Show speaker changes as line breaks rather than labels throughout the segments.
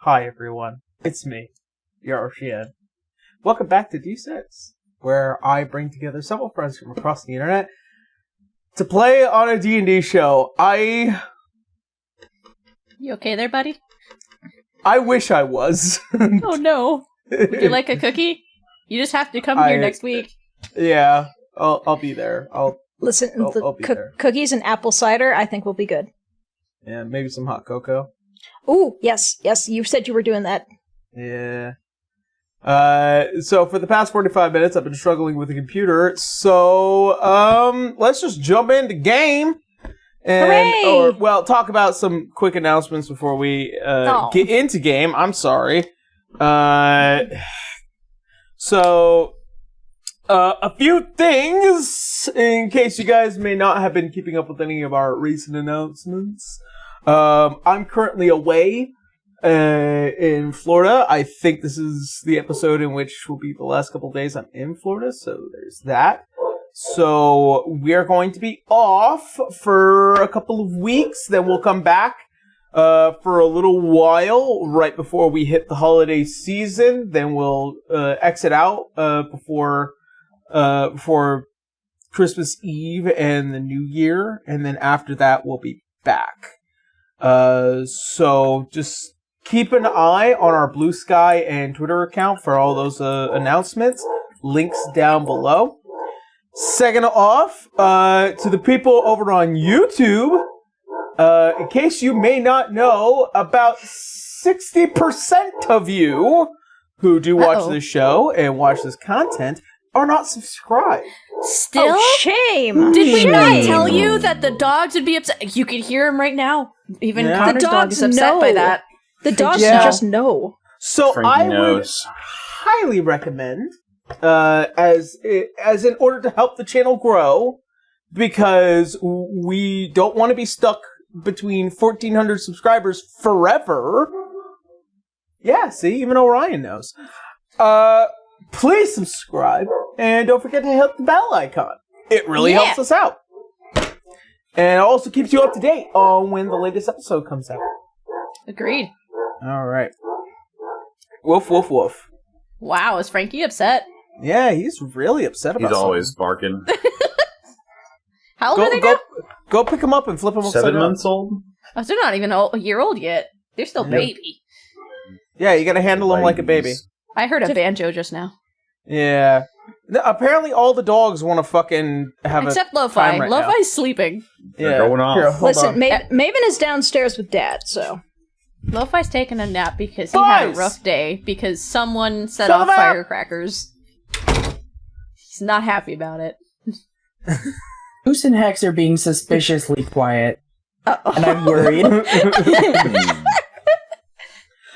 Hi everyone, it's me, your Ardiynn. Welcome back to DShow, where I bring together several friends from across the internet to play on a D&D show.
You okay there, buddy?
I wish I was.
Oh no. Would you like a cookie? You just have to come here next week.
Yeah, I'll be there.
Listen,
I'll be there.
Cookies and apple cider, I think will be good.
Yeah, maybe some hot cocoa.
Ooh, yes, you said you were doing that.
Yeah. So for the past 45 minutes, I've been struggling with the computer. So, let's just jump into game. And, talk about some quick announcements before we get into game. I'm sorry. A few things, in case you guys may not have been keeping up with any of our recent announcements. I'm currently away in Florida. I think this is the episode in which will be the last couple of days I'm in Florida, so there's that. So we're going to be off for a couple of weeks, then we'll come back for a little while right before we hit the holiday season. Then we'll exit out before Christmas Eve and the New Year, and then after that we'll be back. So just keep an eye on our Blue Sky and Twitter account for all those announcements. Links down below. Second off, to the people over on YouTube, in case you may not know, about 60% of you who do watch this show and watch this content are not subscribed.
Still?
Oh, shame!
Did we not tell you that the dogs would be upset? You can hear them right now. Even Connor's dog is upset by that.
The dogs just know.
So I would highly recommend, as in order to help the channel grow, because we don't want to be stuck between 1,400 subscribers forever. Yeah, see, even Orion knows. Please subscribe, and don't forget to hit the bell icon. It really helps us out. And it also keeps you up to date on when the latest episode comes out.
Agreed.
Alright. Woof, woof, woof.
Wow, is Frankie upset?
Yeah, he's really upset about
He's always barking.
How old are they now?
Go pick him up and flip him upside down.
7 months old?
Oh, they're not even a year old yet. They're still baby.
Yeah, you gotta handle him like a baby.
I heard a banjo just now.
Yeah. Apparently all the dogs want to fucking have
Except
a
Lo-Fi.
time right
Lo-Fi's sleeping.
They're going off.
Here, hold
Listen,
on.
Maven is downstairs with Dad, so...
Lo-Fi's taking a nap because he had a rough day because someone set off firecrackers. He's not happy about it.
Goose and Hex are being suspiciously quiet. And I'm worried.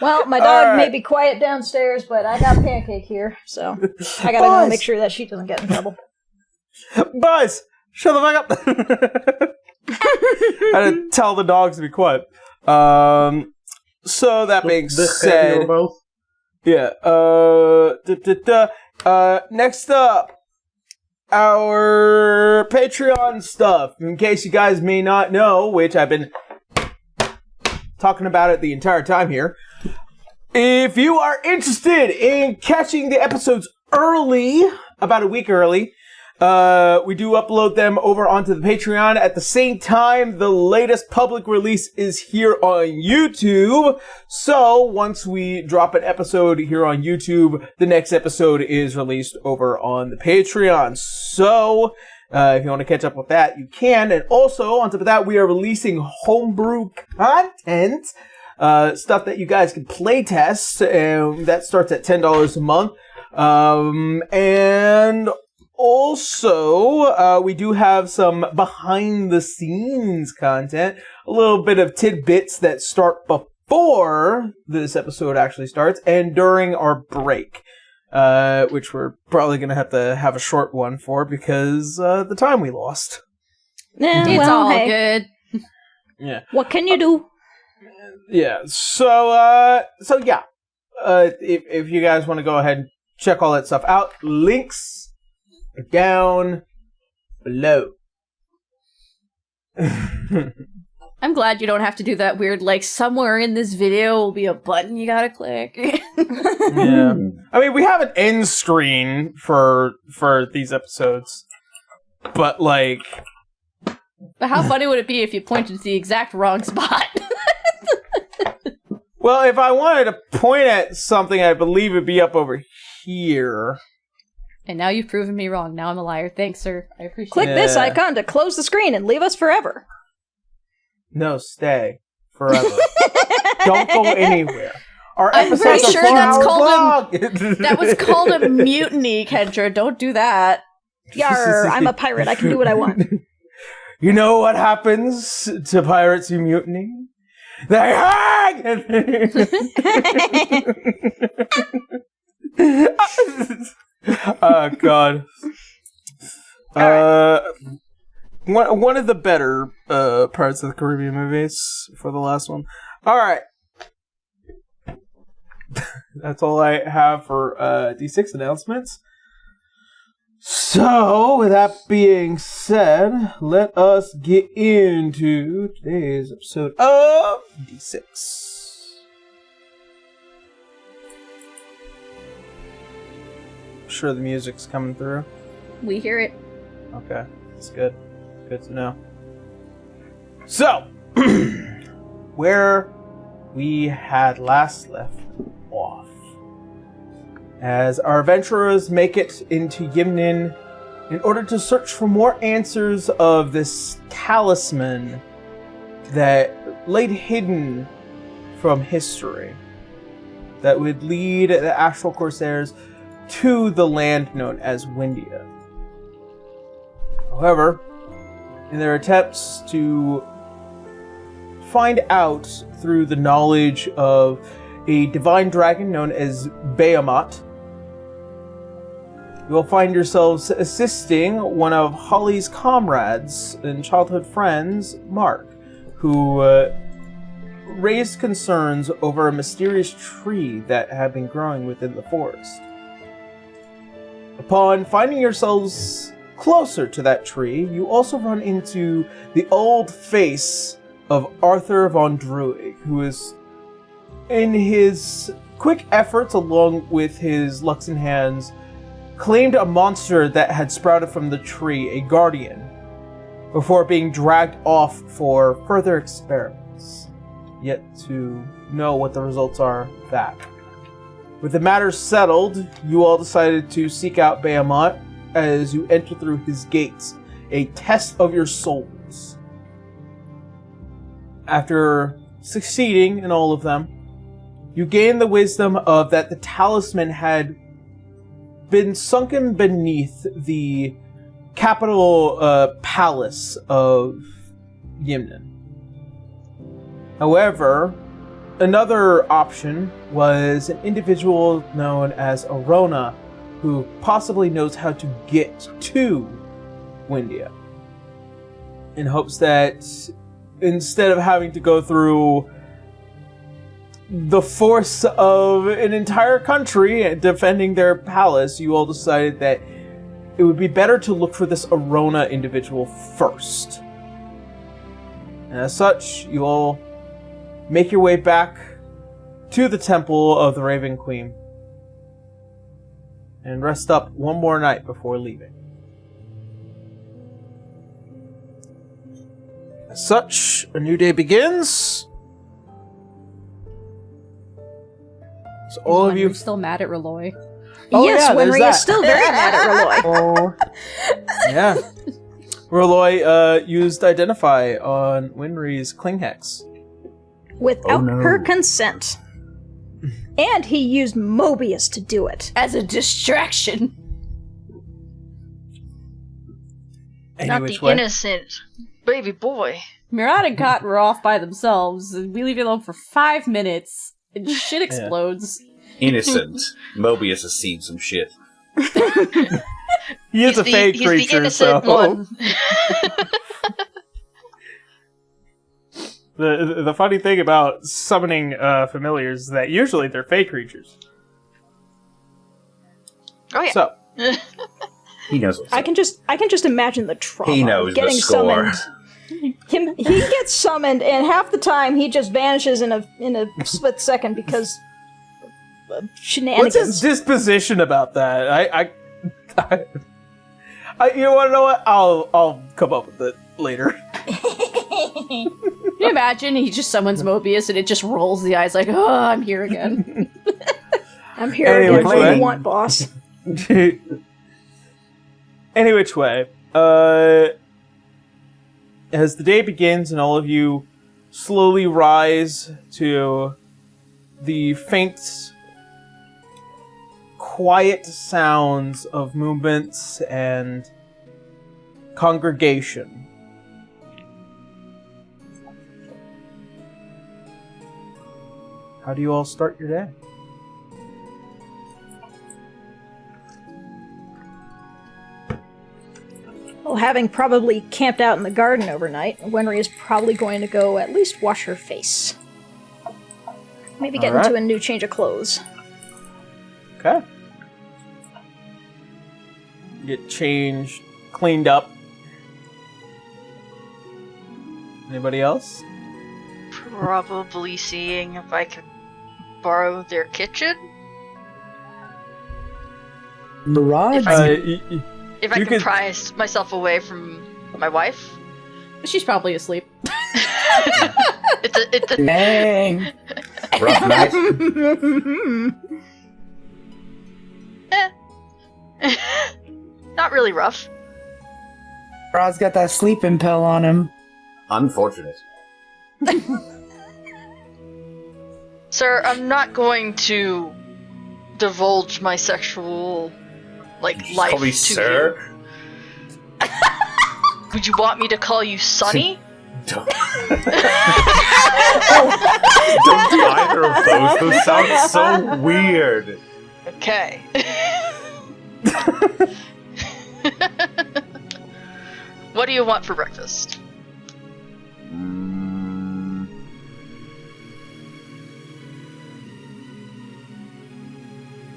Well, my dog may be quiet downstairs, but I got Pancake here, so I gotta go make sure that she doesn't get in trouble.
Buzz! Shut the fuck up! I had to tell the dogs to be quiet. So that being said... Yeah, next up, our Patreon stuff. In case you guys may not know, which I've been talking about it the entire time here. If you are interested in catching the episodes early, about a week early, we do upload them over onto the Patreon. At the same time, the latest public release is here on YouTube. So once we drop an episode here on YouTube, the next episode is released over on the Patreon. So if you want to catch up with that, you can. And also, on top of that, we are releasing homebrew content. Stuff that you guys can play test, and that starts at $10 a month. And also, we do have some behind-the-scenes content, a little bit of tidbits that start before this episode actually starts, and during our break, which we're probably going to have a short one for because the time we lost.
It's all good.
Yeah.
What can you do?
Yeah, so yeah, if you guys want to go ahead and check all that stuff out, links are down below.
I'm glad you don't have to do that weird, like, somewhere in this video will be a button you gotta click.
Yeah. I mean, we have an end screen for these episodes, but, like...
But how funny would it be if you pointed to the exact wrong spot?
Well, if I wanted to point at something, I believe it'd be up over here.
And now you've proven me wrong. Now I'm a liar. Thanks, sir. I appreciate
Click
it.
this icon to close the screen and leave us forever.
No, stay. Forever. Don't go anywhere. Our
I'm pretty
episodes
sure
are 4
that's
hours
called
long.
That was called a mutiny, Kendra. Don't do that.
Yarr, I'm a pirate. I can do what I want.
You know what happens to pirates who mutiny? They hang! Oh, God. One of the better Pirates of the Caribbean movies for the last one. Alright. That's all I have for D6 announcements. So, with that being said, let us get into today's episode of D6. I'm sure the music's coming through.
We hear it.
Okay, that's good. Good to know. So, where we had last left off. As our adventurers make it into Yimnin in order to search for more answers of this talisman that laid hidden from history that would lead the Astral Corsairs to the land known as Windia. However, in their attempts to find out through the knowledge of a divine dragon known as Behemoth, you will find yourselves assisting one of Holly's comrades and childhood friends, Mark, who raised concerns over a mysterious tree that had been growing within the forest. Upon finding yourselves closer to that tree, you also run into the old face of Arthur von Druig, who is, in his quick efforts along with his Luxon hands, claimed a monster that had sprouted from the tree, a guardian, before being dragged off for further experiments. Yet to know what the results are of that. With the matter settled, you all decided to seek out Behemoth as you enter through his gates, a test of your souls. After succeeding in all of them, you gain the wisdom of that the talisman had been sunken beneath the capital palace of Yimnin. However, another option was an individual known as Arouna, who possibly knows how to get to Windia, in hopes that instead of having to go through the force of an entire country defending their palace, you all decided that it would be better to look for this Arouna individual first. And as such, you all make your way back to the Temple of the Raven Queen and rest up one more night before leaving. As such, a new day begins. So all of you
still mad at Reloy.
Oh,
yes,
yeah,
Winry
there's
is still very mad at Reloy.
Oh, yeah. Reloy used Identify on Winry's Cling Hex.
Without her consent. And he used Mobius to do it.
As a distraction.
Not the innocent baby boy.
Mirad and Cotton were off by themselves, and we leave you alone for 5 minutes, and shit explodes.
Innocent. Mobius has seen some shit.
He is a fake
he's
creature,
the innocent one.
The funny thing about summoning familiars is that usually they're fake creatures.
Oh yeah.
So
He knows what's
I can just imagine the trauma
He knows
of getting
the score.
summoned He gets summoned, and half the time he just vanishes in a split second because of shenanigans.
What's his disposition about that? You want to know what? I'll come up with it later.
Can you imagine? He just summons Mobius and it just rolls the eyes like, oh, I'm here again.
I'm here again. What do you want, boss?
Any which way, as the day begins and all of you slowly rise to the faint, quiet sounds of movements and congregation. How do you all start your day?
Well, having probably camped out in the garden overnight, Wenry is probably going to go at least wash her face. Maybe get into a new change of clothes.
Okay. Get changed, cleaned up. Anybody else?
Probably seeing if I could borrow their kitchen.
Mirage?
If I can pry myself away from my wife.
She's probably asleep.
It's a
Dang.
Rough night.
Not really rough.
Rod's got that sleeping pill on him.
Unfortunate.
Sir, I'm not going to divulge my sexual life
Call me
to
sir.
you. Would you want me to call you Sonny?
Don't do either of those. Those sound so weird.
Okay. What do you want for breakfast?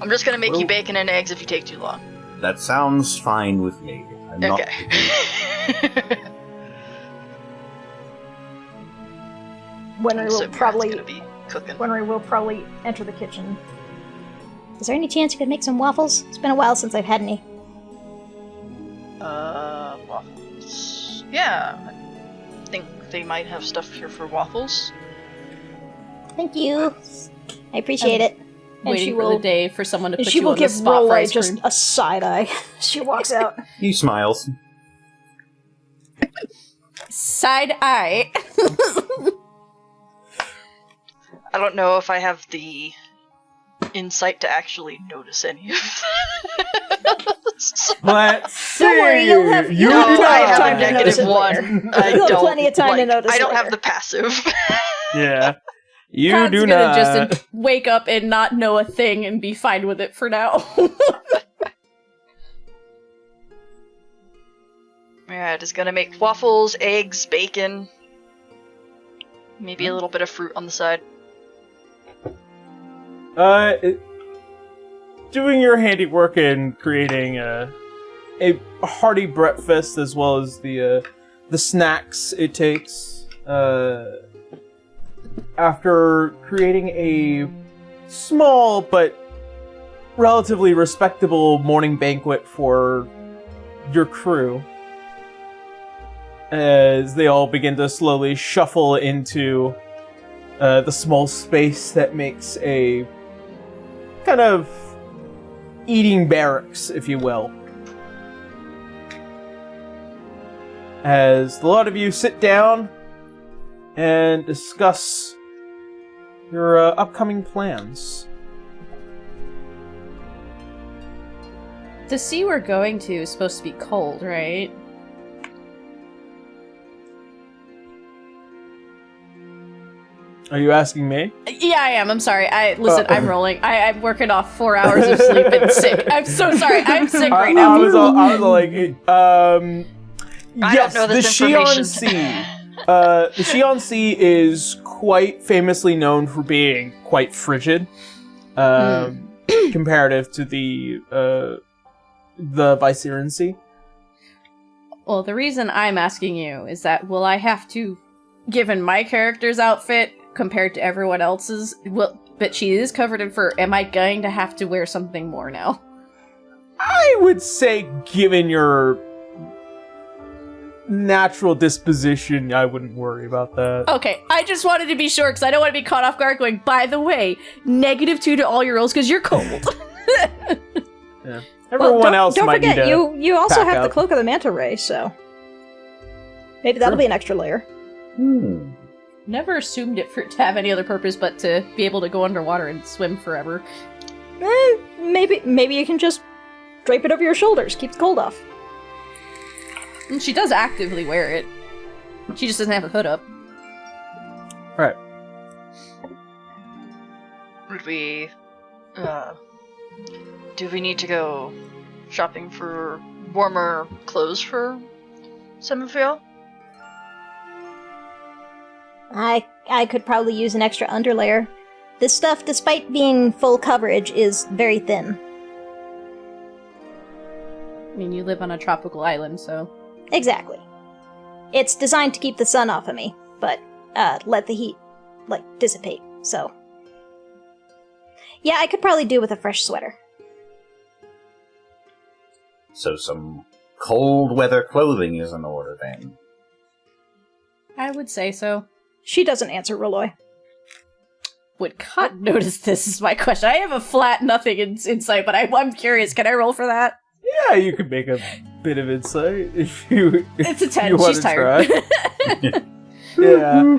I'm just gonna make you bacon and eggs if you take too long.
That sounds fine with me. I'm not.
Wenry will probably
gonna be cooking.
Wenry will probably enter the kitchen. Is there any chance you could make some waffles? It's been a while since I've had any.
Waffles. Yeah, I think they might have stuff here for waffles.
Thank you. I appreciate it. And
Waiting for the day for someone to put
she
you
will
on the
give
spot for
Rolai
ice
just
cream.
a side eye. She walks out.
He smiles.
Side eye.
I don't know if I have the insight to actually notice any of this.
Let's see.
Don't worry, you'll have
No, I have
time
a
to notice it
-1.
later. You'll have plenty of time to notice
I don't
later.
have the passive.
Yeah. You
Con's
do
gonna
not.
just wake up and not know a thing and be fine with it for now.
Yeah, just gonna make waffles, eggs, bacon, maybe a little bit of fruit on the side.
Doing your handiwork in creating a hearty breakfast as well as the snacks it takes. After creating a small but relatively respectable morning banquet for your crew, as they all begin to slowly shuffle into the small space that makes a kind of eating barracks, if you will. As a lot of you sit down and discuss your upcoming plans.
The sea we're going to is supposed to be cold, right?
Are you asking me?
Yeah, I am. I'm sorry. I'm rolling. I'm working off 4 hours of sleep and sick. I'm so sorry. I'm sick right now.
I was all like,
I
yes,
don't know
the
this
Xi'an
information.
Sea. The Xi'an Sea is quite famously known for being quite frigid, comparative to the Viceran Sea.
Well, the reason I'm asking you is that will I have to, given my character's outfit compared to everyone else's, but she is covered in fur, am I going to have to wear something more now?
I would say, given your natural disposition, I wouldn't worry about that.
Okay, I just wanted to be sure, because I don't want to be caught off guard going, by the way, -2 to all your rolls because you're cold.
Yeah. Everyone else
don't
might
forget,
need to
you also
pack
have the
up.
Cloak of the Manta Ray, so maybe that'll be an extra layer.
Never assumed it to have any other purpose but to be able to go underwater and swim forever.
Maybe you can just drape it over your shoulders, keep the cold off.
And she does actively wear it. She just doesn't have a hood up.
Right.
Would we, do we need to go shopping for warmer clothes for some of y'all?
I could probably use an extra underlayer. This stuff, despite being full coverage, is very thin.
I mean, you live on a tropical island, so...
Exactly. It's designed to keep the sun off of me, but let the heat, dissipate, so... Yeah, I could probably do with a fresh sweater.
So some cold weather clothing is in order then.
I would say so.
She doesn't answer, Roloy.
Would God notice this is my question. I have a flat nothing insight, but I'm curious. Can I roll for that?
Yeah, you could make a bit of insight if you.
It's a 10.
You
She's tired.
Yeah.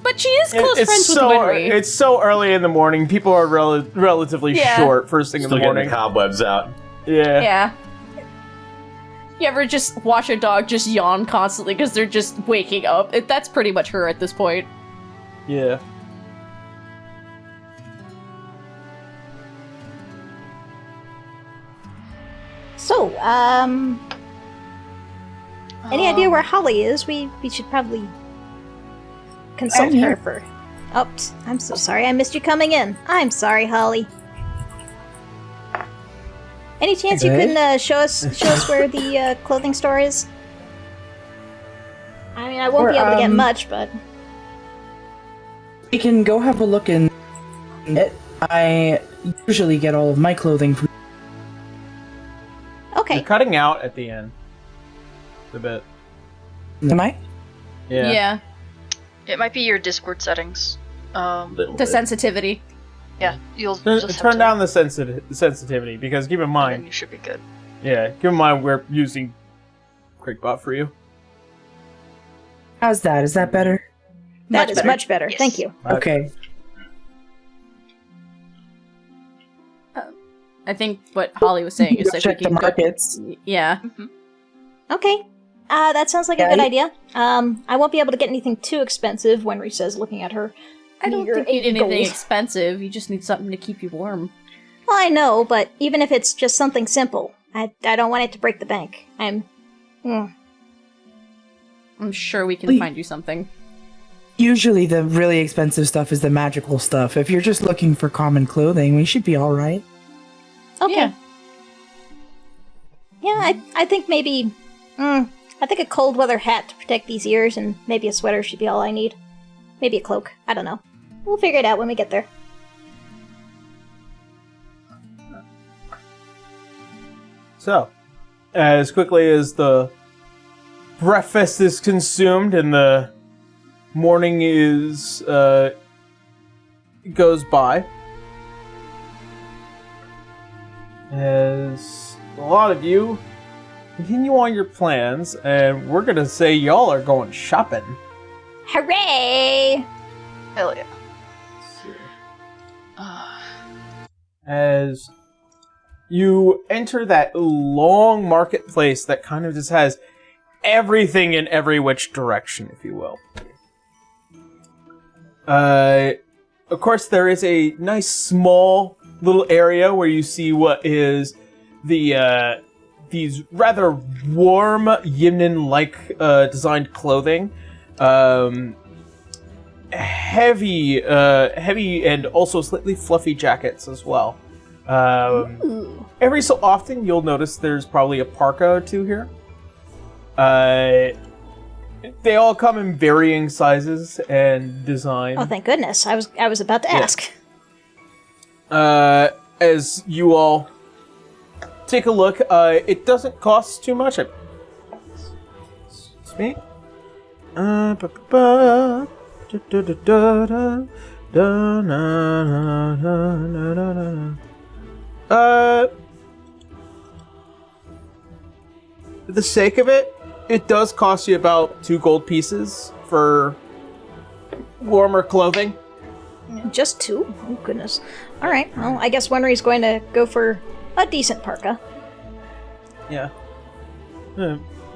But she is close friends with Winry.
It's so early in the morning. People are relatively short first thing
Still
in the morning.
getting the cobwebs out.
Yeah.
Yeah. You ever just watch a dog just yawn constantly because they're just waking up? That's pretty much her at this point.
Yeah.
So, any idea where Holly is? We should probably consult her for... Oh, I'm so sorry. I missed you coming in. I'm sorry, Holly. Any chance you can show us where the clothing store is? I mean, I won't be able to get much, but...
We can go have a look in it. I usually get all of my clothing from...
Okay.
You're cutting out at the end. A bit.
Am I?
Yeah.
Yeah.
It might be your Discord settings.
The sensitivity.
Yeah, you'll just have
Turn
to,
down the sensitivity, because keep in
and
mind...
you should be good.
Yeah, keep in mind we're using QuickBot for you.
How's that? Is that better?
That is much better.
Yes.
Thank you.
Okay.
I think what Holly was saying is
Go
that
check
we
the
can
markets.
Yeah.
Okay. That sounds like a good idea. I won't be able to get anything too expensive, Winry says, looking at her.
I don't
meager
think you need
80
anything
gold.
expensive. You just need something to keep you warm.
Well, I know, but even if it's just something simple, I don't want it to break the bank.
I'm sure we can find you something.
Usually the really expensive stuff is the magical stuff. If you're just looking for common clothing, we should be alright.
Okay. Yeah, I think maybe... I think a cold weather hat to protect these ears and maybe a sweater should be all I need. Maybe a cloak. I don't know. We'll figure it out when we get there.
So, as quickly as the breakfast is consumed and the morning is goes by, as a lot of you continue on your plans, and we're gonna say y'all are going shopping.
Hooray!
Hell yeah.
As you enter that long marketplace that kind of just has everything in every which direction, if you will. Of course, there is a nice small little area where you see what is the these rather warm Yimnin-like designed clothing. Heavy and also slightly fluffy jackets as well. Every so often, you'll notice there's probably a parka or two here. They all come in varying sizes and design.
Oh, thank goodness. I was about to ask.
As you all take a look, it doesn't cost too much. It's me. For the sake of it, it does cost you about 2 gold pieces for warmer clothing.
Just 2? Oh, goodness. All right. Well, I guess Wenry's going to go for a decent parka.
Yeah.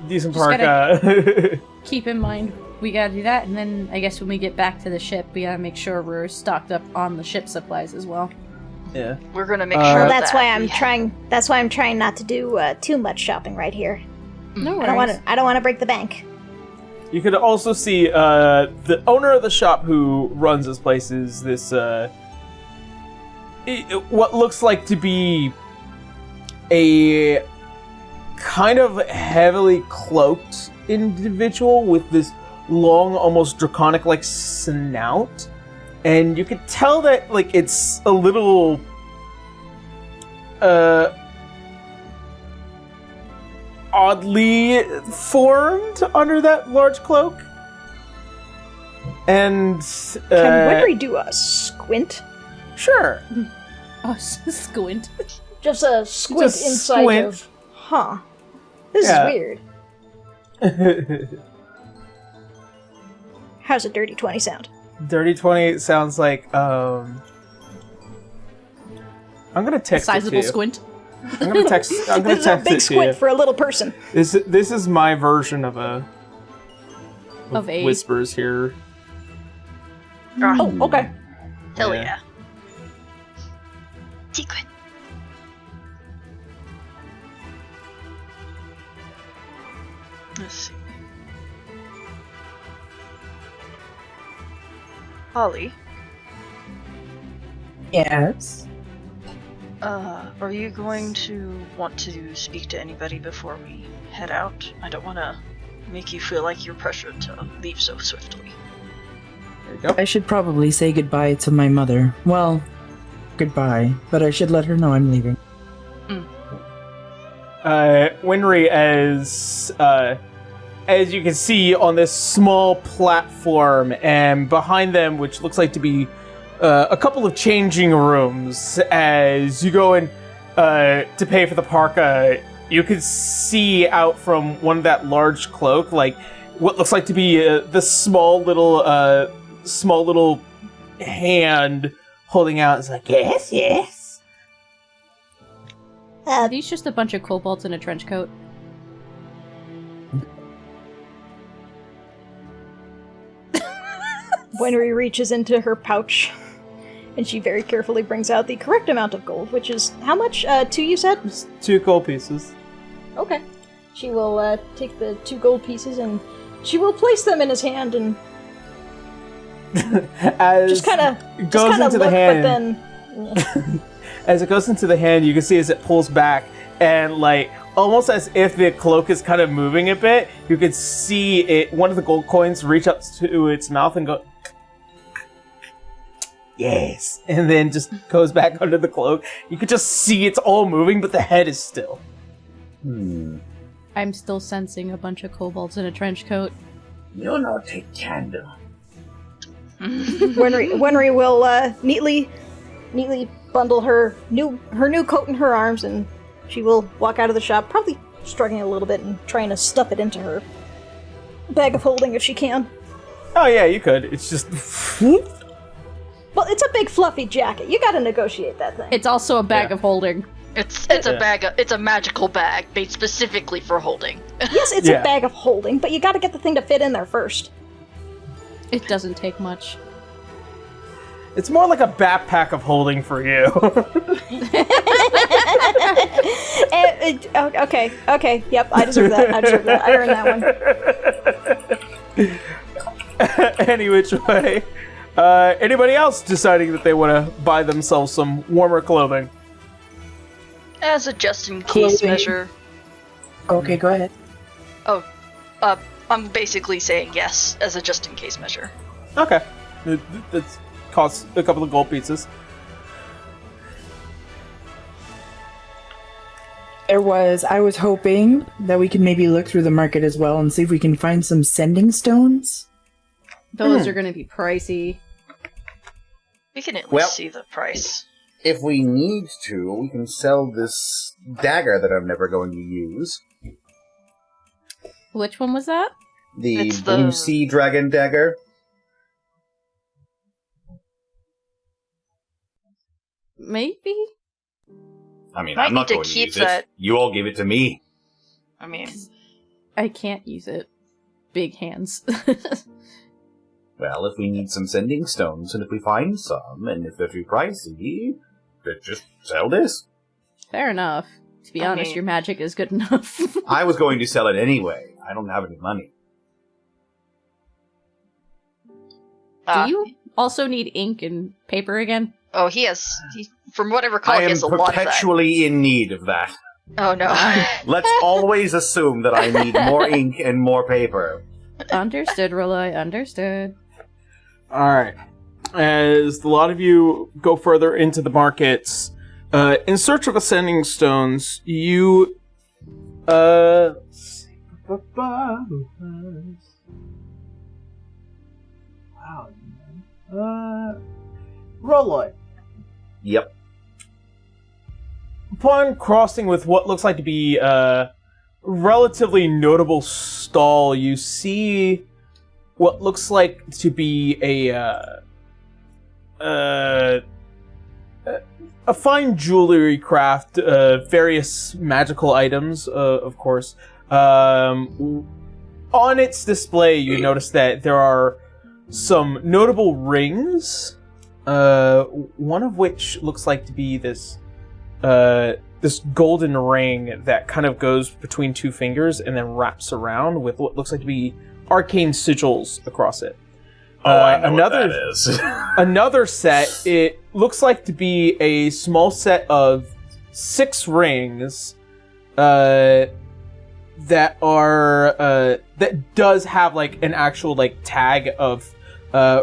Decent
Just
parka.
Keep in mind, we gotta do that, and then I guess when we get back to the ship, we gotta make sure we're stocked up on the ship supplies as well.
Yeah.
We're gonna make sure.
Well, that's
that
why I'm
we
trying. That's why I'm trying not to do too much shopping right here.
No
I don't want
worries.
to. I don't want to break the bank.
You could also see the owner of the shop who runs this place is this what looks like to be a kind of heavily cloaked individual with this long, almost draconic-like snout, and you could tell that like it's a little oddly formed under that large cloak. And
Can Wenry do a squint?
sure.
Oh, squint.
Just a squint
Just
inside
squint.
of. Huh. This
Yeah.
is weird. How's a dirty 20 sound?
Dirty 20 sounds like I'm gonna text it to
Sizable
you.
squint.
I'm gonna text
This is a big
it to
squint
you.
for a little person.
This is my version of
Of a-
whispers here.
Oh, okay.
Hell
Yeah.
yeah. Secret. Let's see. Holly,
Yes.
are you going to want to speak to anybody before we head out? I don't want to make you feel like you're pressured to leave so swiftly.
There you go.
I should probably say goodbye to my mother. Well, goodbye, but I should let her know I'm leaving.
Winry, as you can see on this small platform, and behind them, which looks like to be a couple of changing rooms, as you go in to pay for the parka, you can see out from one of that large cloak, like what looks like to be the small little hand holding out. It's like, yes, yes.
Are these just a bunch of kobolds in a trench coat?
Wenry reaches into her pouch, and she very carefully brings out the correct amount of gold, which is how much? 2, you said?
Just 2 gold pieces.
Okay. She will take the 2 gold pieces and she will place them in his hand and
As
just kind of
goes into the
look,
hand.
but then
As it goes into the hand, you can see as it pulls back, and like almost as if the cloak is kind of moving a bit, you could see it. One of the gold coins reach up to its mouth and go, yes, and then just goes back under the cloak. You could just see it's all moving, but the head is still.
I'm still sensing a bunch of kobolds in a trench coat.
You know, take candle.
Wenry will neatly bundle her new coat in her arms, and she will walk out of the shop, probably struggling a little bit and trying to stuff it into her bag of holding if she can.
Oh yeah, you could. It's just.
Well, it's a big fluffy jacket. You gotta negotiate that thing.
It's also a bag
Yeah.
of holding.
It's a bag. It's a magical bag made specifically for holding.
Yes, it's
Yeah.
a bag of holding, but you gotta get the thing to fit in there first.
It doesn't take much.
It's more like a backpack of holding for you.
Okay, yep, I deserve that. I earned that one.
Any which way. Anybody else deciding that they want to buy themselves some warmer clothing?
As a just-in-case
Clothing.
measure.
Okay, go ahead.
I'm basically saying yes, as a just-in-case measure.
Okay. That costs a couple of gold pieces.
I was hoping that we could maybe look through the market as well and see if we can find some sending stones.
Those are going to be pricey.
We can at least
Well-
see the price.
If we need to, we can sell this dagger that I'm never going to use.
Which one was that?
The
It's the-
Blue Sea Dragon dagger.
Maybe?
I mean,
Might
I'm not
need to
going to
keep
use
that-
it. You all give it to me.
I mean,
I can't use it. Big hands.
Well, if we need some sending stones, and if we find some, and if they're too pricey, then just sell this.
Fair enough. To be
I
honest,
mean-
your magic is good enough.
I was going to sell it anyway. I don't have any money.
Do you also need ink and paper again?
Oh, from what I recall,
I
he
am
has a lot of that.
perpetually in need of that.
Oh no.
Let's always assume that I need more ink and more paper.
Understood, Rolla. Understood.
Alright. As a lot of you go further into the markets, in search of ascending stones, you let's see. Wow. Rolloy.
Yep.
Upon crossing with what looks like to be a relatively notable stall, you see what looks like to be a fine jewelry craft, various magical items, of course. On its display, you notice that there are some notable rings, one of which looks like to be this golden ring that kind of goes between two fingers and then wraps around with what looks like to be arcane sigils across it.
I know what that is.
Another set, it looks like to be a small set of 6 rings that does have like an actual like tag of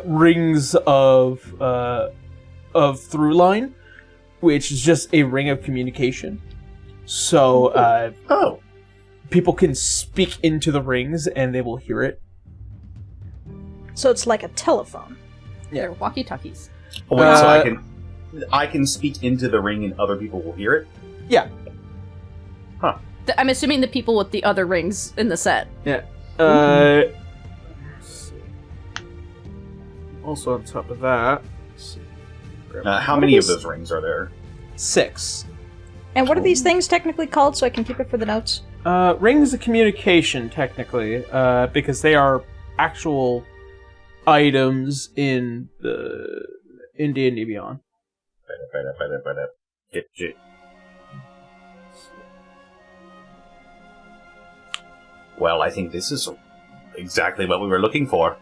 rings of through line, which is just a ring of communication. So people can speak into the rings and they will hear it.
So it's like a telephone.
They're walkie-talkies.
Oh, wait, so I can speak into the ring and other people will hear it?
Yeah.
I'm assuming the people with the other rings in the set.
Yeah. Also on top of that, let's see.
How many of those rings are there?
6.
And what are these things technically called so I can keep it for the notes?
Rings of communication, technically, because they are actual items in D&D Beyond.
Well, I think this is exactly what we were looking for.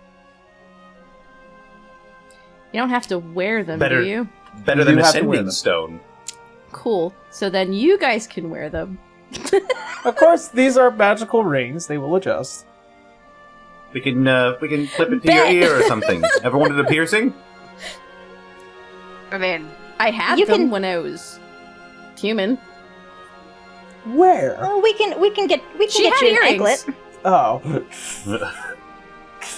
You don't have to wear them,
Better-
do you?
Better
You
than a
have to wear
sending
them.
stone.
Cool. So then you guys can wear them.
Of course, these are magical rings. They will adjust.
We can clip it to your
Bet.
ear or something. Ever wanted a piercing?
I mean,
I had
You
them
can-
when I was human.
Where?
Oh, we can get
She
you
had
an
earrings.
anklet.
Oh.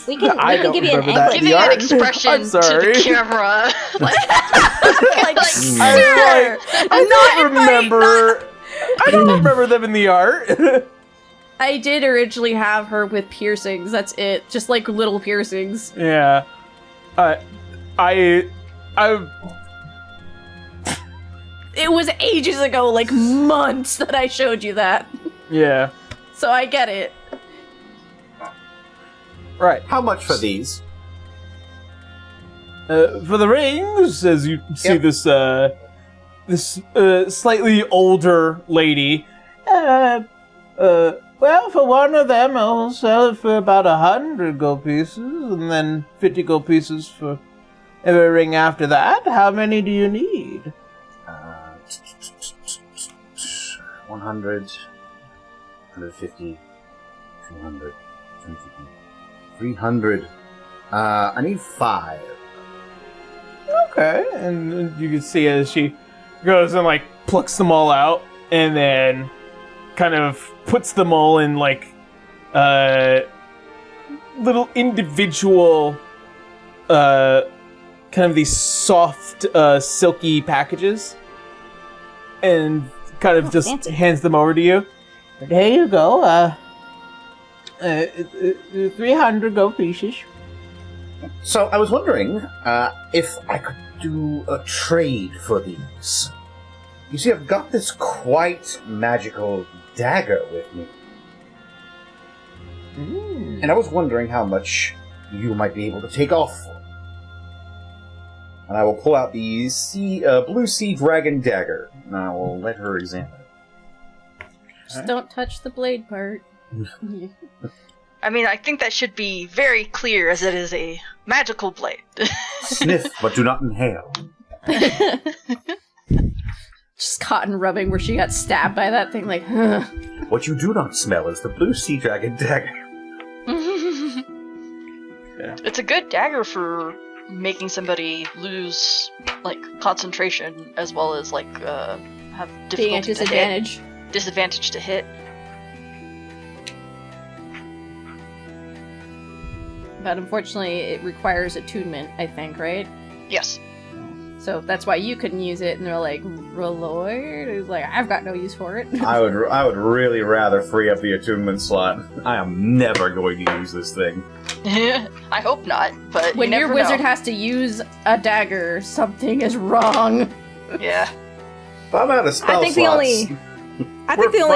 We can
I don't
give you an
remember that.
anklet.
giving
the
an
art.
expression
I'm
to
sorry.
the camera.
Like,
I don't remember. I don't remember them in the art.
I did originally have her with piercings. That's it. Just like little piercings.
Yeah. I.
It was ages ago, like months, that I showed you that.
Yeah.
So I get it.
Right.
How much for these?
For the rings, as you see
Yep.
this slightly older lady. Well, for one of them, I'll sell it for about 100 gold pieces, and then 50 gold pieces for every ring after that. How many do you need?
100, 150, 200, 250, 300. I need 5.
Okay, and you can see as she goes and like plucks them all out, and then kind of puts them all in like little individual, kind of these soft, silky packages, and kind of just
fancy.
hands them over to you. There you go. 300 gold pieces.
So I was wondering if I could do a trade for these. You see, I've got this quite magical dagger with me. And I was wondering how much you might be able to take off for. And I will pull out the blue sea dragon dagger, and I will let her examine it.
Just don't touch the blade part.
I mean, I think that should be very clear, as it is a magical blade.
Sniff, but do not inhale.
Just cotton rubbing where she got stabbed by that thing, like, huh.
What you do not smell is the blue sea dragon dagger.
It's a good dagger for making somebody lose, like, concentration, as well as, like, have
Being at
difficulty to
disadvantage.
hit. Disadvantage to hit.
But unfortunately, it requires attunement, I think, right?
Yes.
So that's why you couldn't use it, and they're like, Reloid? It's like, I've got no use for it.
I would really rather free up the attunement slot. I am never going to use this thing.
I hope not, but
When
you
your
never
wizard
know.
has to use a dagger, something is wrong.
Yeah.
If I'm out of spell
I think the
slots,
only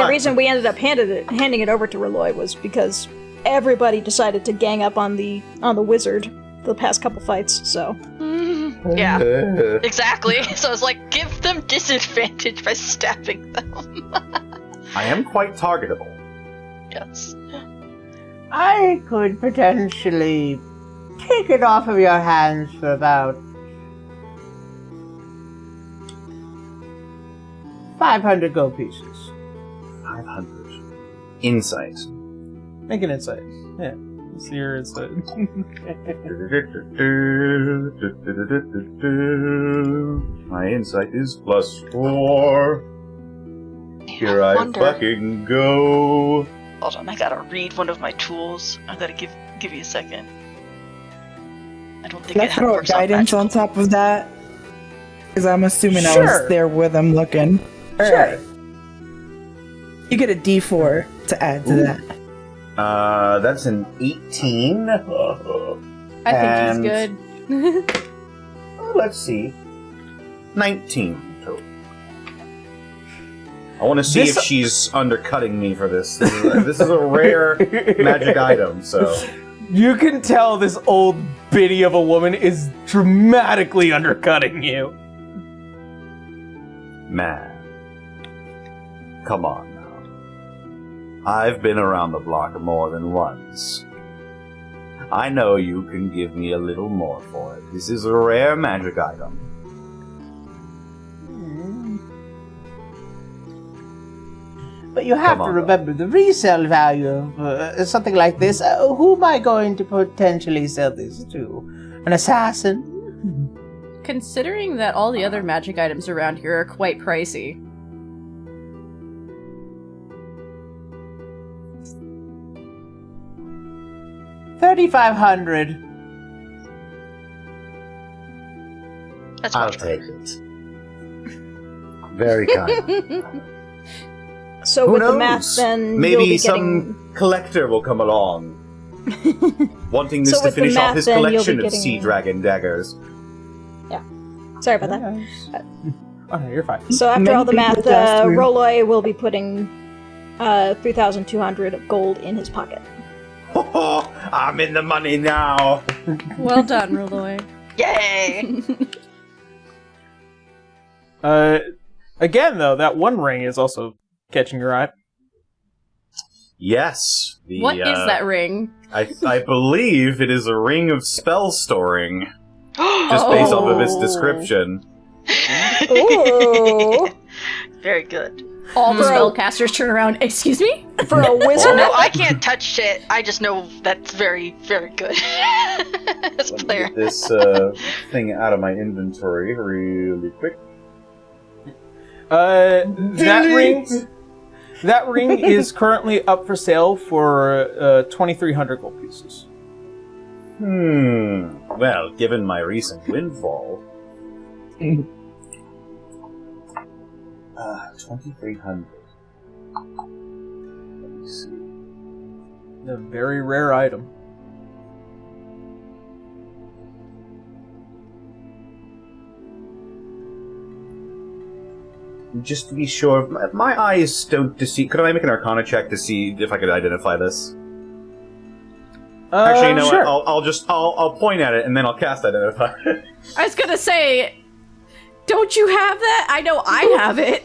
fine.
reason we ended up handing it over to Reloy was because everybody decided to gang up on the wizard the past couple fights. So
Yeah. Exactly. So it's like, give them disadvantage by stabbing them.
I am quite targetable.
Yes.
I could potentially take it off of your hands for about 500 gold pieces.
500. Insight.
Make an insight. Yeah. It's your insight.
My insight is +4. Here I
wonder-
fucking go.
Hold on, I gotta read one of my tools. I gotta give you a second. I don't think
Let's
it
throw
works on
guidance
magical.
on top of that. Because I'm assuming I
Sure.
was there with him looking.
Sure.
You get a D4 to add to that.
That's an 18.
I think
And-
he's good.
Let's see. 19 total. I want to see
This-
if she's undercutting me for this. This is a rare magic item, so...
You can tell this old biddy of a woman is dramatically undercutting you.
Man. Come on now. I've been around the block more than once. I know you can give me a little more for it. This is a rare magic item.
But you have
Come
to
on,
remember the resale value of something like this. Who am I going to potentially sell this to? An assassin?
Considering that all the other magic items around here are quite pricey.
$3,500.
That's
I'll
much
take it. Very kind.
so
Who
with
knows?
the math, then you'll
Maybe
be
some
getting.
collector will come along, wanting this
So
to
with the
finish off
math,
his
then you'll be
collection of
getting-
sea dragon daggers.
Sorry about that.
Oh, no, you're fine.
So after
Many
all the math,
people asked me-
Roloy will be putting 3,200 of gold in his pocket.
I'm in the money now.
Well done, Reloy.
Yay!
Again, though, that one ring is also catching your eye.
Yes.
What is that ring?
I believe it is a ring of spell storing, just based off of its
Oh.
description.
Ooh!
Very good.
All the spellcasters turn around. Excuse me?
For a wizard?
No, I can't touch shit. I just know that's very, very good. As a
Let me
player.
get this thing out of my inventory really quick.
That ring is currently up for sale for 2,300 gold pieces.
Well, given my recent windfall, 2,300. Let me see.
A very rare item.
Just to be sure, my eyes don't deceive. Could I make an Arcana check to see if I could identify this? Actually, you know
sure.
what? I'll point at it and then I'll cast Identify.
I was gonna say, don't you have that? I know I have it.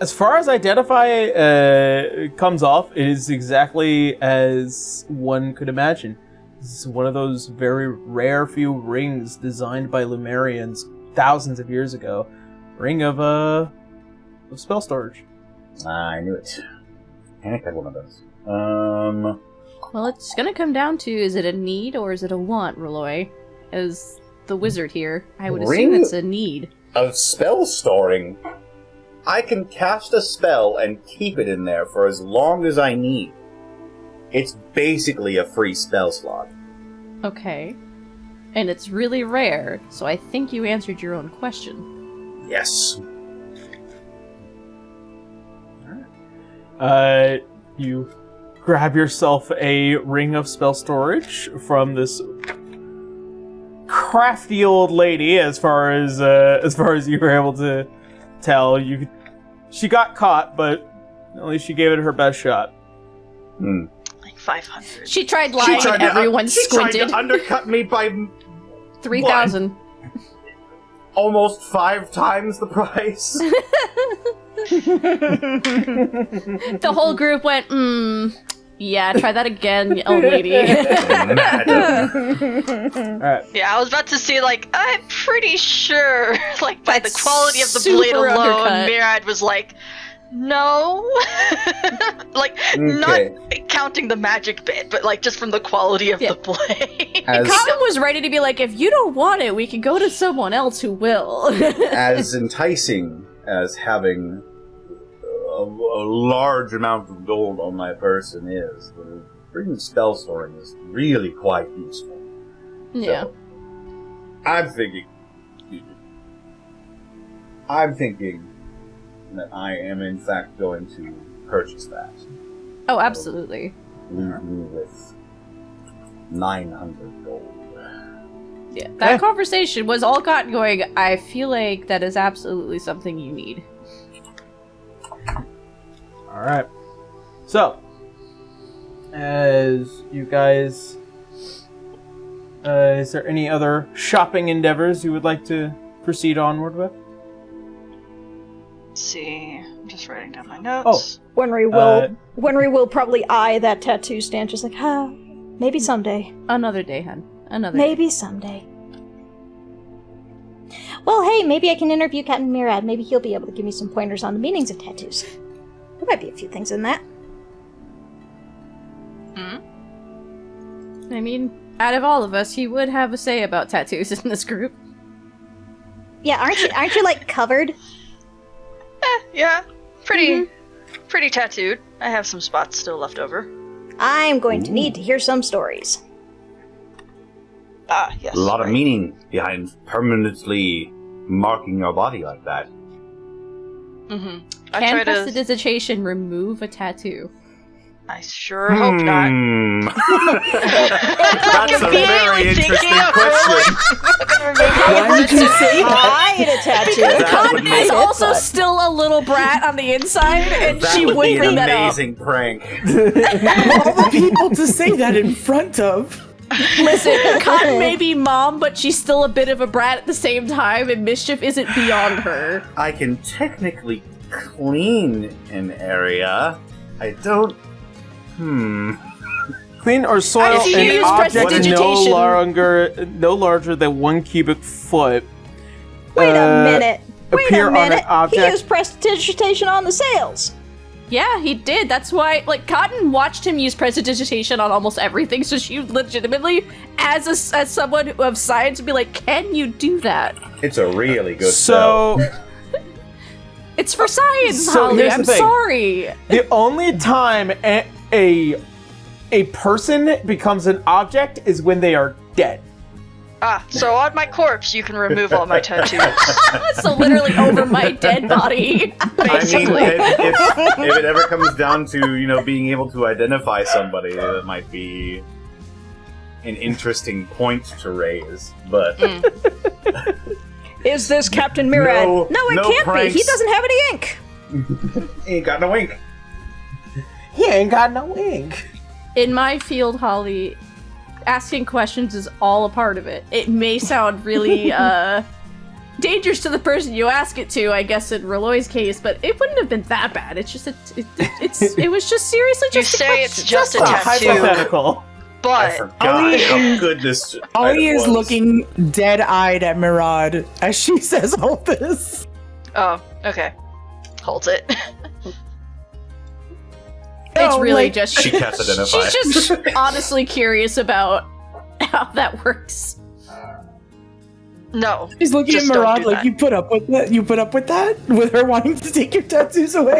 As far as Identify comes off, it is exactly as one could imagine. This is one of those very rare few rings designed by Lumerians thousands of years ago. Ring of spell storage.
I knew it. Panic had one of those.
Well, it's gonna come down to, is it a need or is it a want, Reloy? As the wizard here, I would assume it's a need.
Of spell storing, I can cast a spell and keep it in there for as long as I need. It's basically a free spell slot.
Okay. And it's really rare, so I think you answered your own question.
Yes.
You grab yourself a ring of spell storage from this crafty old lady. As far as you were able to tell, she got caught, but at least she gave it her best shot.
Like 500.
She tried lying and everyone squinted.
She tried to undercut me by
3,000.
Almost 5 times the price.
The whole group went, yeah, try that again, old lady.
Alright.
Yeah, I was about to say, like, I'm pretty sure, like, by
That's
the quality of the
super
blade alone,
undercut.
Mirad was like, no. Like, not counting the magic bit, but, like, just from the quality of the blade.
And Cotton was ready to be like, if you don't want it, we can go to someone else who will.
As enticing as having a large amount of gold on my person is, the bringing spell storing is really quite useful.
Yeah.
So, I'm thinking that I am in fact going to purchase that.
Oh, absolutely.
Leave me with 900 gold.
Yeah, that conversation was all Cotton going, I feel like that is absolutely something you need.
Alright. So, as you guys... is there any other shopping endeavors you would like to proceed onward with?
Let's see. I'm just writing down my notes.
Wenry will probably eye that tattoo stand, just like, maybe someday.
Another day, hun.
Maybe someday. Well, hey, maybe I can interview Captain Mirad. Maybe he'll be able to give me some pointers on the meanings of tattoos. There might be a few things in that.
I mean, out of all of us, he would have a say about tattoos in this group.
Yeah, aren't you like covered?
Yeah. Pretty tattooed. I have some spots still left over.
I'm going to need to hear some stories.
Yes.
A lot of meaning behind permanently marking your body like that.
Can prestidigitation remove a tattue?
I sure hope not.
That's a very interesting question.
Why would you say that?
Hide a tattoo.
Cotton is also still a little brat on the inside, and
That
she
would
wouldn't
be an
bring that up.
amazing prank.
All the people to say that in front of.
Listen, Cotton may be mom, but she's still a bit of a brat at the same time, and mischief isn't beyond her.
I can technically clean an area. I don't.
Clean or soil
If you
an
use
object no
prestidigitation-
larger than 1 cubic foot.
Wait a minute. Wait
appear
a
on
minute.
an object.
He used prestidigitation on the sails.
Yeah, he did. That's why, like, Cotton watched him use prestidigitation on almost everything, so she legitimately, as someone of science, would be like, can you do that?
It's a really good spell.
So,
It's for science,
So
Holly.
here's the
I'm
thing.
sorry.
the only time a person becomes an object is when they are dead.
So on my corpse, you can remove all my tattoos.
So literally over my dead body.
I mean,
Basically.
if it ever comes down to, being able to identify somebody, that might be an interesting point to raise, but...
Is this Captain Murad?
No,
No, it
no
can't
pranks.
be. He doesn't have any ink.
Ain't got no ink.
He ain't got no ink.
In my field, Holly, asking questions is all a part of it. It may sound really dangerous to the person you ask it to, I guess in Reloy's case, but it wouldn't have been that bad. It's just it was just seriously
You
just a
say
question.
it's just a
A
tattoo,
hypothetical.
I
but
forgot how good this
Ollie
item
is
was.
looking dead-eyed at Murad as she says all this.
oh, okay, holds it.
It's
No,
really
like-
just
She can't identify.
she's just honestly curious about how that works.
No,
She's looking
Just
at
don't
Murad
do
like,
that.
you put up with that? You put up with that? With her wanting to take your tattoos away?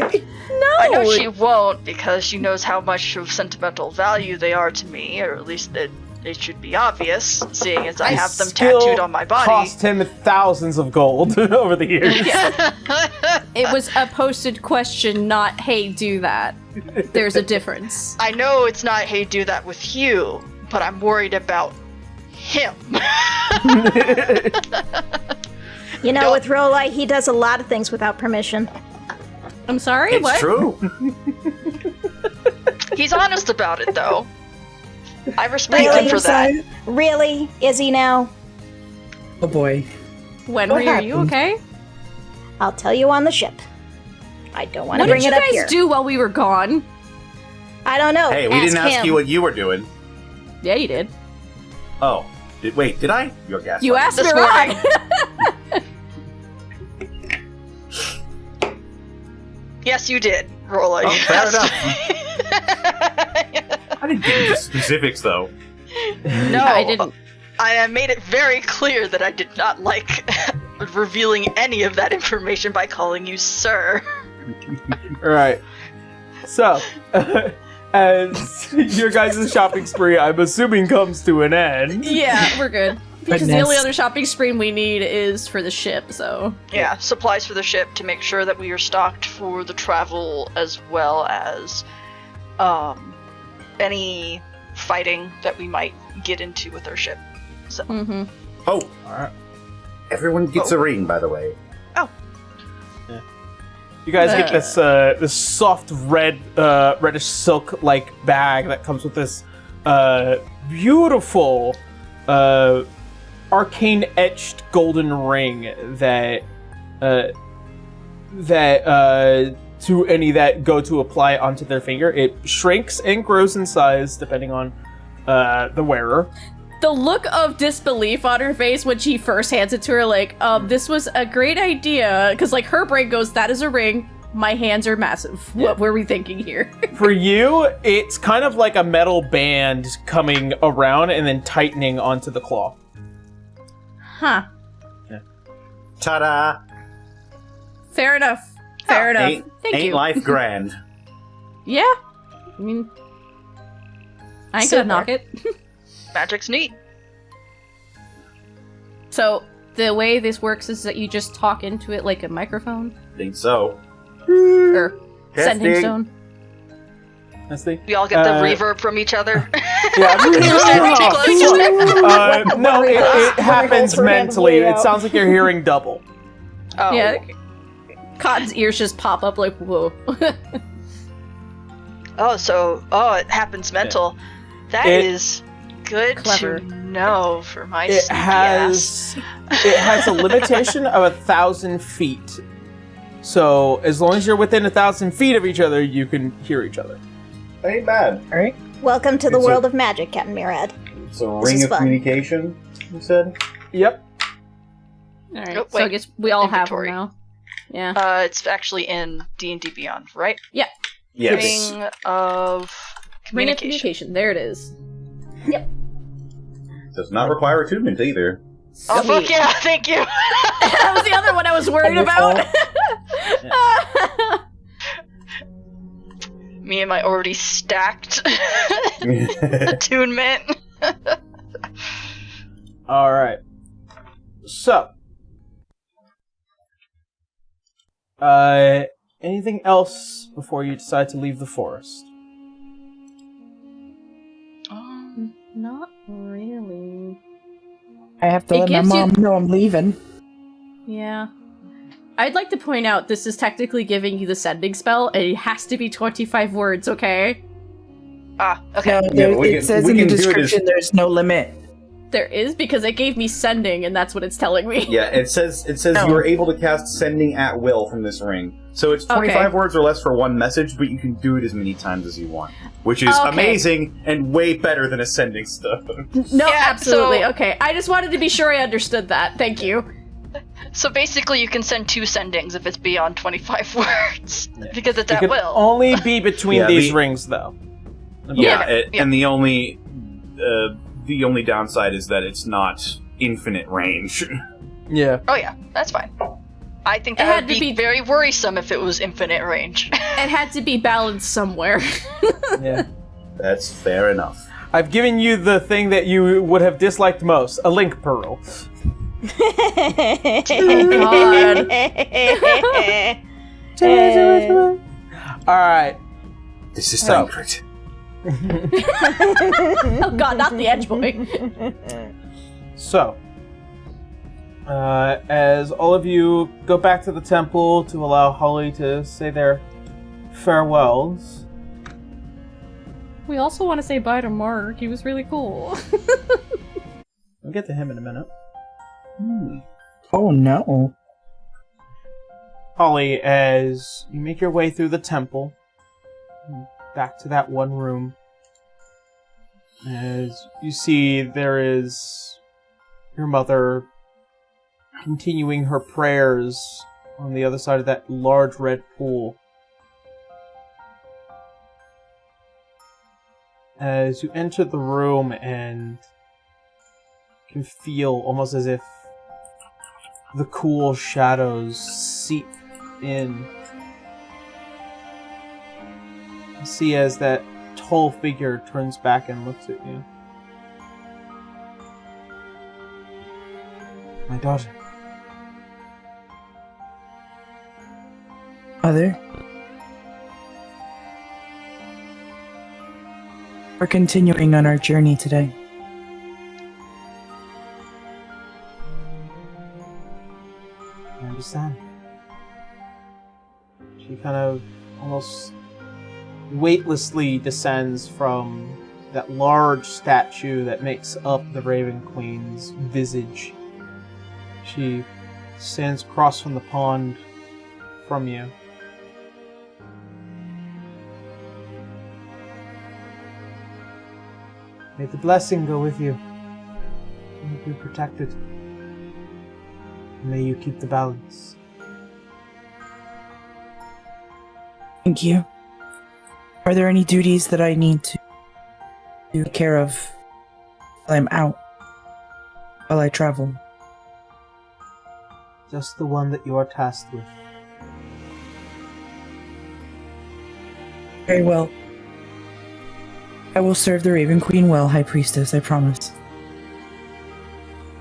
No,
I know she won't because she knows how much of sentimental value they are to me, or at least that it should be obvious, seeing as I have them
Still
tattooed on my body.
Cost him thousands of gold over the years.
it was a posted question, not hey, do that. There's a difference.
I know it's not hey, do that with you, but I'm worried about him.
You know,
Don't-
with Rolai, he does a lot of things without permission.
I'm sorry,
It's
what?
true.
He's honest about it, though. I respect
Really?
him for that.
Really? Is he now?
Oh boy.
When
What
are you
happened?
okay?
I'll tell you on the ship. I don't want to
What
bring
did you
it up
guys
here.
do while we were gone?
I don't know.
Hey, we didn't ask
him.
you what you were doing.
Yeah, you did.
Oh. Wait, did I? You're gaslighting.
You asked
This
me
morning.
right.
Yes, you did, Rolla.
Oh,
you
fair
asked me.
I didn't get into specifics, though.
No,
I didn't.
I made it very clear that I did not like revealing any of that information by calling you sir.
Alright. So, as your guys' shopping spree, I'm assuming, comes to an end.
Yeah, we're good. Because the
Goodness.
only other shopping spree we need is for the ship, so.
Yeah, supplies for the ship to make sure that we are stocked for the travel, as well as any fighting that we might get into with our ship. So
Mm-hmm.
Oh, everyone gets a ring, by the way.
You guys get this soft red, reddish silk-like bag that comes with this beautiful arcane etched golden ring that to any that go to apply onto their finger, it shrinks and grows in size depending on the wearer.
The look of disbelief on her face when she first hands it to her, like, this was a great idea, because, like, her brain goes, that is a ring, my hands are massive. What were we thinking here?
For you, it's kind of like a metal band coming around and then tightening onto the claw.
Huh.
Ta-da!
Fair enough. Fair enough. Thank
Ain't
you.
life grand?
Yeah. I mean, I ain't gonna knock it.
magic's neat.
So, the way this works is that you just talk into it like a microphone?
Think so.
Or sending
Testing.
stone?
That's the
We all get the reverb from each other.
yeah.
Close.
No, it happens
for
mentally.
randomly
It sounds like you're hearing double.
Oh.
Yeah. Cotton's ears just pop up like, whoa.
Oh, it happens mental. That
It-
is good
Clever.
to know for my
It
sneaky ass.
has a limitation of 1,000 feet. So as long as you're within 1,000 feet of each other, you can hear each other.
Ain't bad.
Welcome to the
It's a-
world of magic, Captain Murad.
It's a
This
ring
is
of
fun.
communication, you said?
Yep.
Alright,
Oh,
so I
wait.
guess we all have
Inventory.
them now. Yeah.
It's actually in D&D Beyond, right?
Yeah.
Yes.
Ring of
Ring of
Communication.
communication. There it is.
Does not require attunement either.
Oh, fuck
Sweet.
yeah, thank you!
That was the other one I was worried about.
Me and my already stacked attunement.
Alright. So. Anything else before you decide to leave the forest?
Not really.
I have to
It
let my
gives you-
mom know I'm leaving.
Yeah. I'd like to point out this is technically giving you the sending spell, and it has to be 25 words, okay?
Okay.
No,
Yeah, but
it says in the description there's no limit.
There is, because it gave me sending, and that's what it's telling me.
Yeah, it says
Oh.
you are able to cast sending at will from this ring. So it's 25
Okay.
words or less for one message, but you can do it as many times as you want, which is
Okay.
amazing and way better than ascending stuff.
No,
Yeah,
absolutely.
so-
Okay, I just wanted to be sure I understood that. Thank you.
So basically you can send 2 sendings if it's beyond 25 words. Because it's
It
at
could
will.
only be between
Yeah,
these
the-
rings, though.
Yeah,
Yeah.
and the only downside is that it's not infinite range.
Yeah.
Oh yeah, that's fine. I think
It
that
had
would
to
be
be-
very worrisome if it was infinite range.
It had to be balanced somewhere.
Yeah.
That's fair enough.
I've given you the thing that you would have disliked most, a link pearl.
God.
Alright.
This is
So-
sacred.
Oh god, not the edge boy.
So, as all of you go back to the temple to allow Holly to say their farewells,
We also want to say bye to Mark. He was really cool.
we'll get to him in a minute.
Oh no.
Holly, as you make your way through the temple, back to that one room, as you see there is your mother continuing her prayers on the other side of that large red pool. As you enter the room and can feel almost as if the cool shadows seep in. You see as that tall figure turns back and looks at you. My daughter.
Mother? We're continuing on our journey today.
I understand. She kind of almost weightlessly descends from that large statue that makes up the Raven Queen's visage. She stands across from the pond from you. May the blessing go with you. May you be protected. May you keep the balance.
Thank you. Are there any duties that I need to take care of while I'm out? While I travel?
Just the one that you are tasked with.
Very well. I will serve the Raven Queen well, High Priestess, I promise.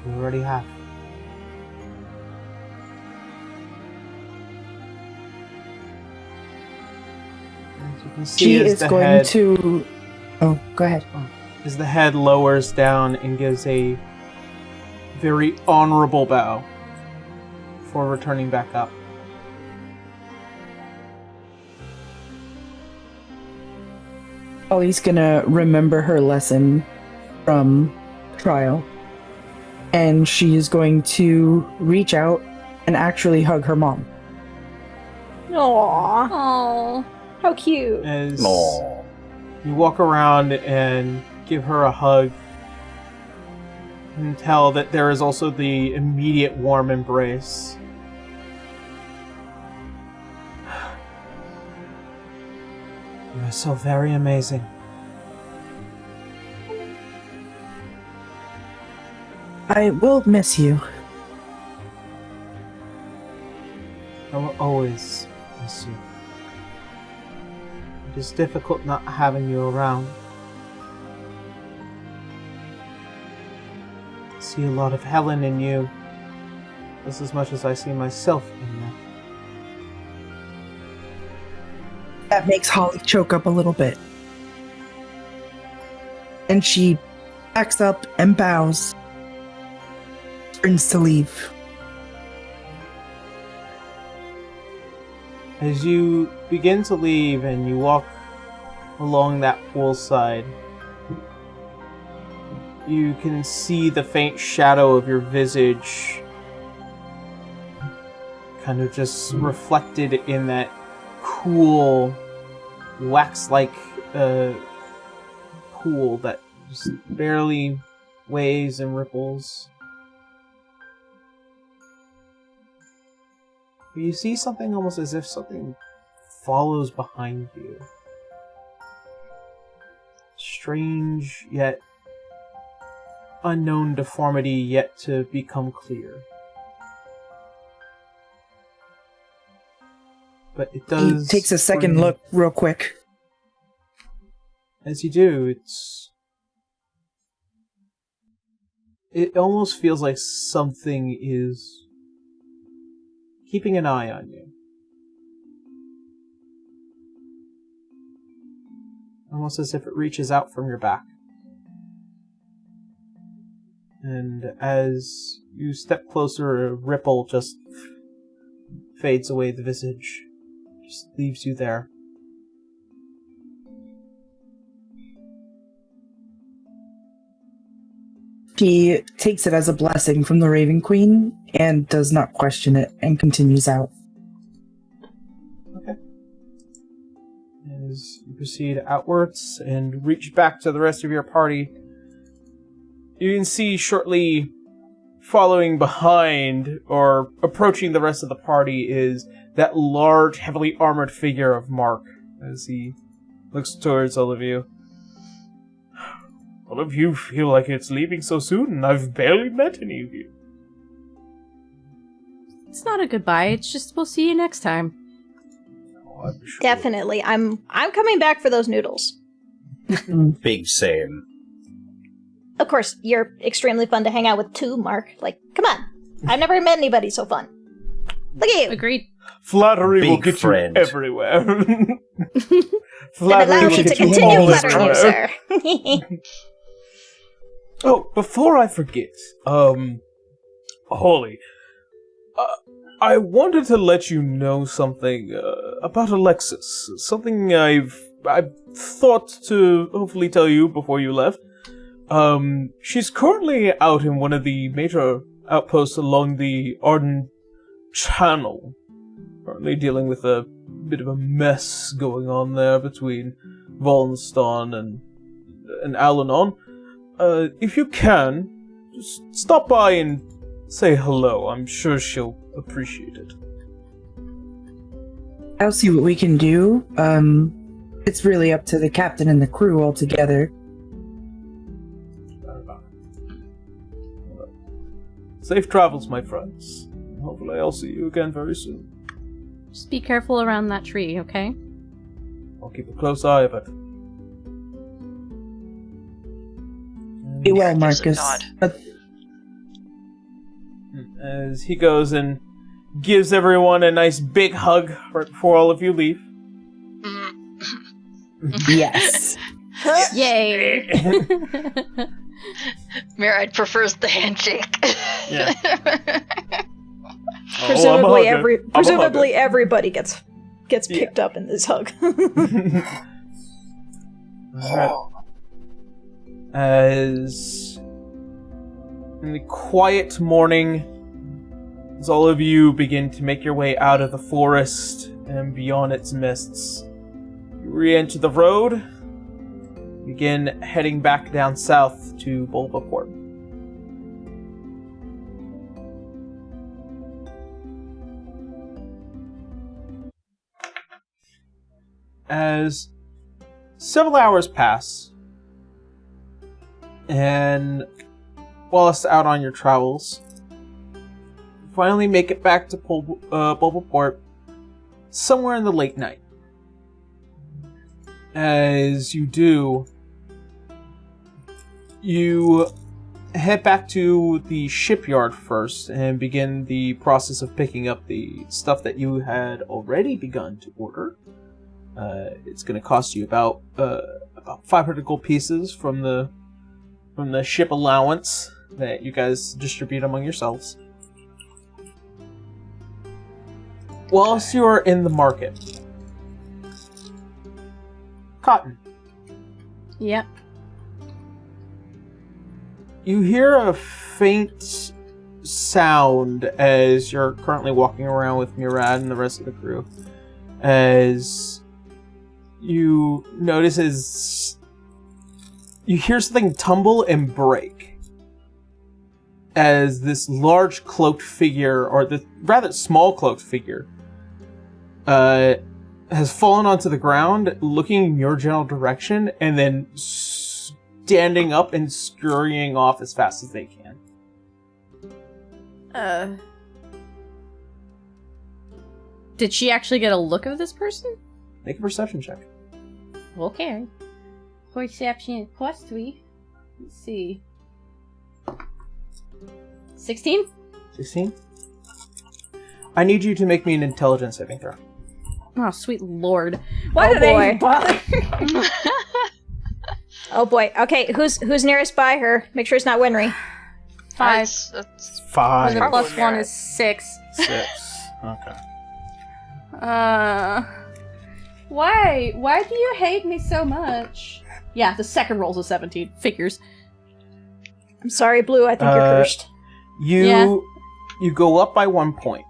You already have. As you can see,
She
as
is
the
going
head,
to... Oh, go ahead.
as the head lowers down and gives a very honorable bow before returning back up.
Holly's gonna remember her lesson from trial. And she is going to reach out and actually hug her mom.
Aww,
Oh.
how cute.
As
Aw.
you walk around and give her a hug, and tell that there is also the immediate warm embrace. so very amazing.
I will miss you.
I will always miss you. It is difficult not having you around. I see a lot of Helen in you, just as much as I see myself in you.
That makes Holly choke up a little bit. And she backs up and bows. Turns to leave.
As you begin to leave and you walk along that poolside, you can see the faint shadow of your visage kind of just reflected in that cool, wax-like pool that just barely waves and ripples. You see something almost as if something follows behind you. Strange, yet unknown deformity yet to become clear. But it does...
He takes a second look real quick.
As you do, it almost feels like something is keeping an eye on you. Almost as if it reaches out from your back. And as you step closer, a ripple just fades away the visage. Just leaves you there.
She takes it as a blessing from the Raven Queen and does not question it and continues out.
Okay. As you proceed outwards and reach back to the rest of your party, you can see shortly following behind or approaching the rest of the party is that large, heavily armored figure of Mark as he looks towards all of you. All of you feel like it's leaving so soon, and I've barely met any of you.
It's not a goodbye, it's just we'll see you next time.
Oh, I'm sure.
Definitely. I'm coming back for those noodles.
Big same.
Of course, you're extremely fun to hang out with too, Mark. Like, come on. I've never met anybody so fun. Look at you.
Agreed.
Flattery will
Big
get
friend.
you everywhere.
I'm
Flattery
allowed
will
to
get you
continue
all
flattering you,
everywhere.
sir.
Oh, before I forget, Holly, I wanted to let you know something about Alexis. Something I've thought to hopefully tell you before you left. She's currently out in one of the major outposts along the Ardiynn Channel. Currently dealing with a bit of a mess going on there between Volenston and Alanon. If you can, just stop by and say hello. I'm sure she'll appreciate it.
I'll see what we can do. It's really up to the captain and the crew altogether.
Safe travels, my friends. Hopefully I'll see you again very soon.
Just be careful around that tree, okay?
I'll keep a close eye of it.
Be well,
Gives a
Marcus.
nod.
As he goes and gives everyone a nice big hug right before all of you leave.
Yes.
Yay!
Mirad prefers the handshake.
Yeah.
Presumably,
I'm a hugger.
everybody gets picked up in this hug.
Alright. As in the quiet morning, as all of you begin to make your way out of the forest and beyond its mists, you re-enter the road, begin heading back down south to Bulbaport. As Several hours pass, and whilst out on your travels, you finally make it back to Bulbaport somewhere in the late night. As you do, you head back to the shipyard first and begin the process of picking up the stuff that you had already begun to order. It's going to cost you about 500 gold pieces from the ship allowance that you guys distribute among yourselves. Whilst you are in the market, Cotton,
Yep.
you hear a faint sound as you're currently walking around with Murad and the rest of the crew. As you notice as you hear something tumble and break. As this large cloaked figure, or the rather small cloaked figure, has fallen onto the ground, looking in your general direction, and then standing up and scurrying off as fast as they can.
Did she actually get a look of this person?
Make a perception check.
Okay. Perception +3. Let's see. 16?
16? I need you to make me an intelligence saving throw.
Oh, sweet lord. Why
Oh,
did I
boy.
even bother?
Oh boy. Okay, who's nearest by her? Make sure it's not Winry.
5.
That's
5.
And then
Probably
+1
right.
is 6.
6. Okay.
Why? Why do you hate me so much? Yeah, the second roll's a 17. Figures.
I'm sorry, Blue. I think you're cursed.
You go up by 1 point,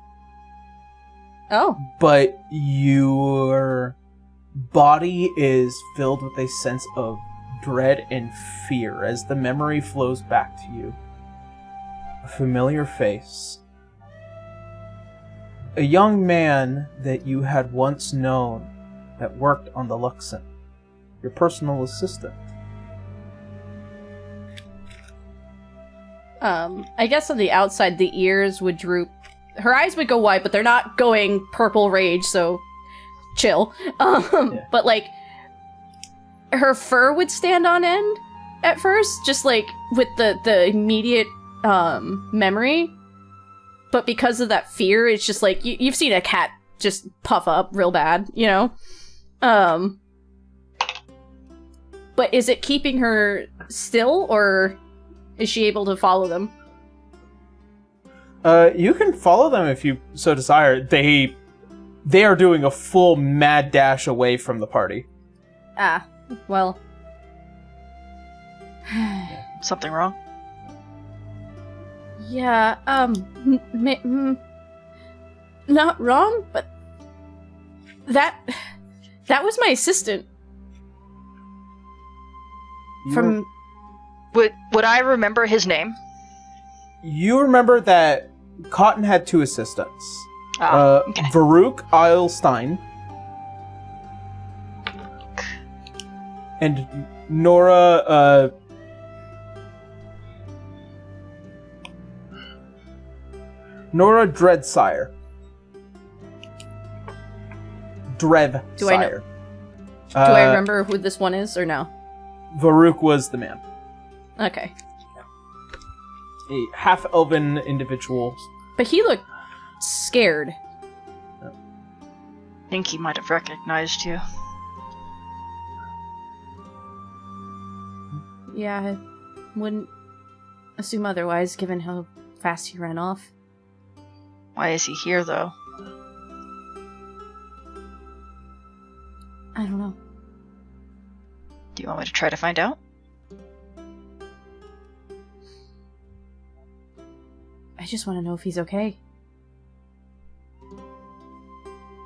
Oh.
but your body is filled with a sense of dread and fear as the memory flows back to you. A familiar face. A young man that you had once known that worked on the Luxon. Your personal assistant.
I guess on the outside, the ears would droop. Her eyes would go wide, but they're not going purple rage, so chill.
Yeah.
But, like, her fur would stand on end at first, just, like, with the immediate, memory. But because of that fear, it's just, like, you've seen a cat just puff up real bad, you know? But is it keeping her still, or is she able to follow them?
You can follow them if you so desire. They are doing a full mad dash away from the party.
Ah, well.
something wrong.
Yeah, not wrong, but that was my assistant. From
Would I remember his name?
You remember that Cotton had 2 assistants.
Okay.
Varuk Eilstein and Nora Dreadsire. Drevsire.
Do I know- do I remember who this one is or no?
Varuk was the man.
Okay.
A half-elven individual.
But he looked scared.
I think he might have recognized you.
Yeah, I wouldn't assume otherwise, given how fast he ran off.
Why is he here, though?
I don't know.
Do you want me to try to find out?
I just want to know if he's okay.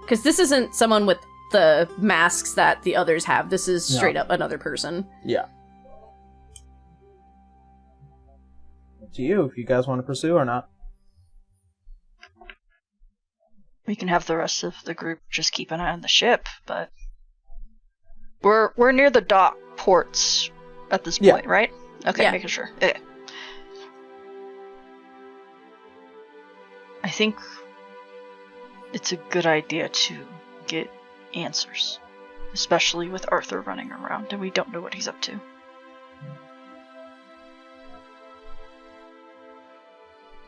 Because this isn't someone with the masks that the others have. This is
No.
straight up another person.
Yeah. Up to you if you guys want to pursue or not.
We can have the rest of the group just keep an eye on the ship, but We're near the dock ports at this
Yeah.
point, right? Okay,
Yeah.
making sure. Okay. I think it's a good idea to get answers, especially with Arthur running around and we don't know what he's up to.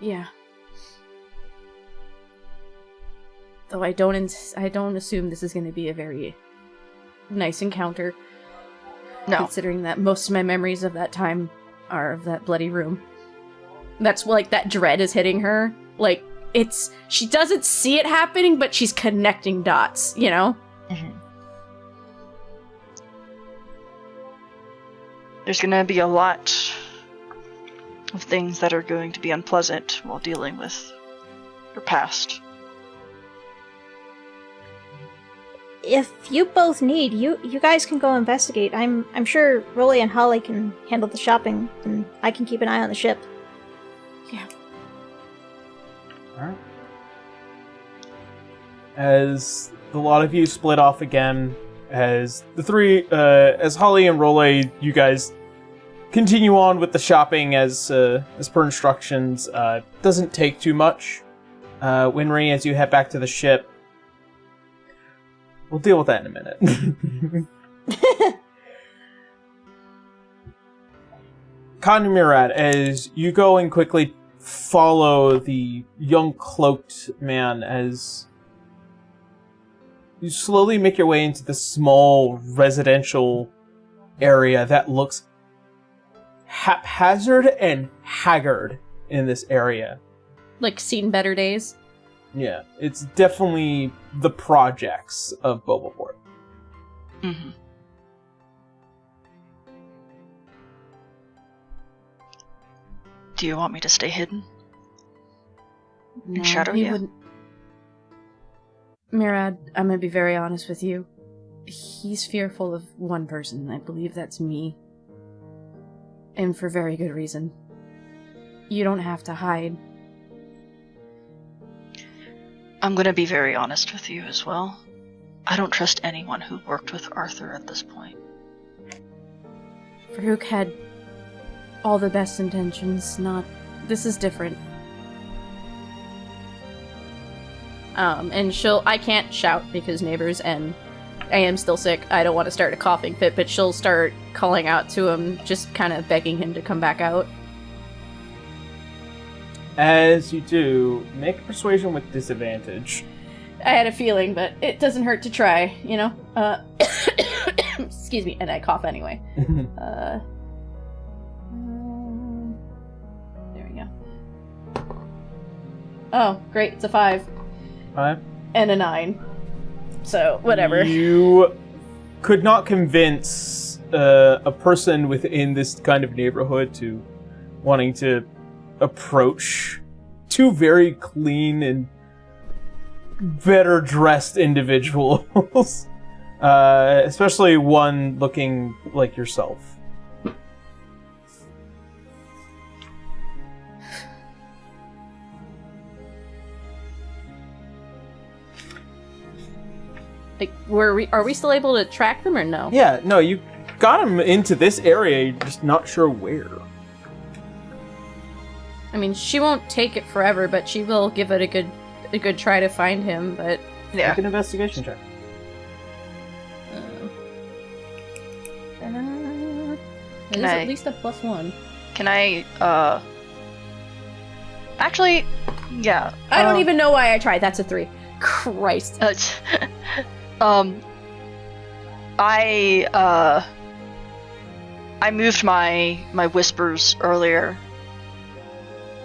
Yeah. Though I don't assume this is going to be a very nice encounter.
No.
Considering that most of my memories of that time are of that bloody room. That's like that dread is hitting her. Like she doesn't see it happening, but she's connecting dots, you know?
Mm-hmm. There's gonna be a lot of things that are going to be unpleasant while dealing with your past.
If you both need, you guys can go investigate. I'm sure Rolly and Holly can handle the shopping, and I can keep an eye on the ship.
Yeah.
Alright. As a lot of you split off again, as the three, as Holly and Rolly, you guys continue on with the shopping as per instructions. Doesn't take too much. Winry, as you head back to the ship, we'll deal with that in a minute. Khan Murad, as you go and quickly follow the young cloaked man as you slowly make your way into the small residential area that looks haphazard and haggard in this area.
Like, seen better days.
Yeah, it's definitely the projects of Boboport.
Mm-hmm. Do you want me to stay hidden?
No,
shadow
he
you?
wouldn't. Murad, I'm gonna be very honest with you. He's fearful of one person, and I believe that's me. And for very good reason. You don't have to hide.
I'm gonna be very honest with you as well. I don't trust anyone who worked with Arthur at this point.
Farouk had all the best intentions, this is different. And I can't shout because neighbors, and I am still sick. I don't want to start a coughing fit, but she'll start calling out to him, just kind of begging him to come back out.
As you do, make a persuasion with disadvantage.
I had a feeling, but it doesn't hurt to try, you know? Excuse me, and I cough anyway. There we go. Oh, great, it's a 5.
5?
And a 9. So, whatever.
You could not convince a person within this kind of neighborhood to wanting to approach two very clean and better dressed individuals. Especially one looking like yourself.
Like, are we still able to track them or no?
Yeah, no, you got him into this area, you're just not sure where.
I mean, she won't take it forever, but she will give it a good try to find him, but...
Yeah.
Make an investigation check.
It is at least a +1.
Can I, Actually, yeah.
I don't even know why I tried. That's a 3. Christ.
I moved my whispers earlier,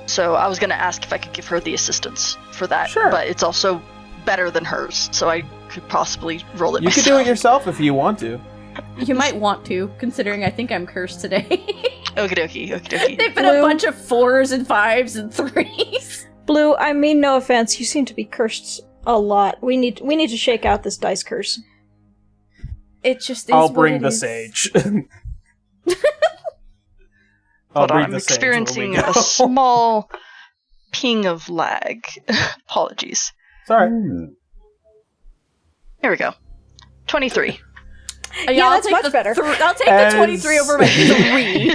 so I was gonna ask if I could give her the assistance for that.
Sure.
But it's also better than hers, so I could possibly roll it
You
myself.
could do it yourself if you want to.
You might want to, considering I think I'm cursed today.
Okie dokie.
They've been a bunch of 4s and 5s and 3s.
Blue, I mean no offense, you seem to be cursed a lot. We need to shake out this dice curse.
It just is
I'll
what
bring
it
the
is.
sage.
Hold on,
bring
I'm
the sage
experiencing
when we
a
go.
small ping of lag. Apologies.
Sorry.
Here we go. 23.
Yeah,
I'll
that's
take
much
the
better.
I'll take the 23 over my 3.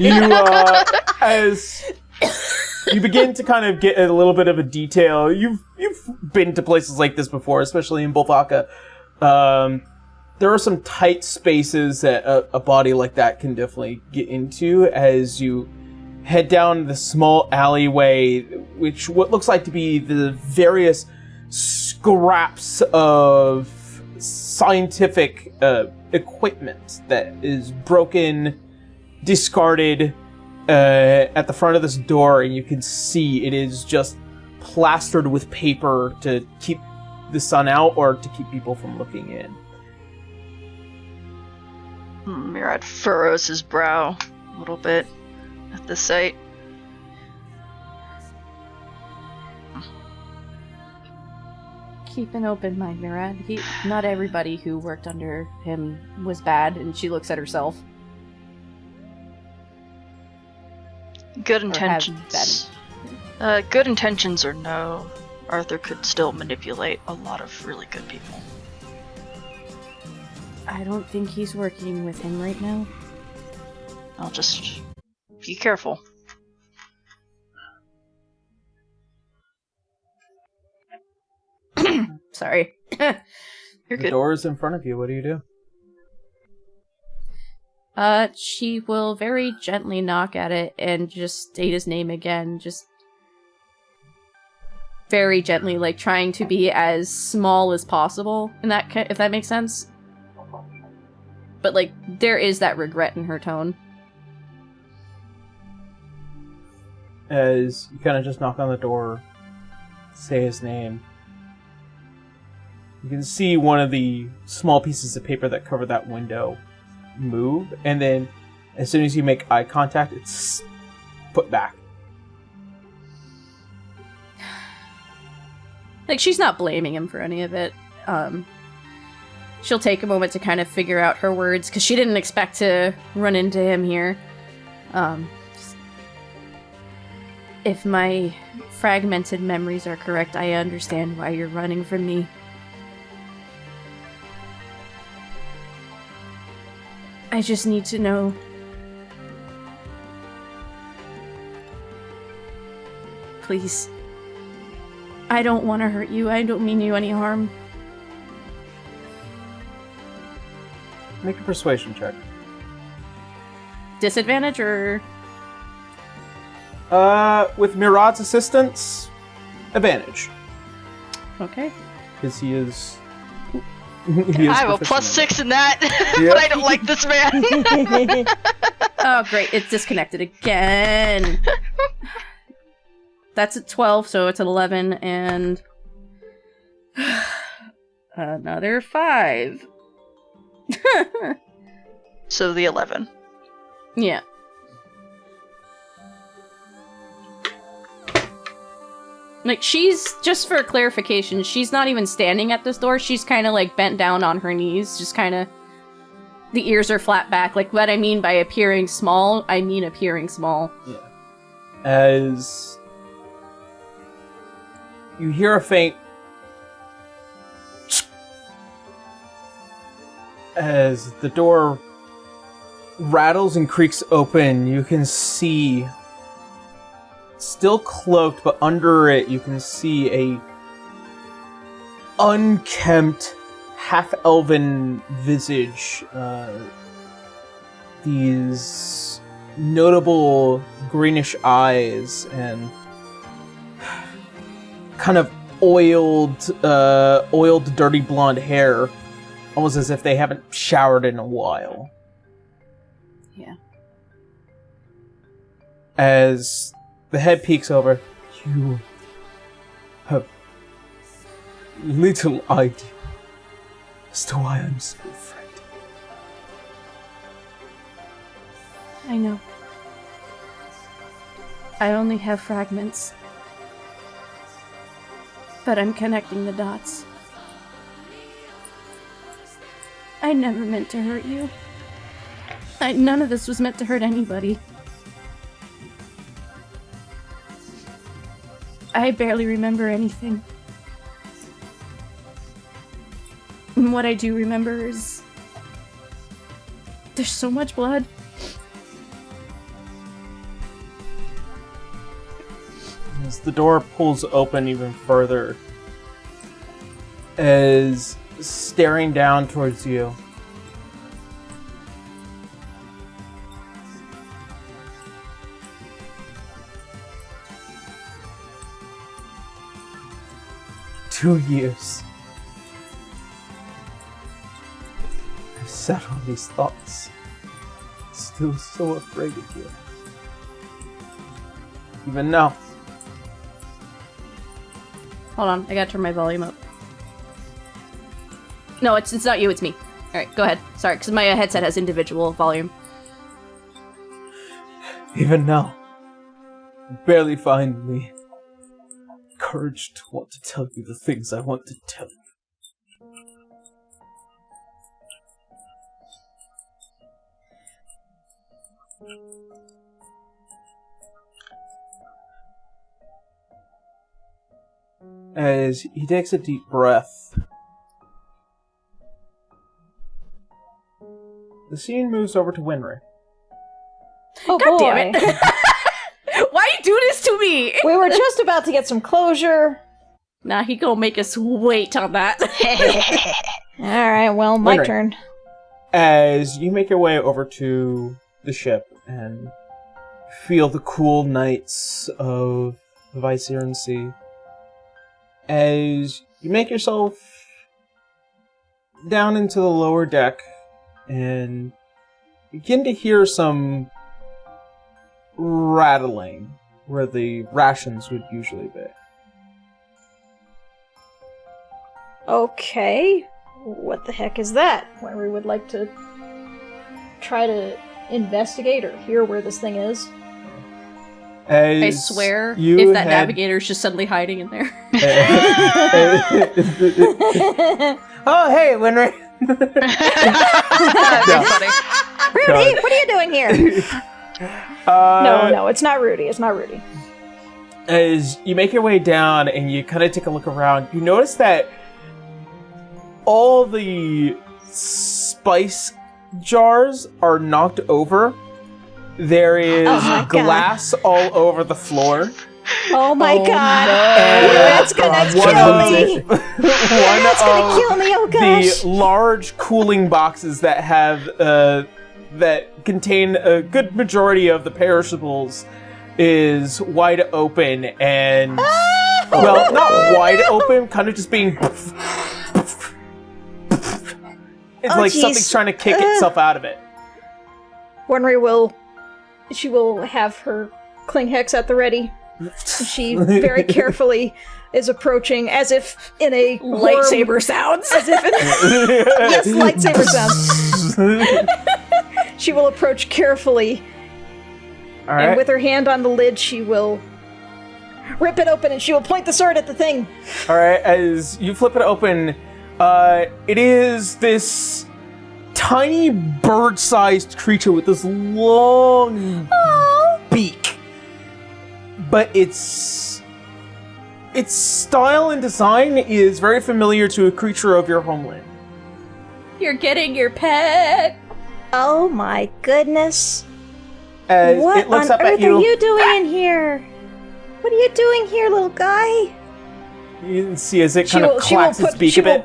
As you begin to kind of get a little bit of a detail, you've been to places like this before, especially in Bulvaka. There are some tight spaces that a body like that can definitely get into as you head down the small alleyway, which what looks like to be the various scraps of scientific equipment that is broken, discarded at the front of this door, and you can see it is just plastered with paper to keep the sun out or to keep people from looking in.
Murad furrows his brow a little bit at the sight.
Keep an open mind, Murad. Not everybody who worked under him was bad, and she looks at herself.
Good intentions. Good intentions or no, Arthur could still manipulate a lot of really good people.
I don't think he's working with him right now.
I'll just be careful.
Sorry.
You're
The
good.
door's in front of you. What do you do?
She will very gently knock at it and just state his name again, just very gently, like trying to be as small as possible in that if that makes sense. But like there is that regret in her tone.
As you kind of just knock on the door, say his name. You can see one of the small pieces of paper that cover that window move, and then as soon as you make eye contact, it's put back.
Like, she's not blaming him for any of it. She'll take a moment to kind of figure out her words, because she didn't expect to run into him here. If my fragmented memories are correct, I understand why you're running from me. I just need to know. Please. I don't want to hurt you. I don't mean you any harm.
Make a persuasion check.
Disadvantage or...
With Mirad's assistance, advantage.
Okay.
Because he is...
I have a +6 in that,
Yep.
but I don't like this man.
Oh, great. It's disconnected again. That's at 12, so it's at 11, and... another 5.
So the 11.
Yeah. Like, she's, just for clarification, she's not even standing at this door. She's kind of, like, bent down on her knees. Just kind of... The ears are flat back. Like, what I mean by appearing small, I mean appearing small.
Yeah. As... you hear a faint... as the door rattles and creaks open, you can see... still cloaked, but under it you can see a unkempt, half-elven visage. These notable greenish eyes and kind of oiled, dirty blonde hair, almost as if they haven't showered in a while.
Yeah.
As the head peeks over, you have little idea as to why I'm so afraid.
I know. I only have fragments. But I'm connecting the dots. I never meant to hurt you. None of this was meant to hurt anybody. I barely remember anything. And what I do remember is There's so much blood.
As the door pulls open even further, as staring down towards you, "2 years. I've sat on these thoughts, still so afraid of you. Even now."
Hold on, I gotta turn my volume up. No, it's not you, it's me. Alright, go ahead. Sorry, because my headset has individual volume.
Even now, I barely find me courage to want to tell you the things I want to tell you. As he takes a deep breath, the scene moves over to Winry.
Oh,
God
boy.
damn it! Why you do this to me?
We were just about to get some closure.
Nah, he gonna make us wait on that.
Alright, well, my
Winry.
turn.
As you make your way over to the ship and feel the cool nights of the Viceran Sea, as you make yourself down into the lower deck and begin to hear some rattling where the rations would usually be.
Okay. What the heck is that? When we would like to try to investigate or hear where this thing is.
As
I swear,
you
if that
had-
navigator's just suddenly hiding in there.
Oh, hey, Winry.
That'd be funny.
Rudy, what are you doing here? No, it's not Rudy. It's not Rudy.
As you make your way down and you kind of take a look around, you notice that all the spice jars are knocked over. There is
Oh my God.
glass all over the floor.
Oh my
Oh
god.
no.
That's gonna kill me. That's gonna kill me, oh gosh.
The large cooling boxes that have that contain a good majority of the perishables is wide open and well, not wide open, kind of just being it's
Oh,
like
jeez.
something's trying to kick itself out of it.
Winry will have her Kling Hex at the ready. She very carefully is approaching as if in a
Lightsaber sounds.
As if in yes, lightsaber sounds. She will approach carefully,
All
and
right.
with her hand on the lid, she will rip it open and she will point the sword at the thing.
All right, as you flip it open, it is this tiny bird-sized creature with this long beak. But its style and design is very familiar to a creature of your homeland.
You're getting your pet.
Oh my goodness.
As
What
it looks
on
up at
earth
you,
are you doing in here? What are you doing here, little guy?
you can see as it kind of clacks its beak a bit.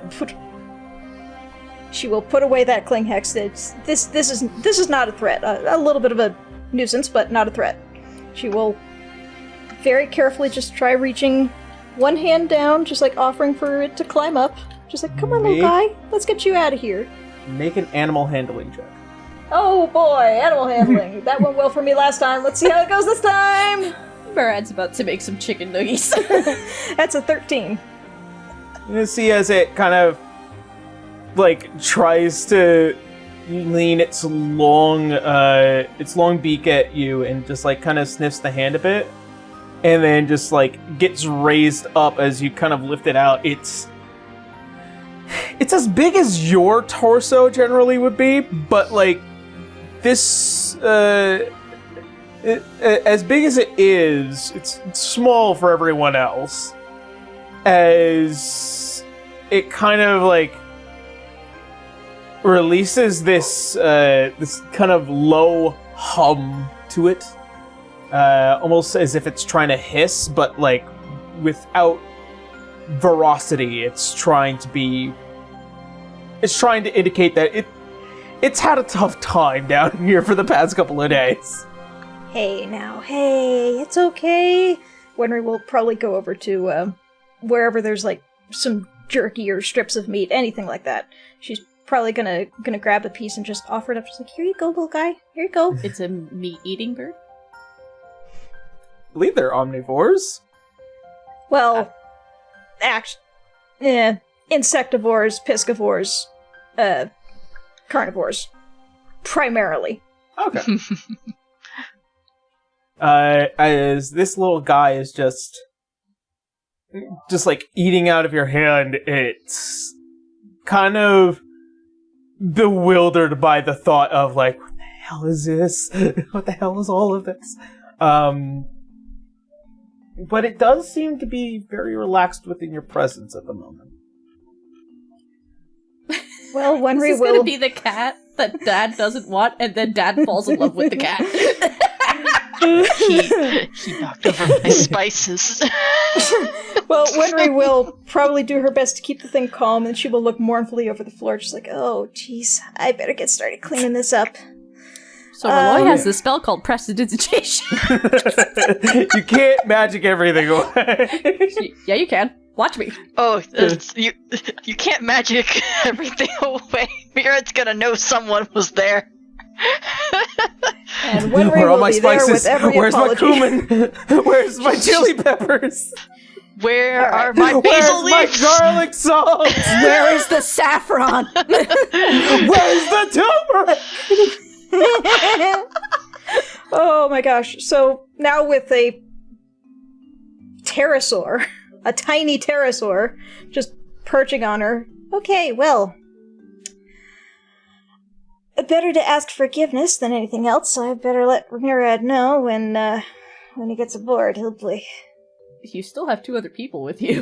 She will put away that Kling Hex. This is not a threat. A little bit of a nuisance, but not a threat. She will very carefully just try reaching one hand down, just like offering for it to climb up. Just like, come on, little guy, let's get you out of here.
Make an animal handling check.
Oh boy, animal handling. That went well for me last time. Let's see how it goes this time.
Murad's about to make some chicken nuggies.
That's a 13.
You can see as it kind of like tries to lean its long beak at you and just like kind of sniffs the hand a bit, and then just like gets raised up as you kind of lift it out. It's as big as your torso generally would be, but like this as big as it is, it's small for everyone else. As it kind of like releases this this kind of low hum to it, almost as if it's trying to hiss, but like without veracity. It's trying to indicate that it's had a tough time down here for the past couple of days.
Hey, it's okay. Winry will probably go over to wherever there's like some jerky or strips of meat, anything like that. She's probably gonna grab a piece and just offer it up. She's like, "Here you go, little guy. Here you go."
It's a meat-eating bird?
I believe they're omnivores.
Well, insectivores, piscivores, carnivores, primarily.
Okay. As this little guy is just like eating out of your hand, it's kind of bewildered by the thought of like, what the hell is this? What the hell is all of this? But it does seem to be very relaxed within your presence at the moment.
Well, Winry
This is
will
gonna be the cat that Dad doesn't want, and then Dad falls in love with the cat.
He knocked over my spices.
Well, Winry will probably do her best to keep the thing calm, and she will look mournfully over the floor, just like, "Oh, jeez, I better get started cleaning this up."
So Roy has this spell called prestidigitation.
You can't magic everything away.
Yeah, you can. Watch me.
Oh, you can't magic everything away. Mirad's gonna know someone was there.
And Winry
Where are all
will
my
be there
spices?
with every
Where's
apology.
my cumin? Where's my chili peppers?
Where are my basil
Where's my
leaves?
garlic salt?
Where is the saffron?
Where's the turmeric?
Oh my gosh. So now with a pterosaur, a tiny pterosaur, just perching on her. Okay, well, better to ask forgiveness than anything else, so I better let Murad know when he gets aboard, hopefully.
You still have 2 other people with you.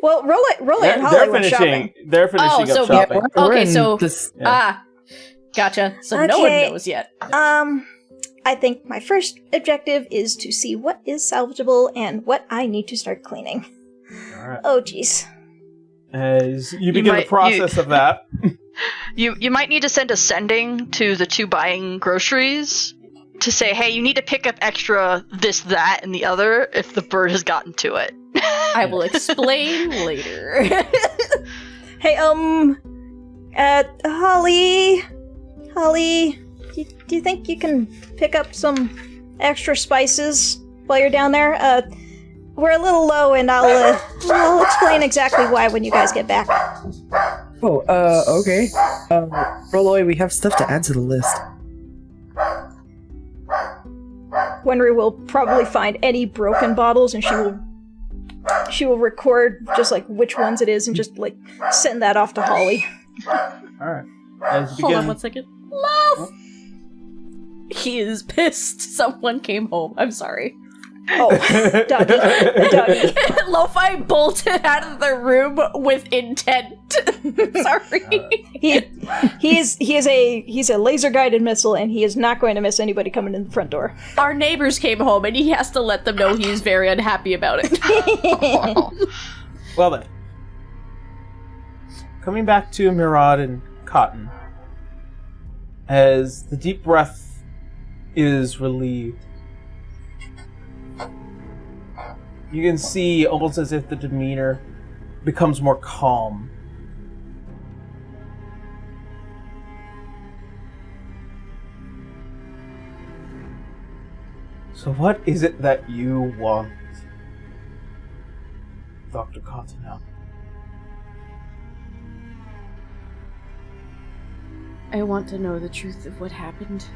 Well, roll it and Holly went shopping.
They're finishing
so
up shopping.
Okay, so
Yeah.
Gotcha. So no one knows yet.
I think my first objective is to see what is salvageable and what I need to start cleaning.
All right.
Oh, jeez.
As you begin the process of that.
You might need to send a sending to the 2 buying groceries to say, hey, you need to pick up extra this, that, and the other if the bird has gotten to it.
I will explain later.
Hey, Holly, do you think you can pick up some extra spices while you're down there? We're a little low, and I'll explain exactly why when you guys get back.
Oh, okay. Rolloy, we have stuff to add to the list.
Winry will probably find any broken bottles, and she will record just like which ones it is, and just like send that off to Holly.
All right. As you
Hold on
begin,
1 second. Love! He is pissed. Someone came home. I'm sorry.
Oh, Doggy.
Lo-Fi bolted out of the room with intent. Sorry.
He's a laser guided missile, and he is not going to miss anybody coming in the front door.
Our neighbors came home, and he has to let them know he's very unhappy about it.
Well then. Coming back to Murad and Cotton. As the deep breath is relieved, you can see almost as if the demeanor becomes more calm. So what is it that you want, Dr. Cottonelle?
I want to know the truth of what happened.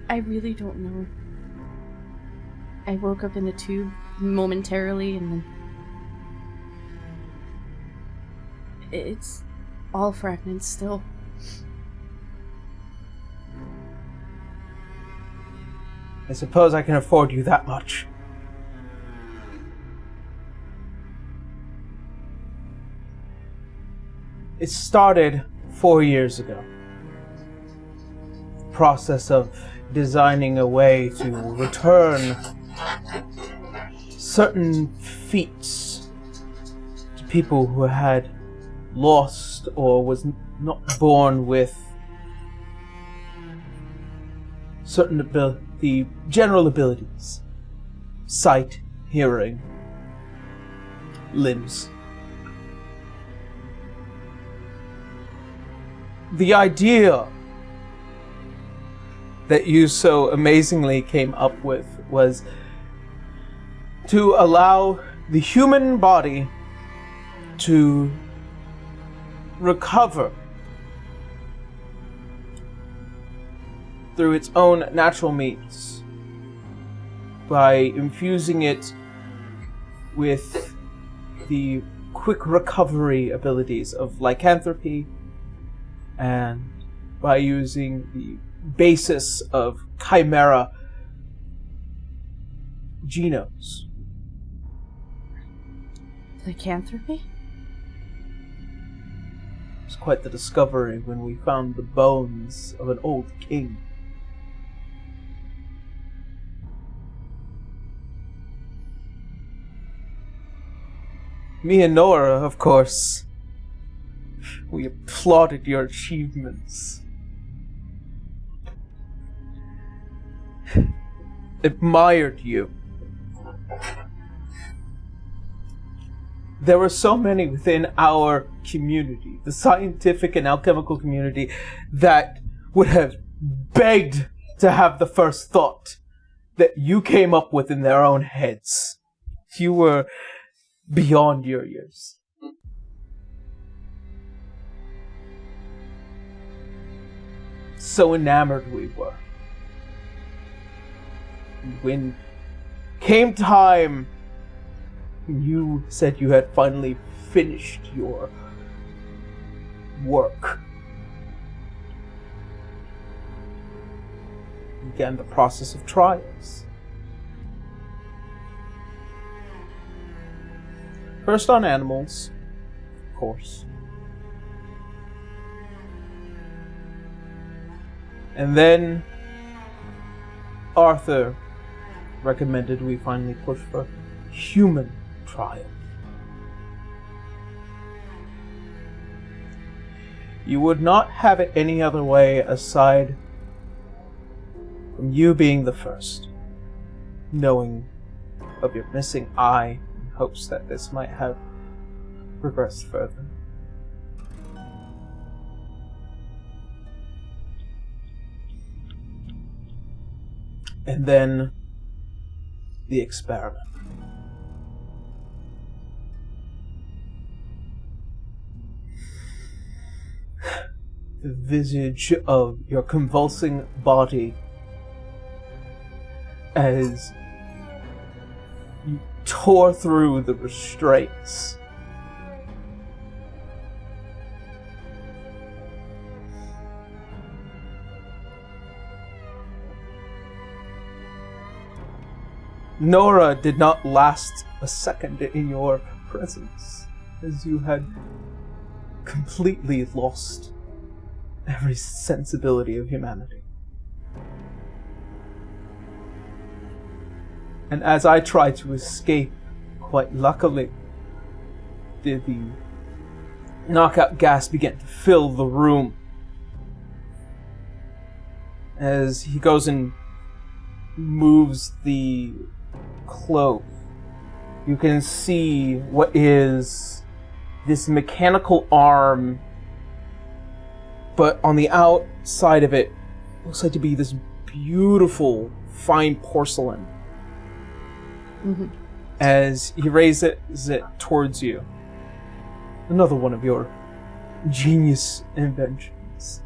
I really don't know. I woke up in a tube momentarily, and then it's all fragments still.
I suppose I can afford you that much.
It started 4 years ago. The process of designing a way to return certain feats to people who had lost or was not born with certain the general abilities. Sight, hearing, limbs. The idea that you so amazingly came up with was to allow the human body to recover through its own natural means by infusing it with the quick recovery abilities of lycanthropy and by using the basis of chimera genomes.
Lycanthropy?
It was quite the discovery when we found the bones of an old king. Me and Nora, of course, we applauded your achievements. Admired you. There were so many within our community, the scientific and alchemical community, that would have begged to have the first thought that you came up with in their own heads. You were beyond your years. So enamored we were. When came time, you said you had finally finished your work. Began the process of trials. First on animals, of course. And then Arthur recommended we finally push for human trial. You would not have it any other way aside from you being the first, knowing of your missing eye in hopes that this might have progressed further. And then the experiment. The visage of your convulsing body as you tore through the restraints. Nora did not last a second in your presence, as you had completely lost every sensibility of humanity. And as I tried to escape, quite luckily, the knockout gas began to fill the room. As he goes and moves the cloak, you can see what is this mechanical arm, but on the outside of it looks like to be this beautiful fine porcelain.
Mm-hmm.
As he raises it towards you. Another one of your genius inventions.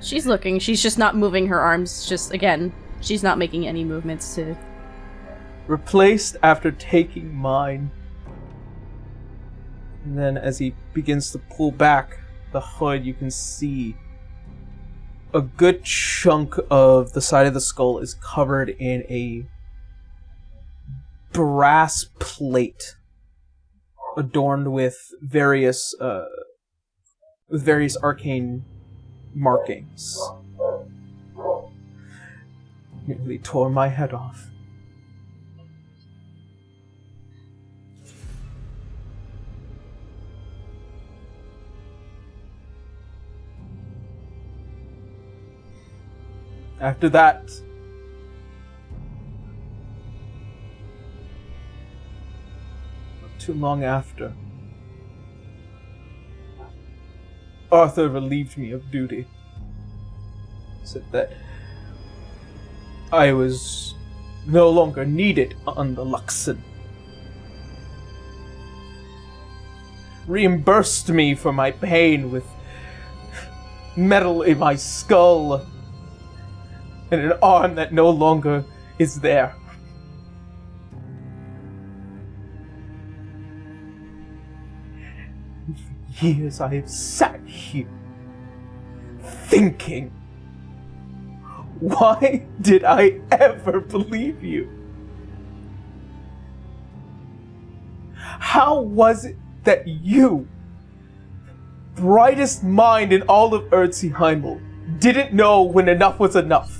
She's looking. She's just not moving her arms. Just, again, she's not making any movements to...
Replaced after taking mine. And then as he begins to pull back the hood, you can see a good chunk of the side of the skull is covered in a brass plate adorned with various arcane markings. Nearly tore my head off. After that, not too long after, Arthur relieved me of duty. Said that I was no longer needed on the Luxon. Reimbursed me for my pain with metal in my skull and an arm that no longer is there. For years I have sat here thinking, why did I ever believe you? How was it that you, brightest mind in all of Erdseheimel, didn't know when enough was enough?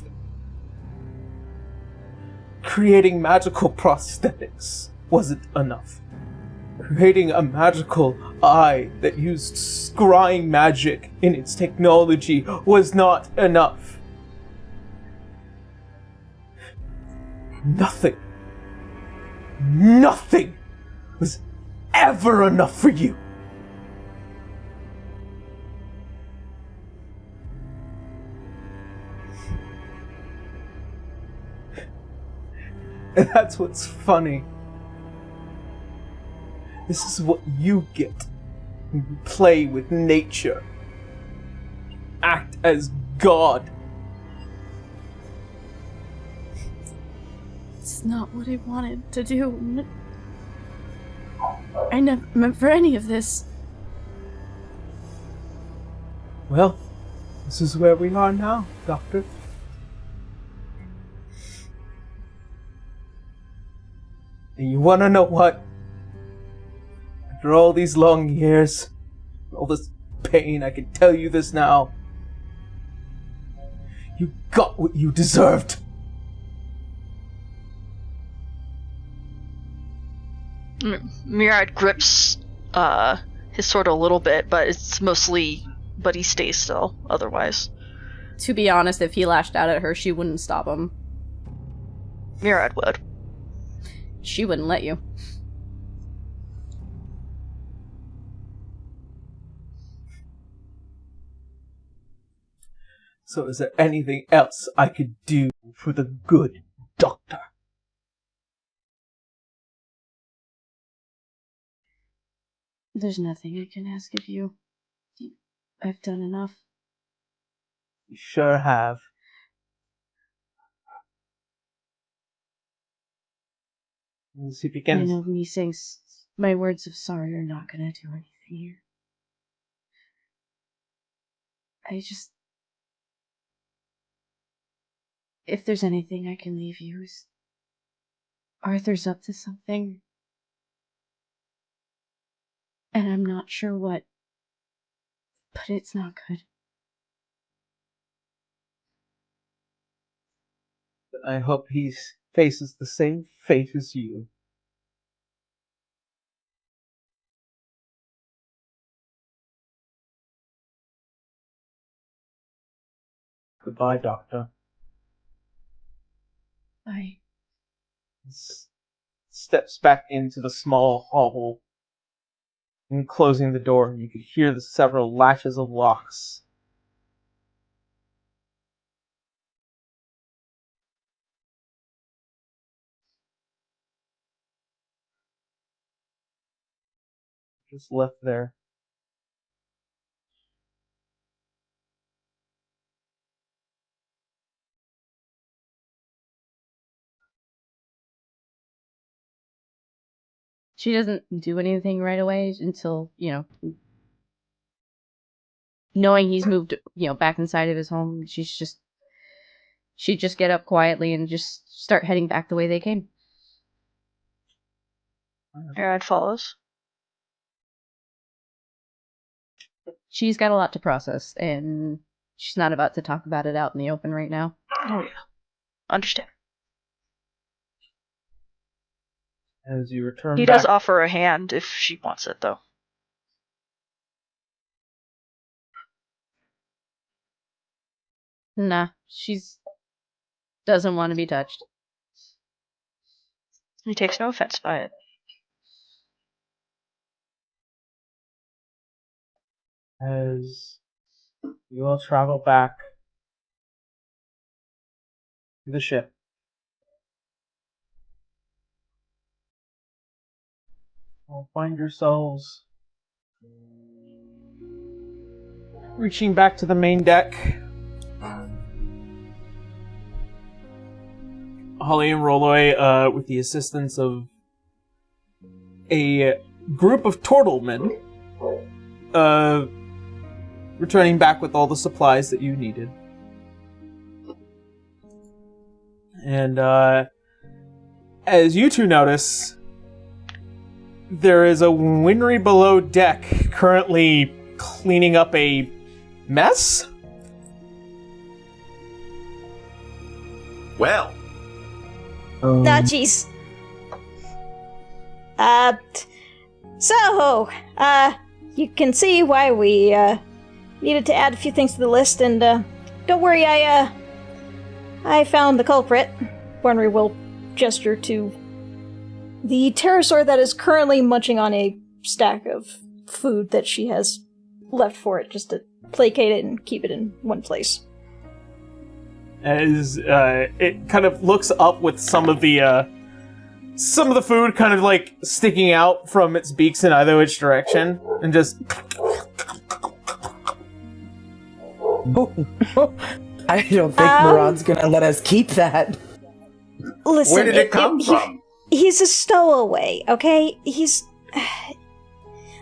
Creating magical prosthetics wasn't enough. Creating a magical eye that used scrying magic in its technology was not enough. Nothing was ever enough for you. And that's what's funny. This is what you get when you play with nature. Act as God.
It's not what I wanted to do. I never meant for any of this.
Well, this is where we are now, Doctor. And you wanna know what? After all these long years, all this pain, I can tell you this now. You got what you deserved.
Murad grips his sword a little bit, but he stays still otherwise.
To be honest, if he lashed out at her, she wouldn't stop him.
Murad would.
She wouldn't let you.
So is there anything else I could do for the good doctor?
There's nothing I can ask of you. I've done enough.
You sure have. As he
I
begins,
know me saying my words of sorry are not gonna do anything here. If there's anything I can leave you, is Arthur's up to something. And I'm not sure what, but it's not good.
I hope he faces the same fate as you. Goodbye, Doctor.
Bye.
Steps back into the small hall and closing the door. You could hear the several lashes of locks. Just left there.
She doesn't do anything right away until, knowing he's moved, back inside of his home, she'd just get up quietly and just start heading back the way they came.
Murad follows.
She's got a lot to process, and she's not about to talk about it out in the open right now.
Oh, yeah. Understand.
As you return
He
back...
does offer a hand if she wants it, though.
Nah, she's doesn't want to be touched.
He takes no offense by it.
As you all travel back to the ship, you'll find yourselves reaching back to the main deck. Holly and Rolloy, with the assistance of a group of turtlemen, returning back with all the supplies that you needed. And as you two notice, there is a Winry below deck currently cleaning up a mess?
Well,
Ah, jeez. You can see why we, needed to add a few things to the list, and, don't worry, I found the culprit. Winry will gesture to the pterosaur that is currently munching on a stack of food that she has left for it, just to placate it and keep it in one place.
As it kind of looks up with some of the food kind of like sticking out from its beaks in either which direction, and just
I don't think Murad's gonna let us keep that.
Listen,
where did it come from?
He's a stowaway, okay?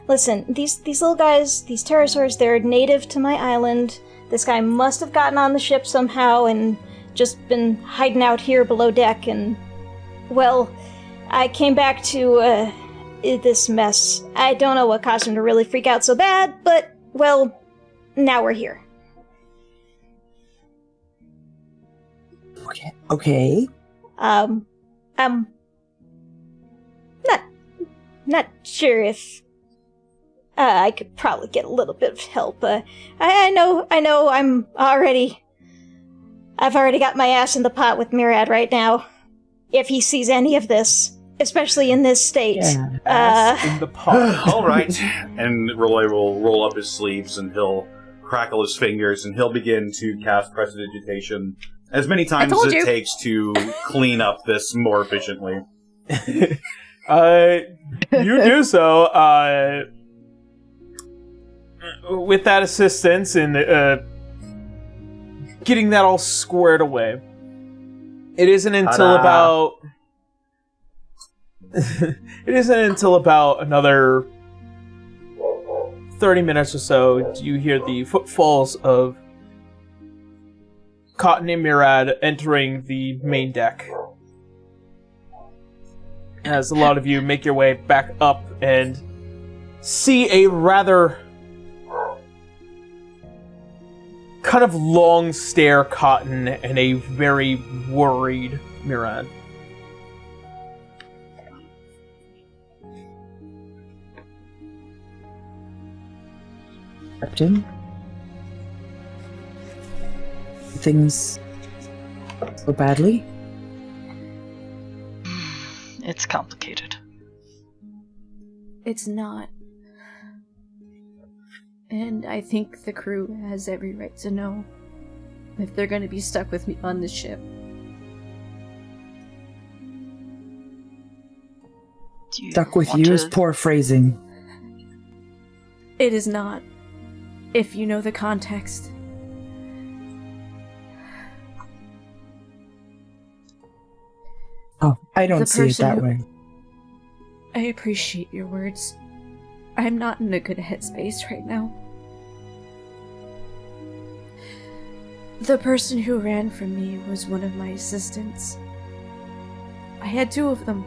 Listen, these little guys, these pterosaurs, they're native to my island. This guy must have gotten on the ship somehow and just been hiding out here below deck, and, well, I came back to, this mess. I don't know what caused him to really freak out so bad, but, well, now we're here.
Okay.
I'm not sure if I could probably get a little bit of help. I know I've already got my ass in the pot with Murad right now. If he sees any of this, especially in this state.
Yeah.
ass in the pot.
All right. And Rolloy will roll up his sleeves and he'll crackle his fingers and he'll begin to cast Prestidigitation as many times as it takes to clean up this more efficiently.
You do so, with that assistance and getting that all squared away. It isn't until about another 30 minutes or so do you hear the footfalls of Cotton and Murad entering the main deck. As a lot of you make your way back up and see a rather kind of long stare Cotton and a very worried Murad.
Captain? Things go badly?
It's complicated.
It's not. And I think the crew has every right to know if they're going to be stuck with me on this ship.
Stuck with you is poor phrasing.
It is not. If you know the context.
Oh, I don't see it that way.
I appreciate your words. I'm not in a good headspace right now. The person who ran from me was one of my assistants. I had two of them.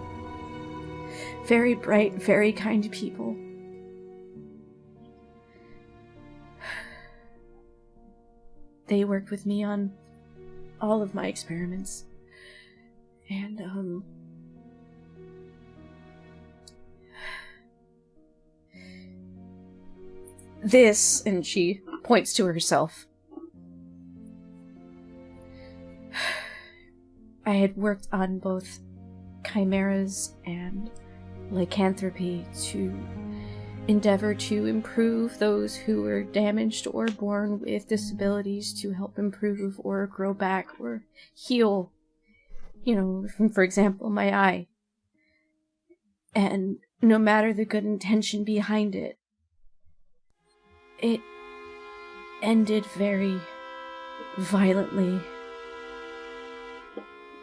very bright, very kind people. They worked with me on all of my experiments. And, this, and she points to herself. I had worked on both chimeras and lycanthropy to endeavor to improve those who were damaged or born with disabilities, to help improve or grow back or heal, for example, my eye. And no matter the good intention behind it, it ended very violently.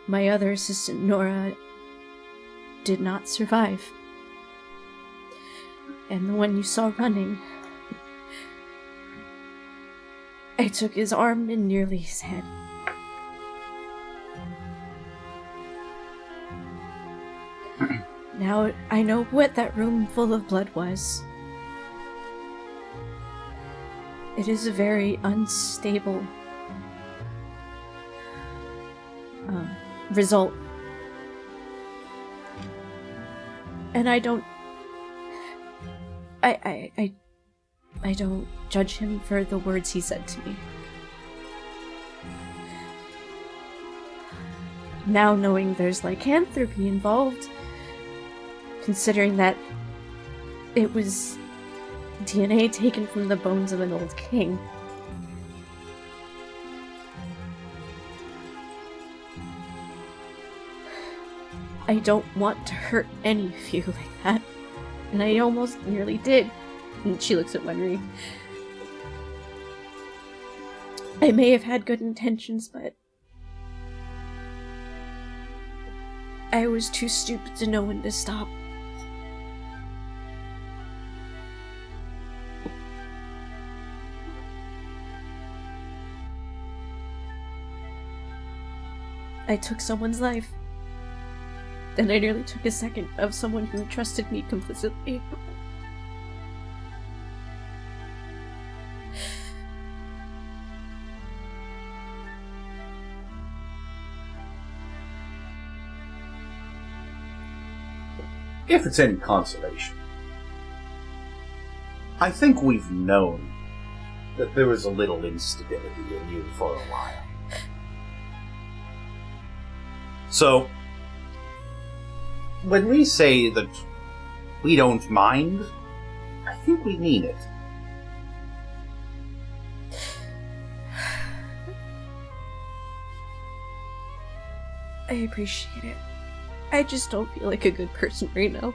My other assistant, Nora, did not survive. And the one you saw running, I took his arm and nearly his head. Now I know what that room full of blood was. It is a very unstable result. And I don't judge him for the words he said to me. Now knowing there's lycanthropy involved, considering that it was DNA taken from the bones of an old king, I don't want to hurt any of you like that. And I almost nearly did. And she looks at Wenry. I may have had good intentions, but I was too stupid to know when to stop. I took someone's life. Then I nearly took a second of someone who trusted me complicitly.
If it's any consolation, I think we've known that there was a little instability in you for a while. So, when we say that we don't mind, I think we mean it.
I appreciate it. I just don't feel like a good person right now.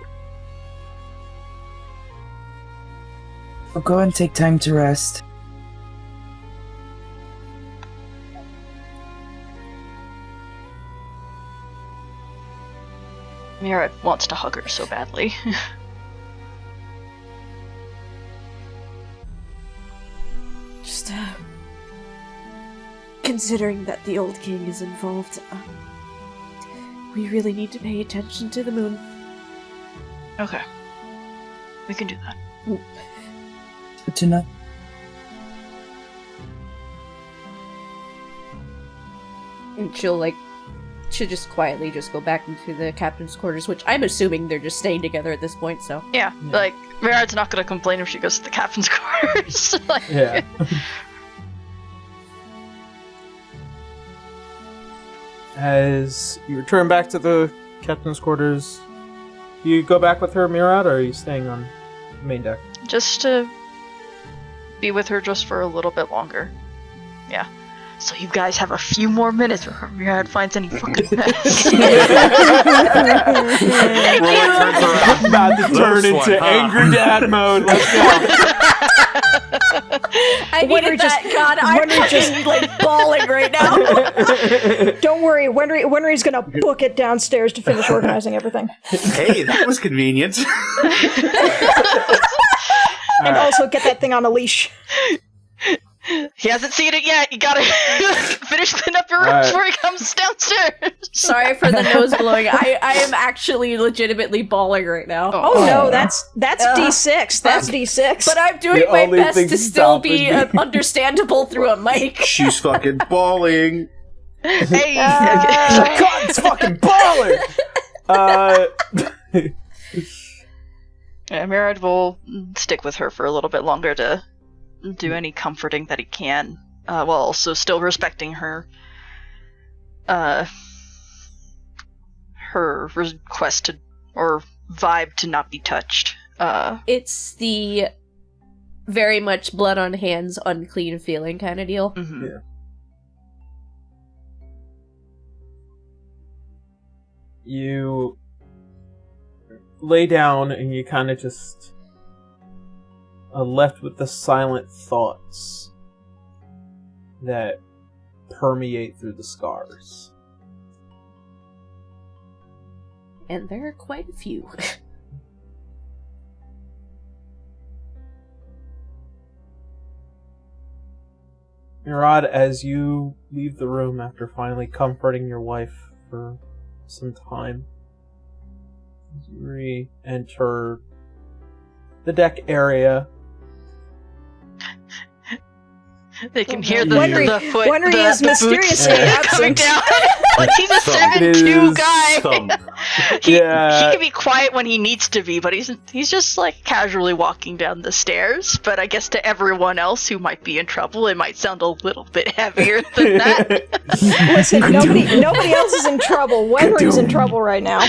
I'll go and take time to rest.
Mira wants to hug her so badly.
Just, considering that the old king is involved, we really need to pay attention to the moon.
Okay. We can do that.
Good to know.
And she'll just quietly just go back into the captain's quarters, which I'm assuming they're just staying together at this point, so.
Yeah. Mirad's not gonna complain if she goes to the captain's quarters.
Yeah. As you return back to the captain's quarters, you go back with her, Murad, or are you staying on the main deck?
Just to be with her just for a little bit longer. Yeah. So you guys have a few more minutes before Murad finds any fucking mess.
About to turn into angry dad mode. Let's go.
I needed that. God, I'm just bawling right now. Don't worry, Wenry's gonna book it downstairs to finish organizing everything.
Hey, that was convenient.
And also get that thing on a leash.
He hasn't seen it yet. You gotta finish cleaning up your rooms
Right.
before he comes downstairs.
Sorry for the nose blowing. I am actually legitimately bawling right now.
Oh no, that's D6. That's D6.
But I'm doing
The
my
only
best
thing
to still be
stopping me.
understandable through a mic.
She's fucking bawling.
Hey.
God, it's fucking baller!
Mirad will stick with her for a little bit longer to do any comforting that he can, while also still respecting her request to, or vibe to not be touched.
It's the very much blood on hands, unclean feeling kind of deal.
Mhm.
Yeah. You lay down and you kind of just are left with the silent thoughts that permeate through the scars.
And there are quite a few.
Mirad, as you leave the room after finally comforting your wife for some time, as you re-enter the deck area.
They can hear the foot.
Wondery
the
is
boots
mysteriously
coming
absent.
down. He's a
Thump.
7'2" guy.
Thump.
He
Yeah.
can be quiet when he needs to be, but he's just like casually walking down the stairs. But I guess to everyone else who might be in trouble, it might sound a little bit heavier than that.
Listen, nobody else is in trouble. Wondery's in trouble right now.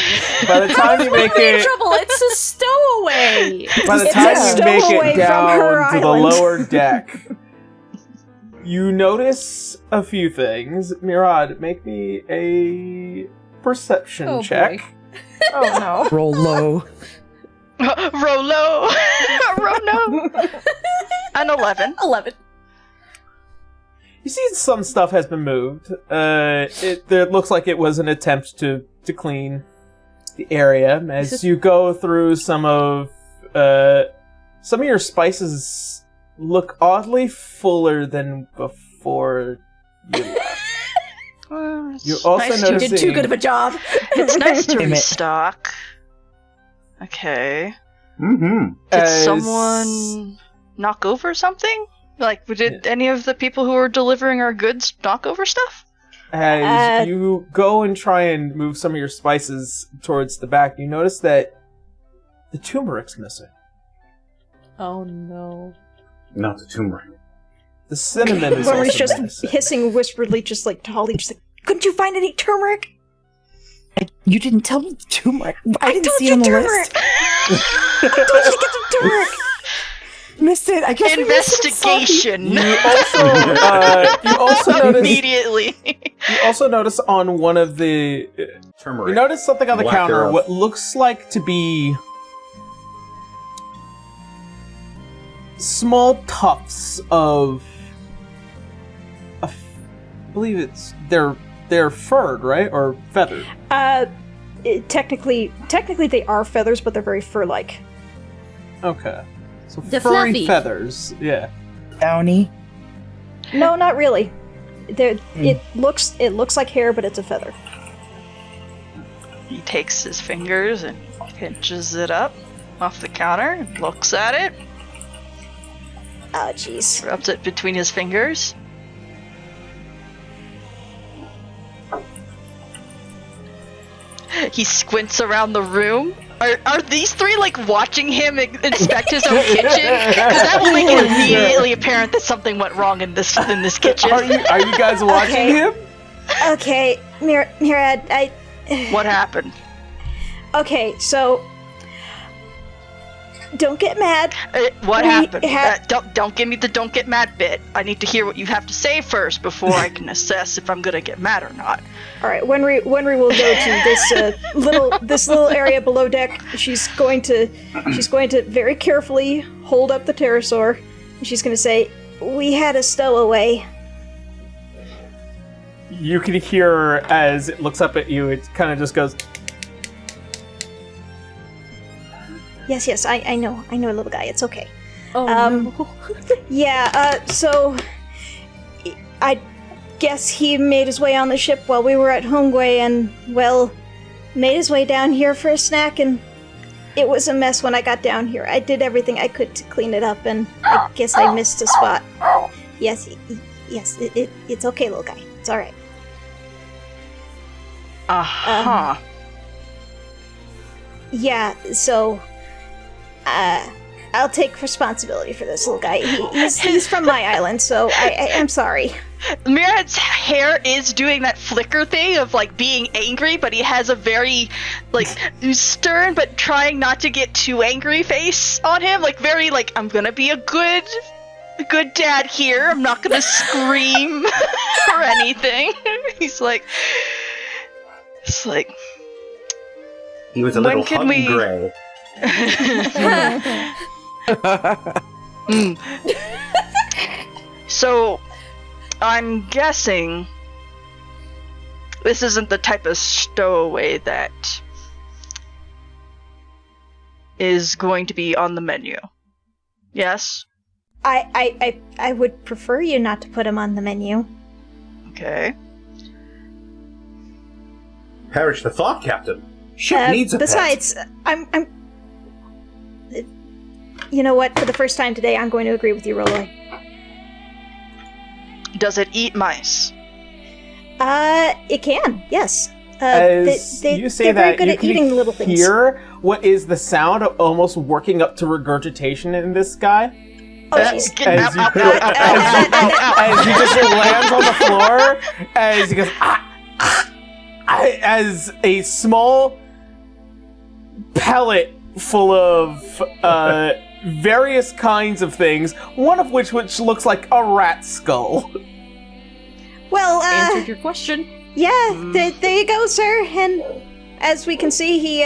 By the time you make
We're in
it,
trouble. It's a stowaway.
by the
It's
time
a
you make
stowaway
it
from her
down to the
island.
lower deck, you notice a few things. Mirad, make me a perception
Oh,
check.
boy.
Oh no.
Roll low.
Rolo, Rono, an 11.
11.
You see some stuff has been moved. It looks like it was an attempt to clean the area. As you go through some of your spices look oddly fuller than before you left. You also
nice
You
noticing
did too good of a job.
It's nice to
Damn it.
restock. Okay.
Mm-hmm.
Did
As-
someone knock over something? Like, did any of the people who were delivering our goods knock over stuff?
As you go and try and move some of your spices towards the back, you notice that the turmeric's missing.
Oh no.
Not the turmeric.
The cinnamon is
Wondery's
also
just
missing.
hissing whisperedly, just like to Holly, just like, couldn't you find any turmeric?
You didn't tell me turmeric. I didn't
told
see
you
it on the
turmeric.
list.
I told you to get some turmeric.
Missed it. I guess we missed it. Sorry.
Investigation.
You also notice.
Immediately.
You also notice on one of the.
Turmeric.
You notice something on the
Lack
counter.
thereof.
What looks like to be small tufts of. I believe it's they're furred, right, or feathered.
Technically they are feathers, but they're very fur-like.
Okay, so
They're
furry
fluffy.
feathers. Yeah.
Downy.
No, not really. It looks like hair, but it's a feather.
He takes his fingers and pinches it up off the counter and looks at it,
Oh, jeez.
rubs it between his fingers. He squints around the room. Are these three like watching him inspect his own kitchen? Because that will make it immediately apparent that something went wrong in this kitchen.
Are you guys watching
Okay.
him?
Okay, Mirad,
What happened?
Okay, so don't get mad.
What
We
happened?
had-
Don't give me the don't get mad bit. I need to hear what you have to say first before I can assess if I'm gonna get mad or not.
All right, Wondery will go to this little area below deck. She's going to very carefully hold up the pterosaur. And she's going to say, "We had a stowaway."
You can hear as it looks up at you. It kind of just goes.
Yes, I know, little guy. It's okay.
Oh
Um,
no.
Yeah. So I guess he made his way on the ship while we were at Hongwei and, well, made his way down here for a snack, and it was a mess when I got down here. I did everything I could to clean it up, and I guess I missed a spot. Yes, it's okay, little guy. It's alright.
Uh-huh.
Yeah, so, I'll take responsibility for this little guy. He's from my island, so I'm sorry.
Mirad's hair is doing that flicker thing of, like, being angry, but he has a very, like, stern but trying not to get too angry face on him. Like, very, like, I'm gonna be a good dad here. I'm not gonna scream or anything. It's like...
He was a little hungry.
So, I'm guessing this isn't the type of stowaway that is going to be on the menu. Yes?
I would prefer you not to put him on the menu.
Okay.
Perish the thought, Captain. Ship needs a
besides,
pet.
I'm... You know what? For the first time today, I'm going to agree with you, Roloi.
Does it eat mice?
It can, yes.
As you say
they're very
that,
good
you
at
can
eating little things.
hear what is the sound of almost working up to regurgitation in this guy.
Oh, jeez.
As he just lands on the floor, as he goes, as a small pellet full of various kinds of things, one of which looks like a rat skull.
Well,
Answered your question.
yeah, there you go, sir. And as we can see, he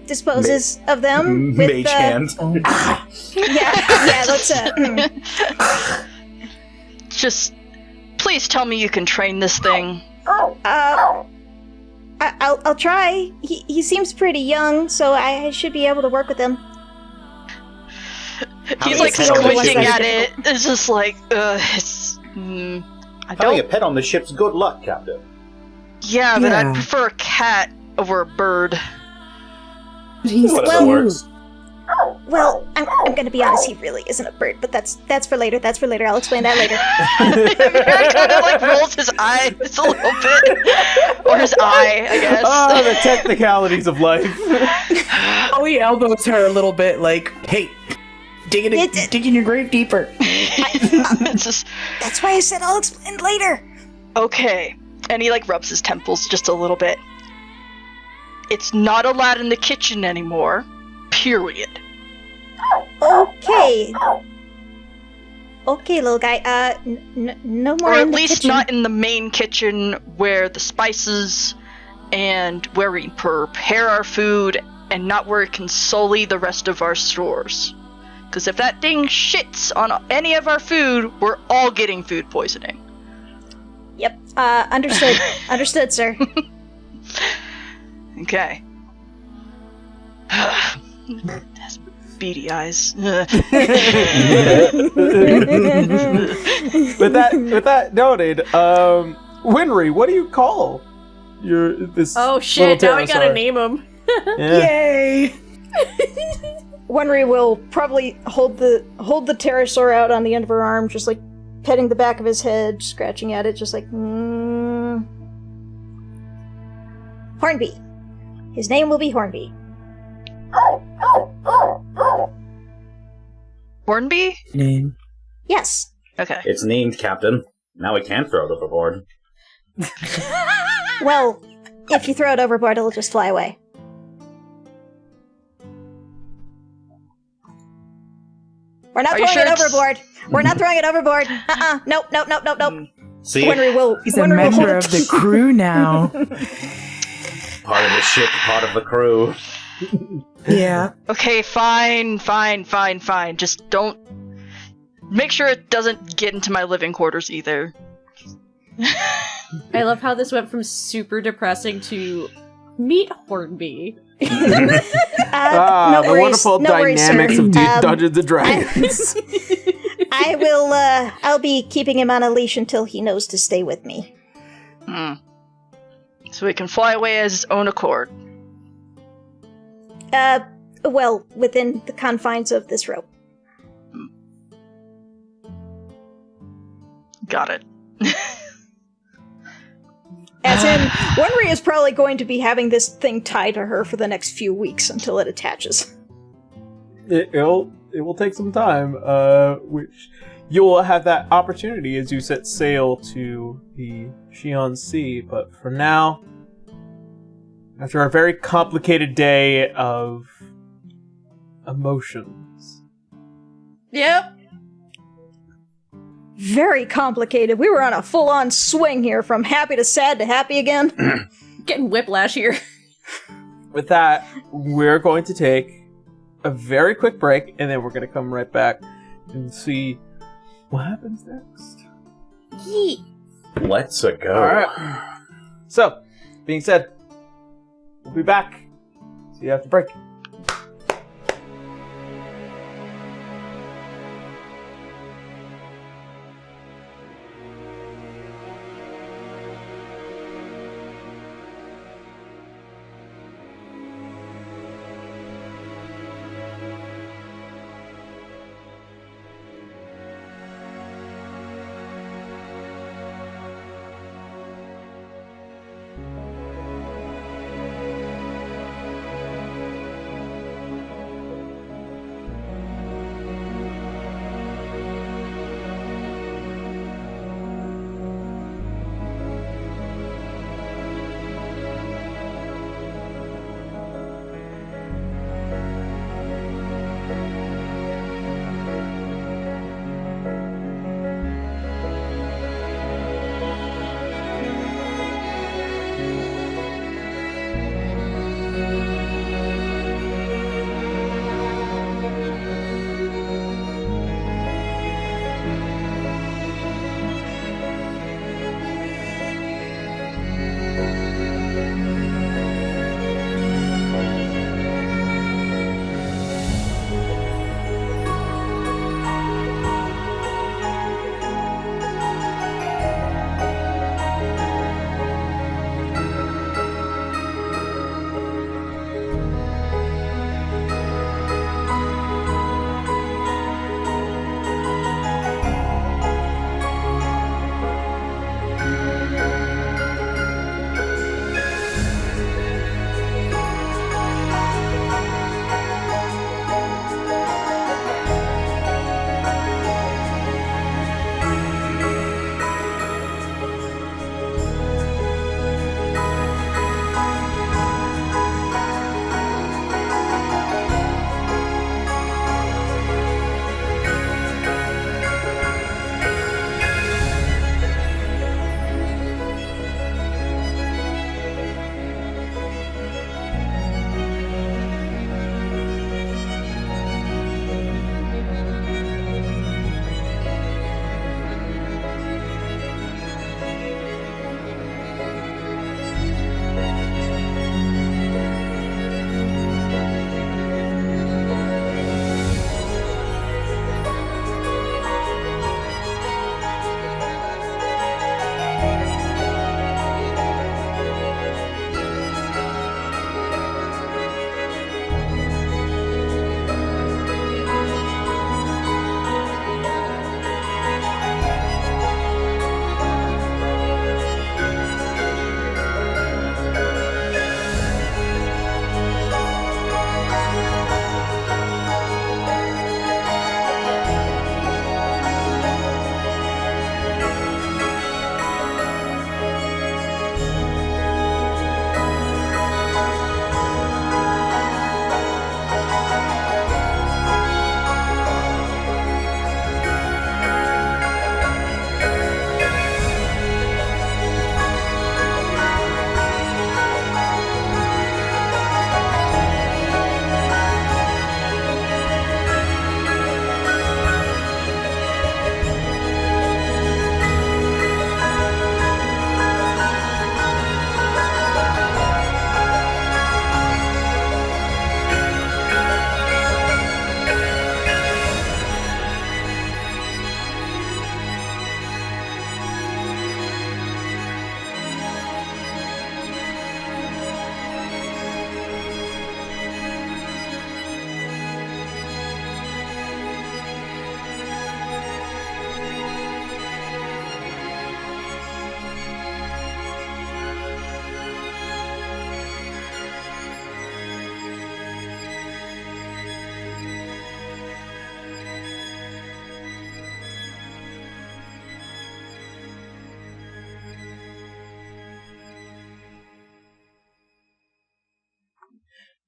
disposes of them with
Mage hand.
yeah. Let's
Just, please tell me you can train this thing.
I'll try. He seems pretty young, so I should be able to work with him.
He's like squinting at it. It's just like, it's.
Having a pet on the ship's good luck, Captain.
Yeah, but
Yeah.
I'd prefer a cat over a bird.
He's
Whatever
cute.
works.
Well, I'm gonna be honest. He really isn't a bird, but that's for later. That's for later. I'll explain that later.
He kind of like rolls his eyes a little bit, or his eye, I guess.
Oh, the technicalities of life.
Ollie elbows her a little bit, like, hey, digging your grave deeper.
It's just
That's why I said I'll explain later.
okay, and he like rubs his temples just a little bit. It's not allowed in the kitchen anymore. Period.
Okay. Okay, little guy. No more
Or
in
at
the
least
kitchen.
not in the main kitchen where the spices and where we prepare our food, and not where it can sully the rest of our stores. Because if that thing shits on any of our food, we're all getting food poisoning.
Yep. Understood. Understood, sir.
Okay. Has beady eyes.
With that noted, Winry, what do you call this?
Oh shit,
little
now I gotta
pterosaur?
name him.
Yeah.
Yay!
Wenry will probably hold the pterosaur out on the end of her arm, just like petting the back of his head, scratching at it, just like, Hornby. His name will be Hornby.
Hornby?
Name.
Yes.
Okay.
It's named, Captain. Now we can't throw it overboard.
Well, if you throw it overboard, it'll just fly away. We're not
Are you
throwing
sure
it
it's-
overboard. We're not throwing it overboard. Nope.
See?
Wenry will.
He's a
Wenry will hold
member
it.
of the crew now.
Part of the ship, part of the crew.
Yeah.
Okay, fine. Just don't... Make sure it doesn't get into my living quarters either.
I love how this went from super depressing to meet Hornby.
No
the
worries,
wonderful
no worries,
dynamics
sir.
of Dungeons and Dragons.
I will, I'll be keeping him on a leash until he knows to stay with me.
So he can fly away as his own accord.
Well, within the confines of this rope.
Got it.
As in, Wenri is probably going to be having this thing tied to her for the next few weeks until it attaches.
It will take some time, which you'll have that opportunity as you set sail to the Xi'an Sea. But for now, after a very complicated day of emotions.
Yep.
Very complicated. We were on a full-on swing here, from happy to sad to happy again.
Getting whiplash here.
With that, we're going to take a very quick break, and then we're going to come right back and see what happens next.
Let's go.
All right. So, being said, we'll be back. See you after break.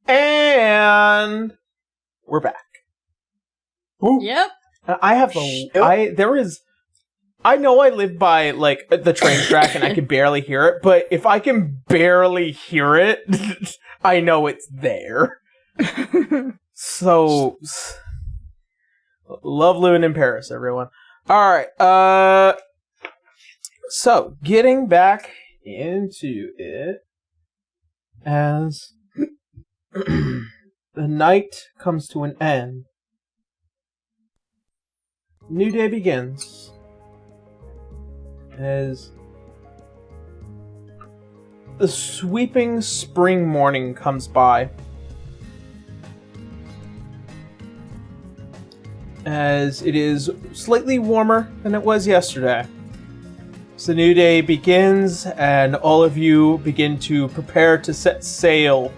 And we're back.
Yep.
I have I know I live by, like, the train track and I can barely hear it, but if I can barely hear it, I know it's there. So, love living in Paris, everyone. Alright, so, getting back into it, as the night comes to an end, new day begins, as the sweeping spring morning comes by, as it is slightly warmer than it was yesterday. So the new day begins, and all of you begin to prepare to set sail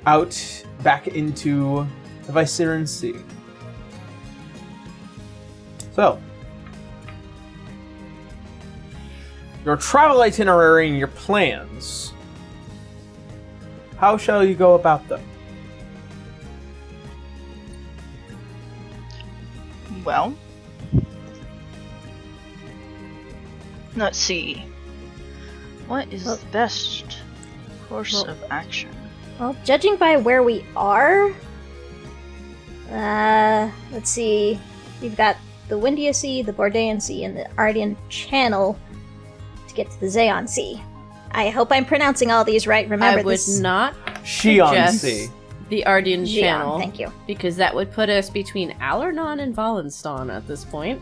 out back into the Viserian Sea. So, your travel itinerary and your plans. How shall you go about them?
Well, let's see. What is the best course of action?
Well, judging by where we are, let's see. We've got the Windia Sea, the Bordean Sea, and the Ardiynn Channel to get to the Zayon Sea. I hope I'm pronouncing all these right. Remember,
I would not
Shion
suggest
Sea.
the Ardiynn
Xi'an,
Channel.
thank you.
Because that would put us between Alernon and Walenstaan at this point.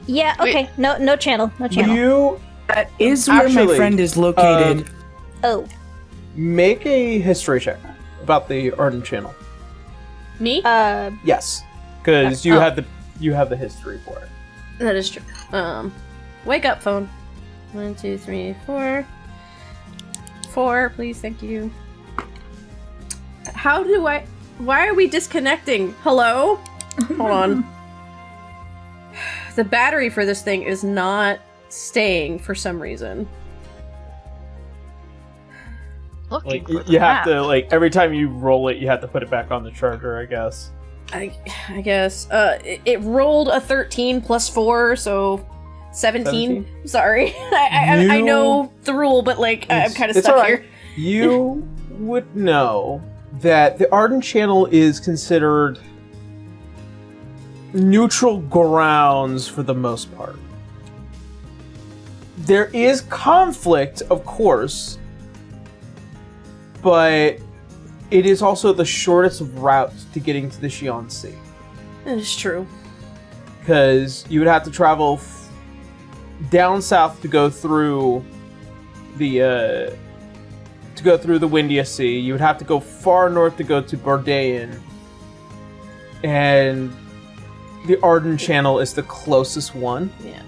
Yeah, okay. No channel. No channel.
You
That is where my
Actually,
friend is located.
Oh.
make a history check about the Ardiynn Channel.
Me?
Yes, because you
Oh.
have the history for it.
That is true. Wake up, phone. 1, 2, 3, 4. 4, please, thank you. Why are we disconnecting? Hello? Hold on. The battery for this thing is not staying for some reason.
Looking
Like
for the
you have
map.
to, like, every time you roll it, you have to put it back on the charger, I guess.
I guess. It rolled a 13 plus 4, so 17. Sorry. I know the rule, but, like, I'm kind of
It's
stuck
alright.
here.
You would know that the Ardiynn Channel is considered neutral grounds for the most part. There is conflict, of course, but it is also the shortest route to getting to the Xi'an Sea.
That is true.
Because you would have to travel down south to go through the Windia Sea. You would have to go far north to go to Bordean, and the Ardiynn Channel is the closest one.
Yeah.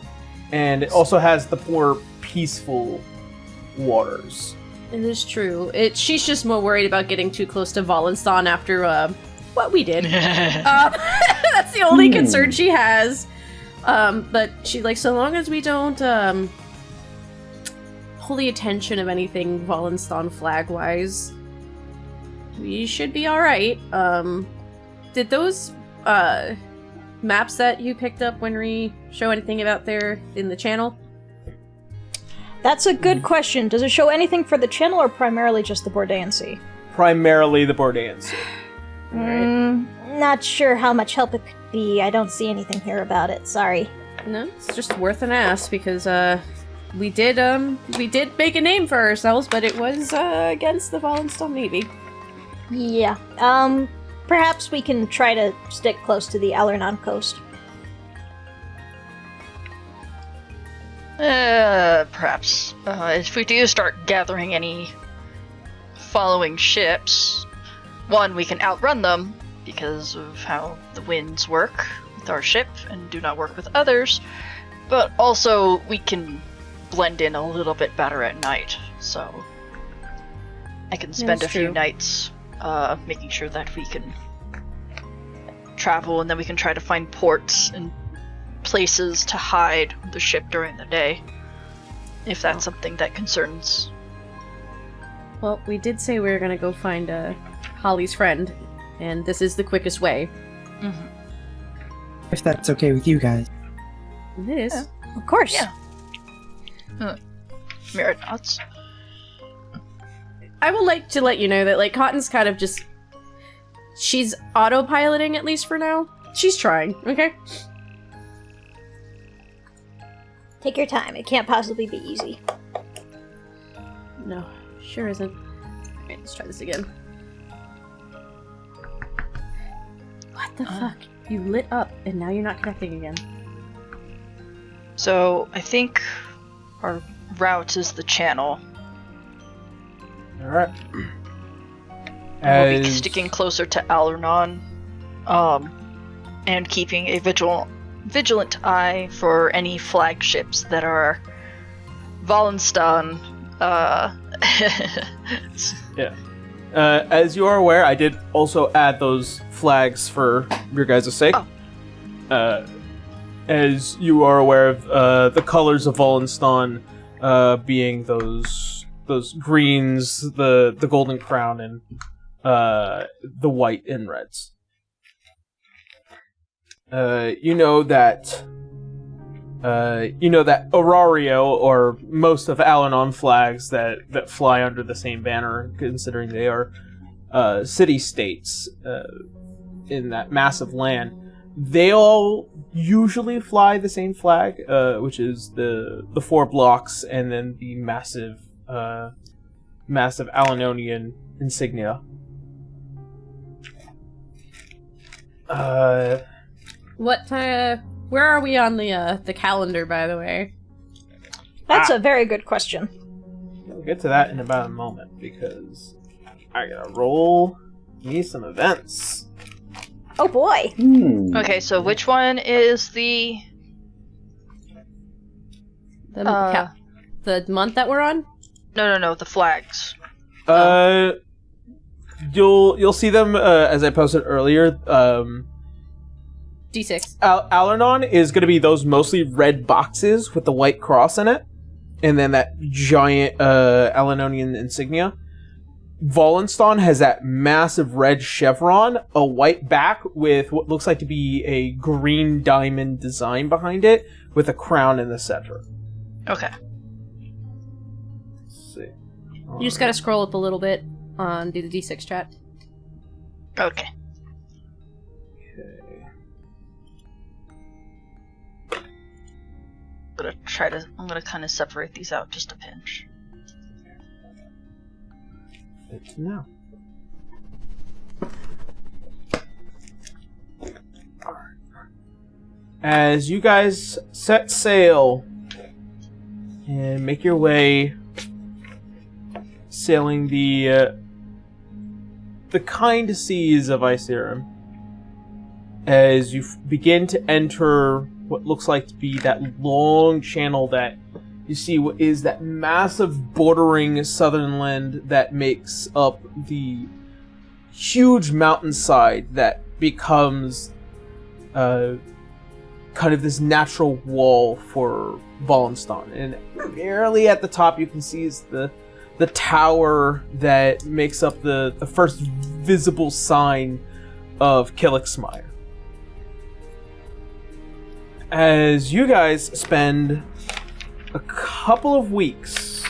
And it also has the more peaceful waters.
It is true. She's just more worried about getting too close to Walenstaan after what we did. That's the only concern she has. But she's like, so long as we don't pull the attention of anything Walenstaan flag-wise, we should be alright. Did those maps that you picked up, Winry, show anything about there in the channel?
That's a good question. Does it show anything for the channel or primarily just the Bordean Sea?
Primarily the Bordean Sea.
Not sure how much help it could be. I don't see anything here about it. Sorry.
No, it's just worth an ask because we did make a name for ourselves, but it was against the Walenstaan Navy.
Yeah. Perhaps we can try to stick close to the Alernon coast.
Perhaps. If we do start gathering any following ships, one, we can outrun them because of how the winds work with our ship and do not work with others, but also we can blend in a little bit better at night, so I can spend
That's
a few
true.
nights making sure that we can travel, and then we can try to find ports and places to hide the ship during the day, if that's something that concerns.
Well, we did say we were gonna go find Holly's friend, and this is the quickest way.
If that's okay with you guys.
It is.
Of course.
Yeah. Mirror nods.
I would like to let you know that, like, Cotton's kind of just... She's autopiloting, at least for now. She's trying, okay?
Take your time. It can't possibly be easy.
No, sure isn't. Alright, let's try this again. What the fuck? You lit up, and now you're not connecting again.
So I think our route is the channel.
Alright.
We'll be sticking closer to Arouna, and keeping a vigilant eye for any flagships that are Wallenstein.
Yeah. As you are aware, I did also add those flags for your guys' sake.
Oh.
As you are aware of the colors of Wallenstein being those greens, the golden crown, and the white and reds. You know that Aurario, or most of Al-Anon flags that fly under the same banner, considering they are city-states in that massive land, they all usually fly the same flag, which is the 4 blocks and then the massive Al-Anonian insignia.
Where are we on the calendar, by the way?
That's a very good question.
We'll get to that in about a moment, because I gotta roll me some events.
Oh boy.
Okay, so which one is the...
The month that we're on?
No, the flags.
You'll see them as I posted earlier.
D6.
Al-Anon is going to be those mostly red boxes with the white cross in it, and then that giant Al-Anonian insignia. Wallenstein has that massive red chevron, a white back with what looks like to be a green diamond design behind it, with a crown in the center.
Okay.
Let's see.
You just gotta scroll up a little bit on the D6 chat.
Okay. I'm gonna kind of separate these out just a pinch.
Good to know. As you guys set sail and make your way sailing the kind seas of Icerim, as you begin to enter what looks like to be that long channel that you see what is that massive bordering southern land that makes up the huge mountainside that becomes kind of this natural wall for Wallenstein. And barely at the top you can see is the tower that makes up the first visible sign of Killicksmire. As you guys spend a couple of weeks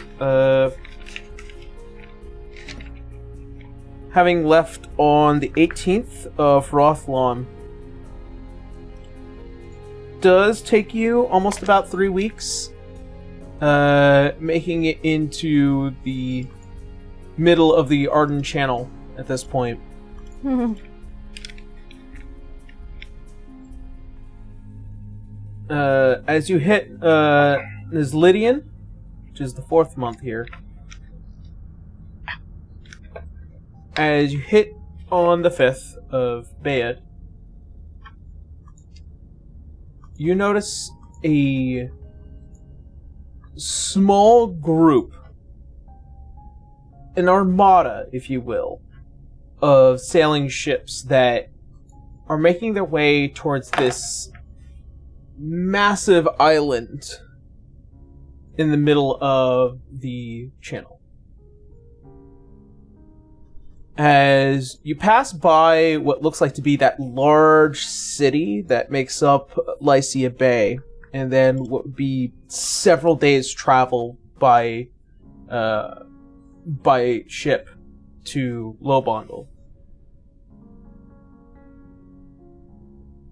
having left on the 18th of Rothlon, does take you almost about 3 weeks, making it into the middle of the Ardiynn Channel at this point. As you hit Nislidian, which is the 4th month here, as you hit on the 5th of Bayed, you notice a small group, an armada, if you will, of sailing ships that are making their way towards this massive island in the middle of the channel. as you pass by what looks like to be that large city that makes up Lycia Bay, and then what would be several days' travel by ship to Lobondel.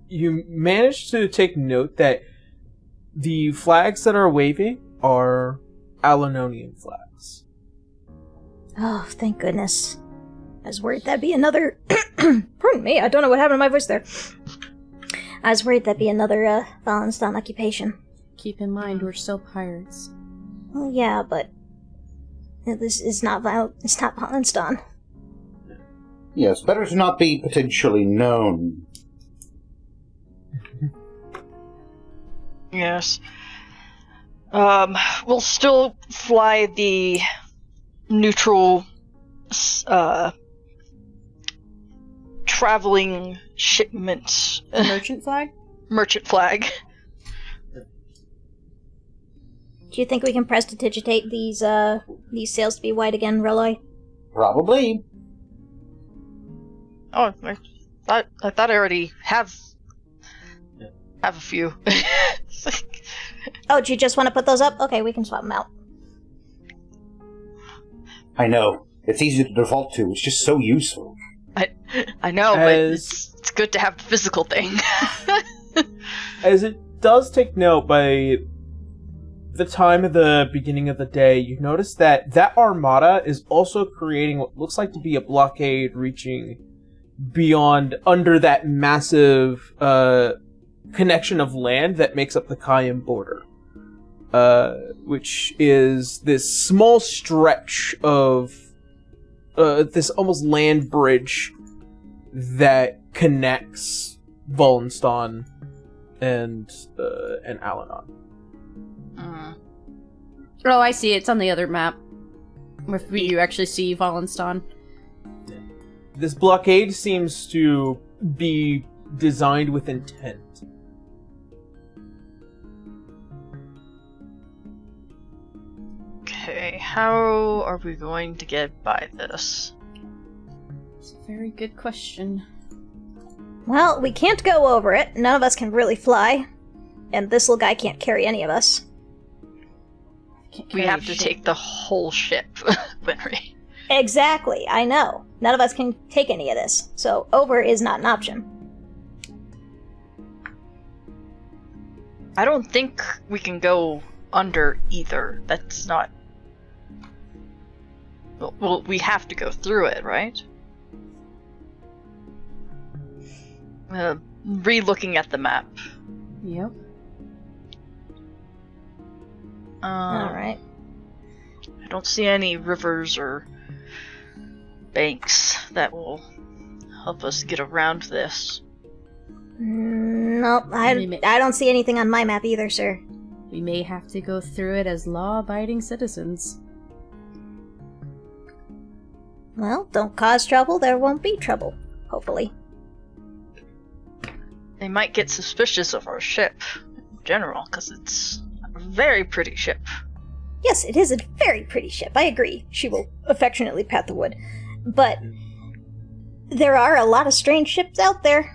You manage to take note that the flags that are waving are Alanonian flags.
Oh, thank goodness. I was worried that'd be another... Pardon me, I don't know what happened to my voice there. I was worried that'd be another Wallenstein occupation.
Keep in mind, we're still pirates.
Well, yeah, but... This is not it's not Wallenstein.
Yes, better to not be potentially known.
Yes. We'll still fly the neutral, traveling shipment.
Merchant flag?
Merchant flag.
Do you think we can prestidigitate these sails to be white again, Reloy?
Probably.
Oh, I thought I already have a few.
Oh, do you just want to put those up? Okay, we can swap them out.
I know. It's easy to default to. It's just so useful.
I know, but it's good to have the physical thing.
As it does take note, by the time of the beginning of the day, you notice that armada is also creating what looks like to be a blockade reaching beyond, under that massive connection of land that makes up the Kayan border, which is this small stretch of this almost land bridge that connects Wallenstein and Alanon.
Oh, I see. It's on the other map. Where you actually see Wallenstein.
This blockade seems to be designed with intent.
Okay, how are we going to get by this?
It's a very good question.
Well, we can't go over it. None of us can really fly. And this little guy can't carry any of us.
We have to take the whole ship, Winry.
Exactly, I know. None of us can take any of this. So over is not an option.
I don't think we can go under either. That's not... Well, we have to go through it, right? Re-looking at the map.
Yep.
Alright.
I don't see any rivers or banks that will help us get around this.
Nope, I don't see anything on my map either, sir.
We may have to go through it as law-abiding citizens.
Well, don't cause trouble, there won't be trouble. Hopefully.
They might get suspicious of our ship in general, because it's a very pretty ship.
Yes, it is a very pretty ship, I agree. She will affectionately pat the wood. But there are a lot of strange ships out there.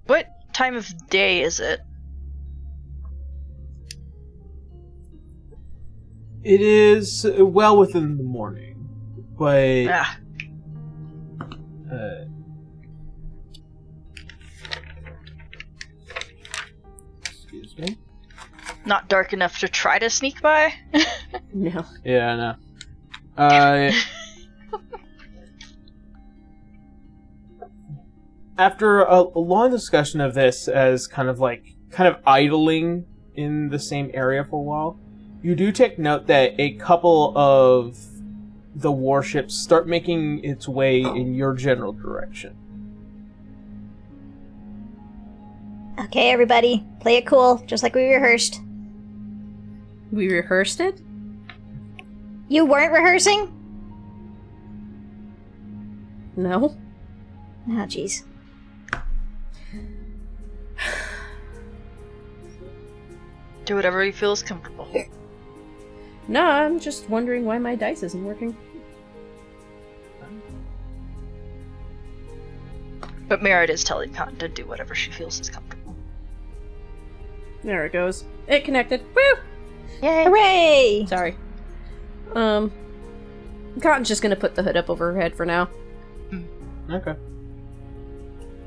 What time of day is it?
It is well within the morning, but excuse me.
Not dark enough to try to sneak by?
No.
Yeah, I know. After a long discussion of this as kind of idling in the same area for a while, you do take note that a couple of the warships start making its way in your general direction.
Okay, everybody, play it cool, just like we rehearsed.
We rehearsed it?
You weren't rehearsing?
No.
Oh, jeez.
Do whatever you feel is comfortable.
No, I'm just wondering why my dice isn't working.
But Merritt is telling Cotton to do whatever she feels is comfortable.
There it goes. It connected. Woo!
Yay!
Hooray!
Sorry. Cotton's just gonna put the hood up over her head for now.
Okay.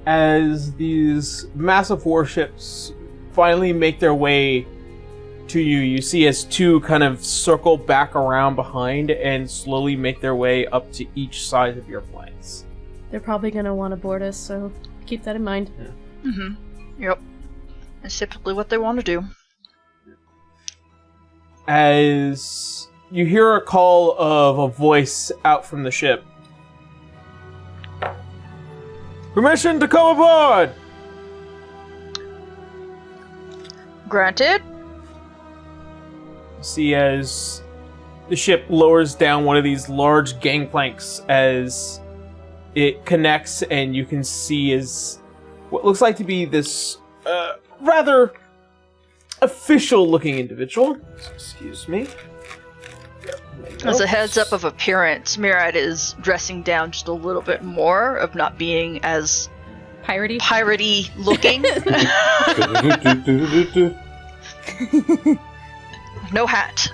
As these massive warships finally make their way to you, you see as two kind of circle back around behind and slowly make their way up to each side of your flanks.
They're probably gonna want to board us, so keep that in mind.
Yeah.
Mm-hmm. Yep. That's typically what they want to do.
As you hear a call of a voice out from the ship. Permission to come aboard!
Granted.
See as the ship lowers down one of these large gangplanks as it connects, and you can see as what looks like to be this rather official-looking individual. Excuse me.
As a heads up of appearance, Mirad is dressing down just a little bit more, of not being as piratey looking. No hat.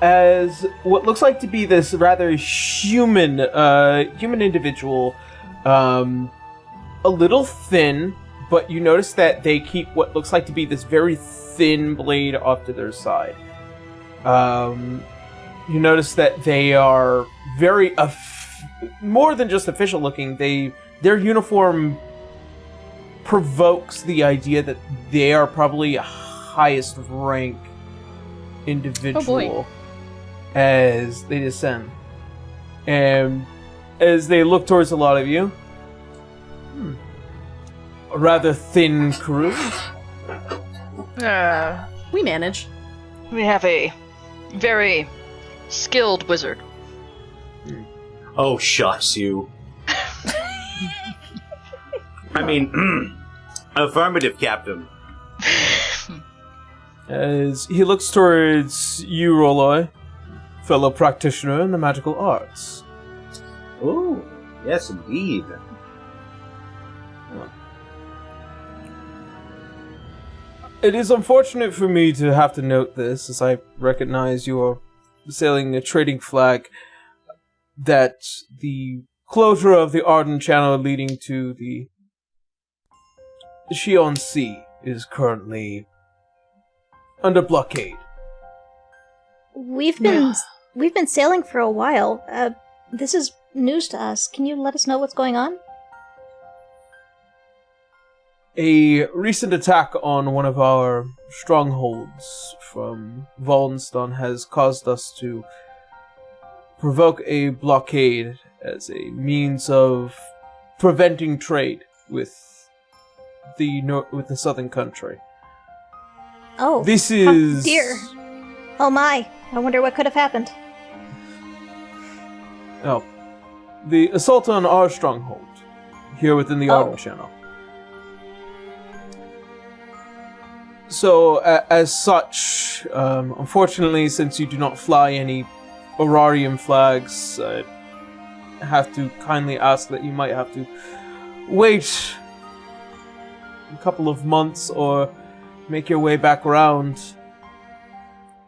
As what looks like to be this rather human individual, a little thin, but you notice that they keep what looks like to be this very thin blade off to their side. You notice that they are very more than just official looking. Their uniform provokes the idea that they are probably a highest rank individual as they descend. And as they look towards a lot of you, a rather thin crew.
We manage.
We have a very skilled wizard.
Oh, shucks you. I mean, affirmative, Captain.
As he looks towards you, Roloi, fellow practitioner in the magical arts.
Oh, yes, indeed.
It is unfortunate for me to have to note this, as I recognize you are sailing a trading flag, that the closure of the Ardiynn Channel leading to the Shion Sea is currently under blockade.
We've been sailing for a while. This is news to us. Can you let us know what's going on?
A recent attack on one of our strongholds from Wallenstein has caused us to provoke a blockade as a means of preventing trade with the southern country.
Oh,
this is...
Oh dear. Oh my. I wonder what could have happened.
Oh. The assault on our stronghold, here within the Ardiynn Channel. So, as such, unfortunately, since you do not fly any Aurarian flags, I have to kindly ask that you might have to wait a couple of months or make your way back around.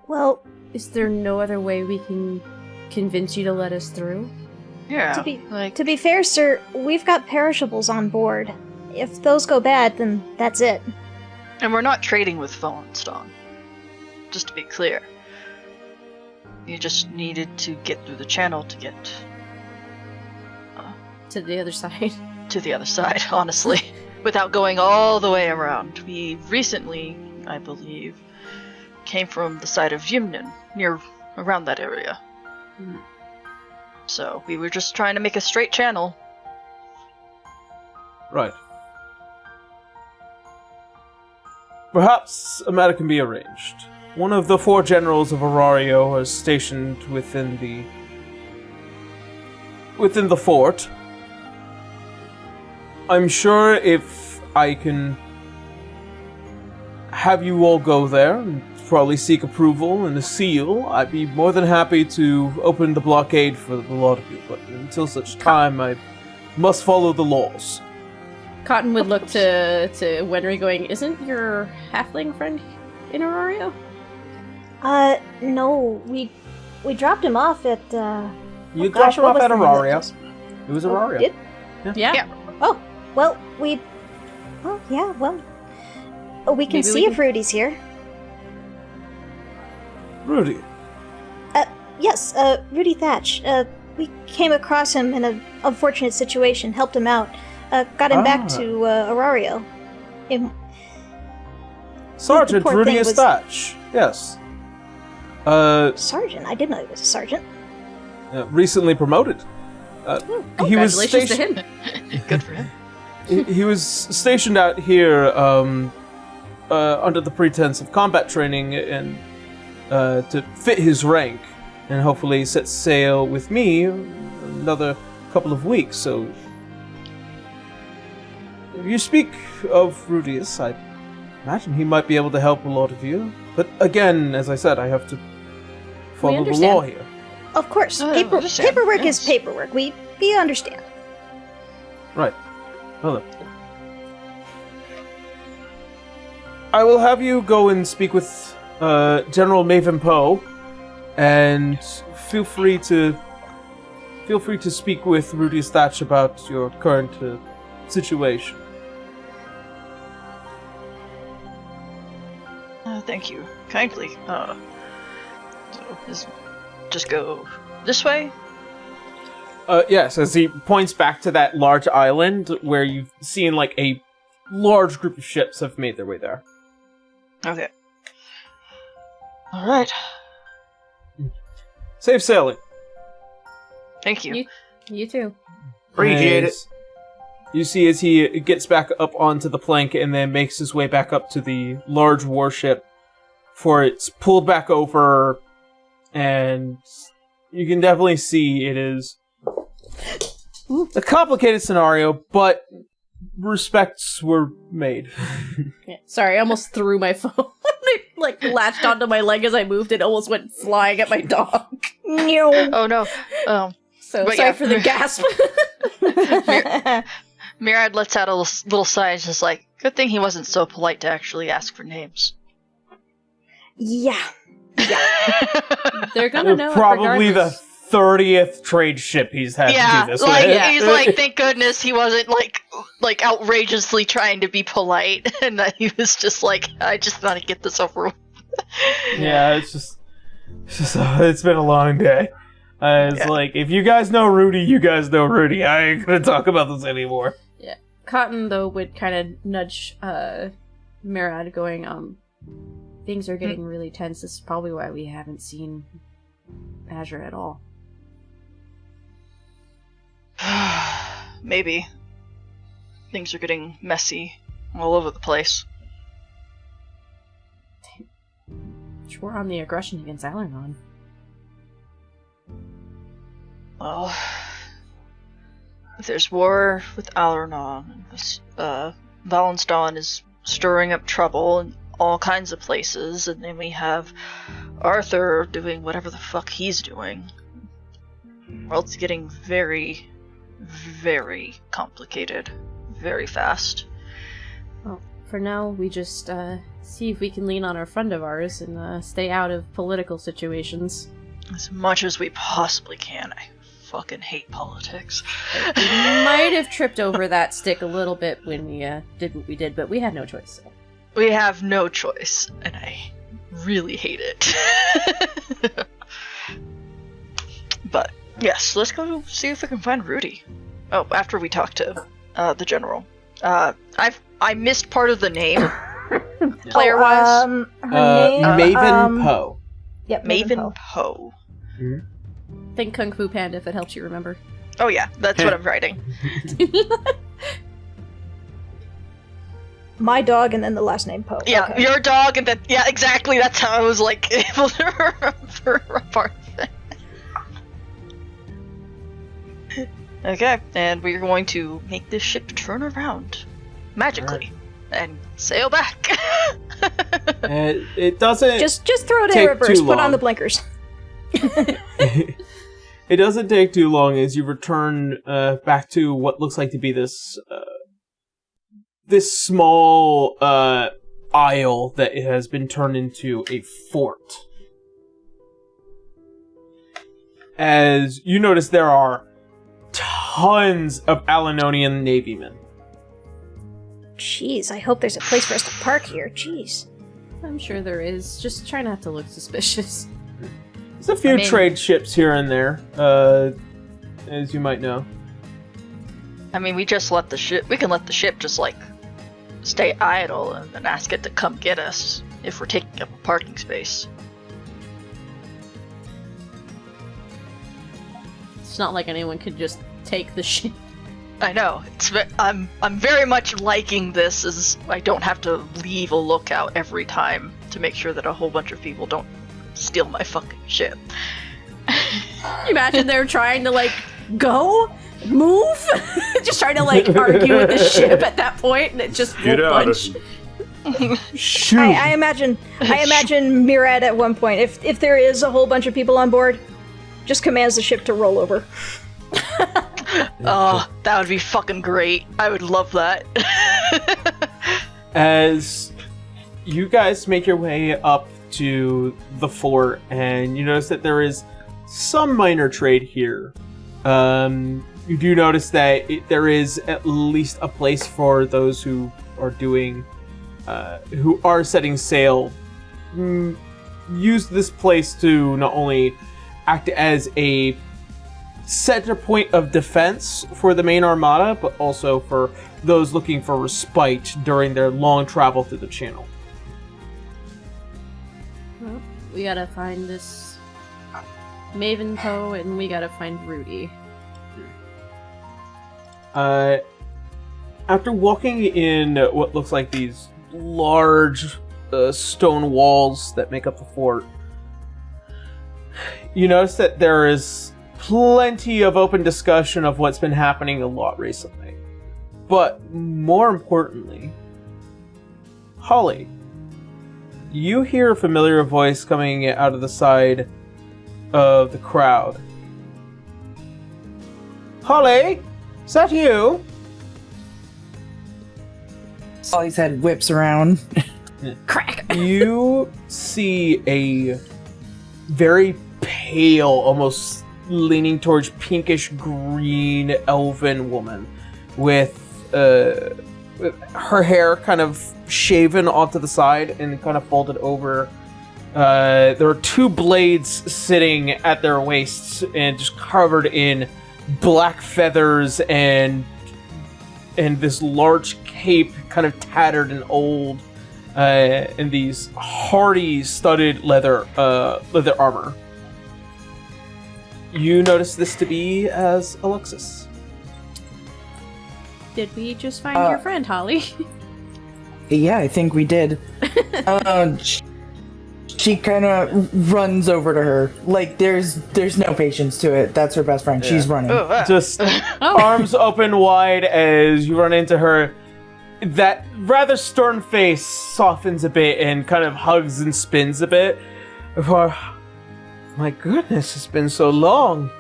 Well,
is there no other way we can convince you to let us through?
Yeah.
To be fair, sir, we've got perishables on board. If those go bad, then that's it.
And we're not trading with Wallenstein. Just to be clear. You just needed to get through the channel to get...
to the other side.
To the other side, honestly. Without going all the way around. We recently, I believe, came from the side of Yimnin, around that area. So, we were just trying to make a straight channel.
Right. Perhaps a matter can be arranged. One of the 4 generals of Arario are stationed within the fort. I'm sure if I can have you all go there and probably seek approval and a seal. I'd be more than happy to open the blockade for the lot of you, but until such time, I must follow the laws.
Cotton would look to Wenry going, isn't your halfling friend in Aurario?
No, we dropped him off at,
You dropped him off at Aurario. It was
Oh,
Aurario.
did?
Yeah.
Oh, well, we can
Maybe
see
we
if Rudy's here.
Rudy.
Yes, Rudy Thatch. We came across him in an unfortunate situation, helped him out, got him back to Aurario.
Sergeant
poor
Rudy
thing was-
Thatch. Yes.
Sergeant? I didn't know he was a sergeant.
Recently promoted. He was
Congratulations to
stationed.
him.
Good for him.
He was stationed out here under the pretense of combat training and to fit his rank, and hopefully set sail with me another couple of weeks. So, if you speak of Rudius, I imagine he might be able to help a lot of you. But again, as I said, I have to follow the
understand.
law here.
Of course,
understand,
paperwork
yes.
is paperwork. We understand.
Right. Well then. I will have you go and speak with General Maven Poe, and feel free to speak with Rudy Thatch about your current situation.
Thank you kindly. So just go this way.
Yes, as he points back to that large island where you've seen like a large group of ships have made their way there.
Okay. All right.
Safe sailing.
Thank you.
You too.
Appreciate it.
As you see as he gets back up onto the plank and then makes his way back up to the large warship, for it's pulled back over, and you can definitely see it is a complicated scenario, but respects were made.
Yeah. Sorry, I almost threw my phone. It like latched onto my leg as I moved. It almost went flying at my dog.
No.
Oh no.
So
But
sorry
yeah.
for the gasp.
Mirad lets out a little sigh, just like, good thing he wasn't so polite to actually ask for names.
Yeah.
They're gonna know.
Probably
it
the
regardless.
30th trade ship he's had
Yeah,
to do this
like
with.
he's like, thank goodness he wasn't like outrageously trying to be polite, and that he was just like, I just want to get this over with.
Yeah, it's been a long day. It's
Yeah.
like, if you guys know Rudy, you guys know Rudy. I ain't gonna talk about this anymore.
Yeah. Cotton though would kind of nudge Mirad, going, things are getting really tense. This is probably why we haven't seen Azure at all.
Maybe. Things are getting messy all over the place.
We're on the aggression against Alanon.
Well, if there's war with Alanon, Valensdawn is stirring up trouble in all kinds of places, and then we have Arthur doing whatever the fuck he's doing. World's getting very, very complicated, very fast.
Well, for now, we just see if we can lean on our friend of ours and stay out of political situations.
As much as we possibly can. I fucking hate politics.
We might have tripped over that stick a little bit when we did what we did, but we had no choice. So.
We have no choice, and I really hate it. But, yes, let's go see if we can find Rudy. Oh, after we talk to the general. I missed part of the name, player-wise.
Her name,
Maven Poe.
Yep,
Maven Poe.
Think Kung Fu Panda if it helps you remember.
Oh yeah, that's what I'm writing.
My dog, and then the last name Poe.
Yeah,
Okay.
your dog, and then yeah, exactly. That's how I was like able to remember a part of it. Okay, and we're going to make this ship turn around magically. and sail back.
And it doesn't.
Just throw it in
take
reverse.
too
Put on
long.
the blinkers.
It doesn't take too long as you return back to what looks like to be this small isle that has been turned into a fort. As you notice, there are tons of Alanonian navymen.
Jeez, I hope there's a place for us to park here. Jeez.
I'm sure there is. Just try not to look suspicious.
There's a few
I mean-
trade ships here and there, as you might know.
I mean, we can let the ship just, like, stay idle and then ask it to come get us if we're taking up a parking space.
It's not like anyone could just take the ship.
I know. I'm very much liking this, as I don't have to leave a lookout every time to make sure that a whole bunch of people don't steal my fucking ship.
Imagine they're trying to, like, go? Move? Just trying to, like, argue with the ship at that point, and it just
Get
won't
out
budge.
Shoot!
I imagine Murad at one point, if there is a whole bunch of people on board, just commands the ship to roll over.
Oh, that would be fucking great. I would love that.
As you guys make your way up to the fort, and you notice that there is some minor trade here. You do notice that there is at least a place for those who are doing, who are setting sail. Use this place to not only act as a center point of defense for the main armada, but also for those looking for respite during their long travel through the channel.
Well, we gotta find this Maven Poe, and we gotta find Rudy.
After walking in what looks like these large stone walls that make up the fort, you notice that there is plenty of open discussion of what's been happening a lot recently. But more importantly, Holly, you hear a familiar voice coming out of the side of the crowd. Holly, is that you?
Solly's head whips around.
Crack!
You see a very pale, almost leaning towards pinkish green elven woman with her hair kind of shaven onto the side and kind of folded over. There are two blades sitting at their waists and just covered in black feathers and this large cape, kind of tattered and old, and these hardy studded leather armor. You notice this to be as Alexis.
Did we just find your friend, Holly?
Yeah, I think we did. She kind of runs over to her. Like, there's no patience to it. That's her best friend. She's running.
Just arms open wide as you run into her. That rather stern face softens a bit and kind of hugs and spins a bit. For, my goodness, it's been so long.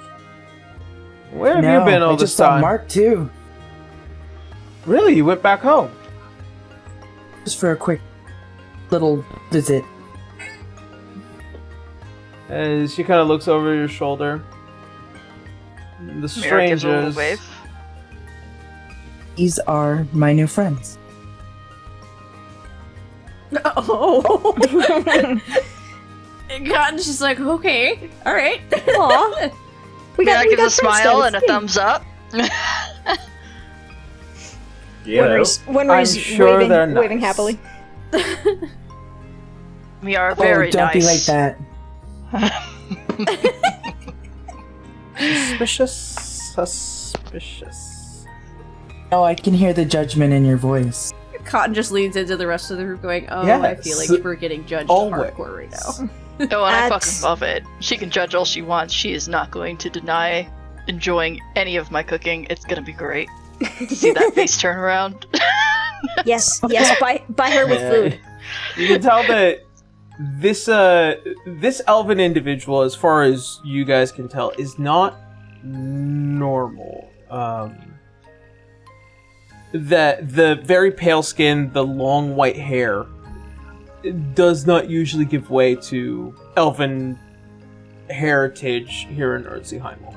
Where have you been all
I
this
just saw
time?
Mark too.
Really? You went back home?
Just for a quick little visit.
As she kind of looks over your shoulder. The
Mira gives a little
strangers.
wave.
These are my new friends.
Oh! God, she's like, okay, alright.
Aw.
Mira gives a
friends
smile
then.
and a thumbs up.
Winry's
I'm sure they're nice.
waving happily.
We are very
don't
nice.
be like that.
Suspicious.
Oh, I can hear the judgment in your voice.
Cotton just leans into the rest of the group going, oh, I feel
Yes.
like we're getting judged
Always.
hardcore right now.
Oh, and I
That's-
fucking love it. She can judge all she wants. She is not going to deny enjoying any of my cooking. It's gonna be great to see that face turn around.
Yes, buy her with food.
You can tell that this elven individual, as far as you guys can tell, is not normal. The very pale skin, the long white hair, does not usually give way to elven heritage here in Erzheimel.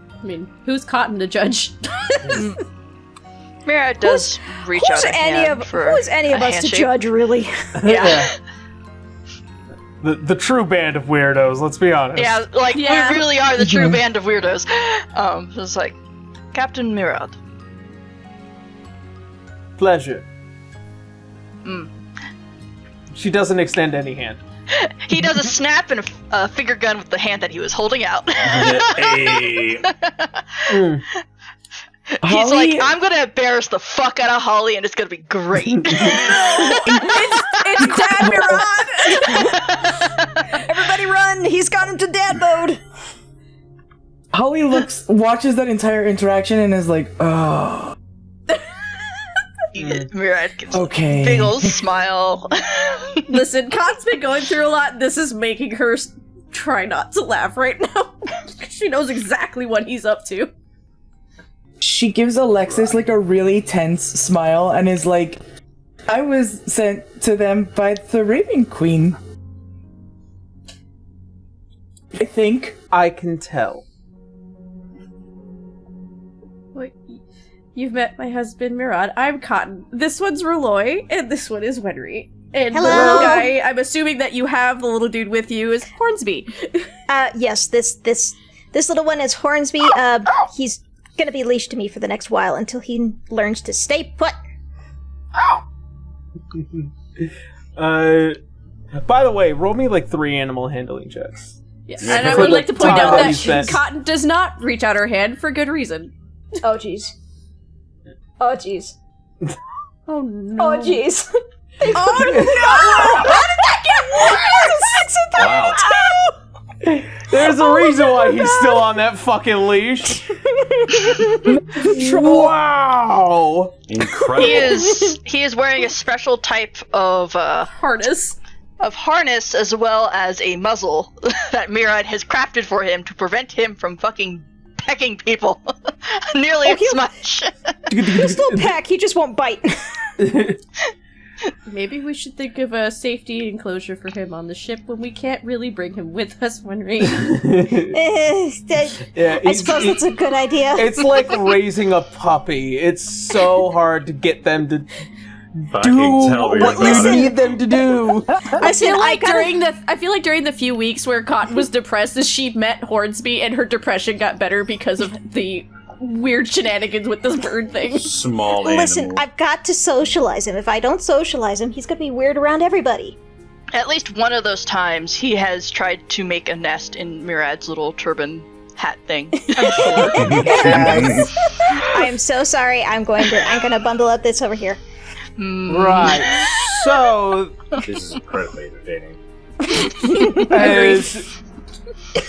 I mean, who's Cotton to judge?
Mira does reach out a hand for
who's any of
a
us
handshake.
to judge, really?
Yeah.
The true band of weirdos, let's be honest.
Yeah, like, we really are the true band of weirdos. It's like, Captain Mirad.
Pleasure. She doesn't extend any hand.
He does a snap and a finger gun with the hand that he was holding out.
Hey.
He's like, I'm gonna embarrass the fuck out of Holly and it's gonna be great.
It's Dad Mirad! Everybody run! He's gone into dad mode!
Holly watches that entire interaction and is like, oh.
Mirad gives a
Okay.
big ol' smile.
Listen, Cotton's been going through a lot. This is making her try not to laugh right now. She knows exactly what he's up to.
She gives Alexis like a really tense smile and is like, I was sent to them by the Raven Queen. I think.
I can tell.
Wait, you've met my husband, Mirad. I'm Cotton. This one's Reloy, and this one is Wenry. And
Hello.
the little guy, I'm assuming that you have the little dude with you, is Hornsby.
Yes, this little one is Hornsby. He's gonna be leashed to me for the next while until he learns to stay put.
By the way, roll me like 3 animal handling checks.
Yeah. And I would like to point out that Cotton does not reach out her hand for good reason.
Oh jeez. Oh jeez.
Oh no.
Oh jeez.
Oh no! How did that get worse?
Wow.
There's a reason why he's still on that fucking leash. Wow!
Incredible.
He is wearing a special type of
Harness.
As well as a muzzle that Mirad has crafted for him to prevent him from fucking pecking people nearly as much.
He'll still peck, he just won't bite.
Maybe we should think of a safety enclosure for him on the ship when we can't really bring him with us when we...
I suppose that's a good idea.
It's like raising a puppy. It's so hard to get them to
Fucking
do
tell me
what
about
you
it.
need them to do.
I feel like during the few weeks where Cotton was depressed, as she met Hornsby and her depression got better because of the weird shenanigans with this bird thing.
Small animal.
Listen, I've got to socialize him. If I don't socialize him, he's gonna be weird around everybody.
At least one of those times, he has tried to make a nest in Mirad's little turban hat thing.
I am so sorry. I'm gonna bundle up this over here.
Right. So,
This is incredibly entertaining.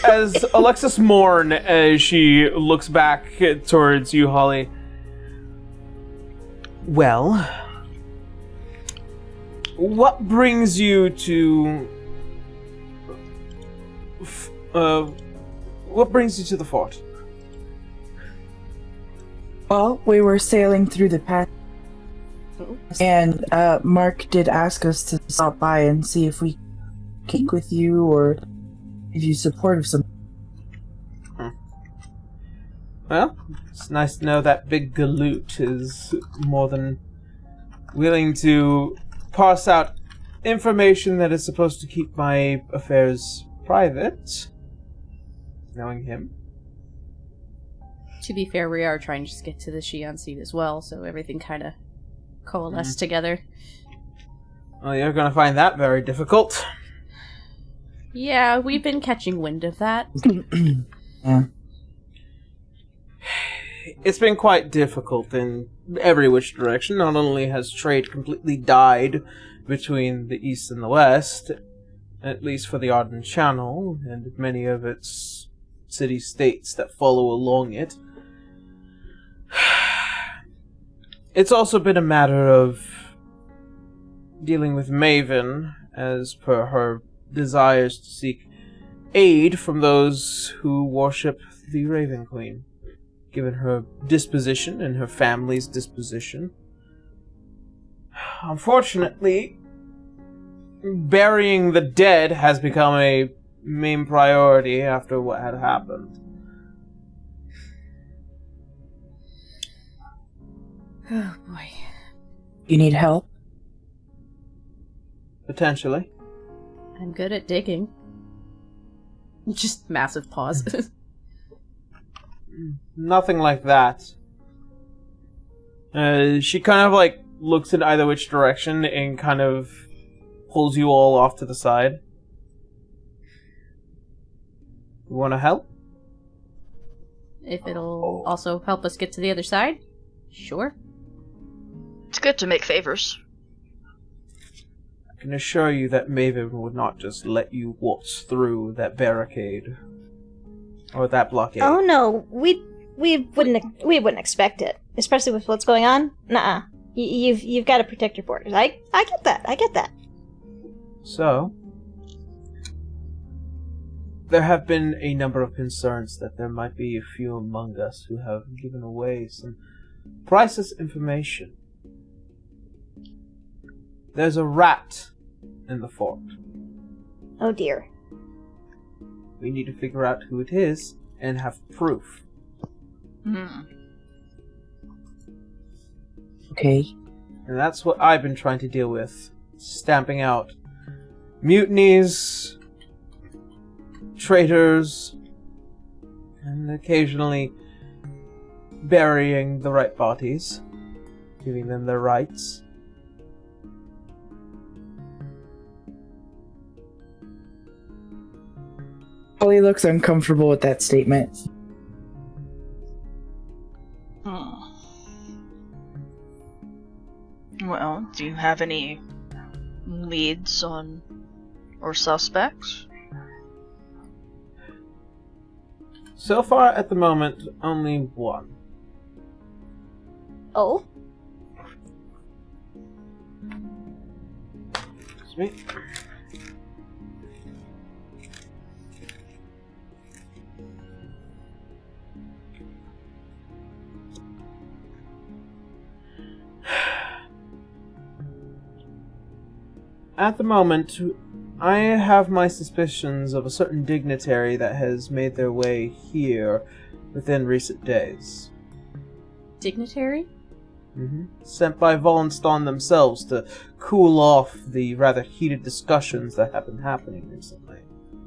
as Alexis mourn as she looks back towards you, Holly. Well, what brings you to the fort?
Well, we were sailing through the path, and Mark did ask us to stop by and see if we could kick with you or give you support of some.
Well, it's nice to know that big galoot is more than willing to pass out information that is supposed to keep my affairs private. Knowing him.
To be fair, we are trying to just get to the Shion seat as well, so everything kind of coalesced together.
Well, you're going to find that very difficult.
Yeah, we've been catching wind of that.
Yeah.
It's been quite difficult in every which direction. Not only has trade completely died between the East and the West, at least for the Ardiynn Channel, and many of its city-states that follow along it. It's also been a matter of dealing with Maven, as per her desires to seek aid from those who worship the Raven Queen, given her disposition and her family's disposition. Unfortunately, burying the dead has become a main priority after what had happened.
Oh boy.
You need help?
Potentially.
I'm good at digging. Just massive pause.
Nothing like that. She kind of like looks in either which direction and kind of pulls you all off to the side. You want to help?
If it'll also help us get to the other side, sure.
It's good to make favors.
I can assure you that Maven would not just let you waltz through that barricade. Or that blockade.
Oh no, we wouldn't expect it, especially with what's going on. Nuh-uh. You've got to protect your borders. I get that.
So, there have been a number of concerns that there might be a few among us who have given away some priceless information. There's a rat in the fort.
Oh dear.
We need to figure out who it is and have proof.
Okay.
And that's what I've been trying to deal with. Stamping out mutinies, traitors, and occasionally burying the right bodies, giving them their rights.
Holly looks uncomfortable with that statement.
Well, do you have any leads on or suspects?
So far, at the moment, only one.
Oh?
Excuse me. At the moment, I have my suspicions of a certain dignitary that has made their way here within recent days.
Dignitary?
Sent by Volenston themselves to cool off the rather heated discussions that have been happening recently.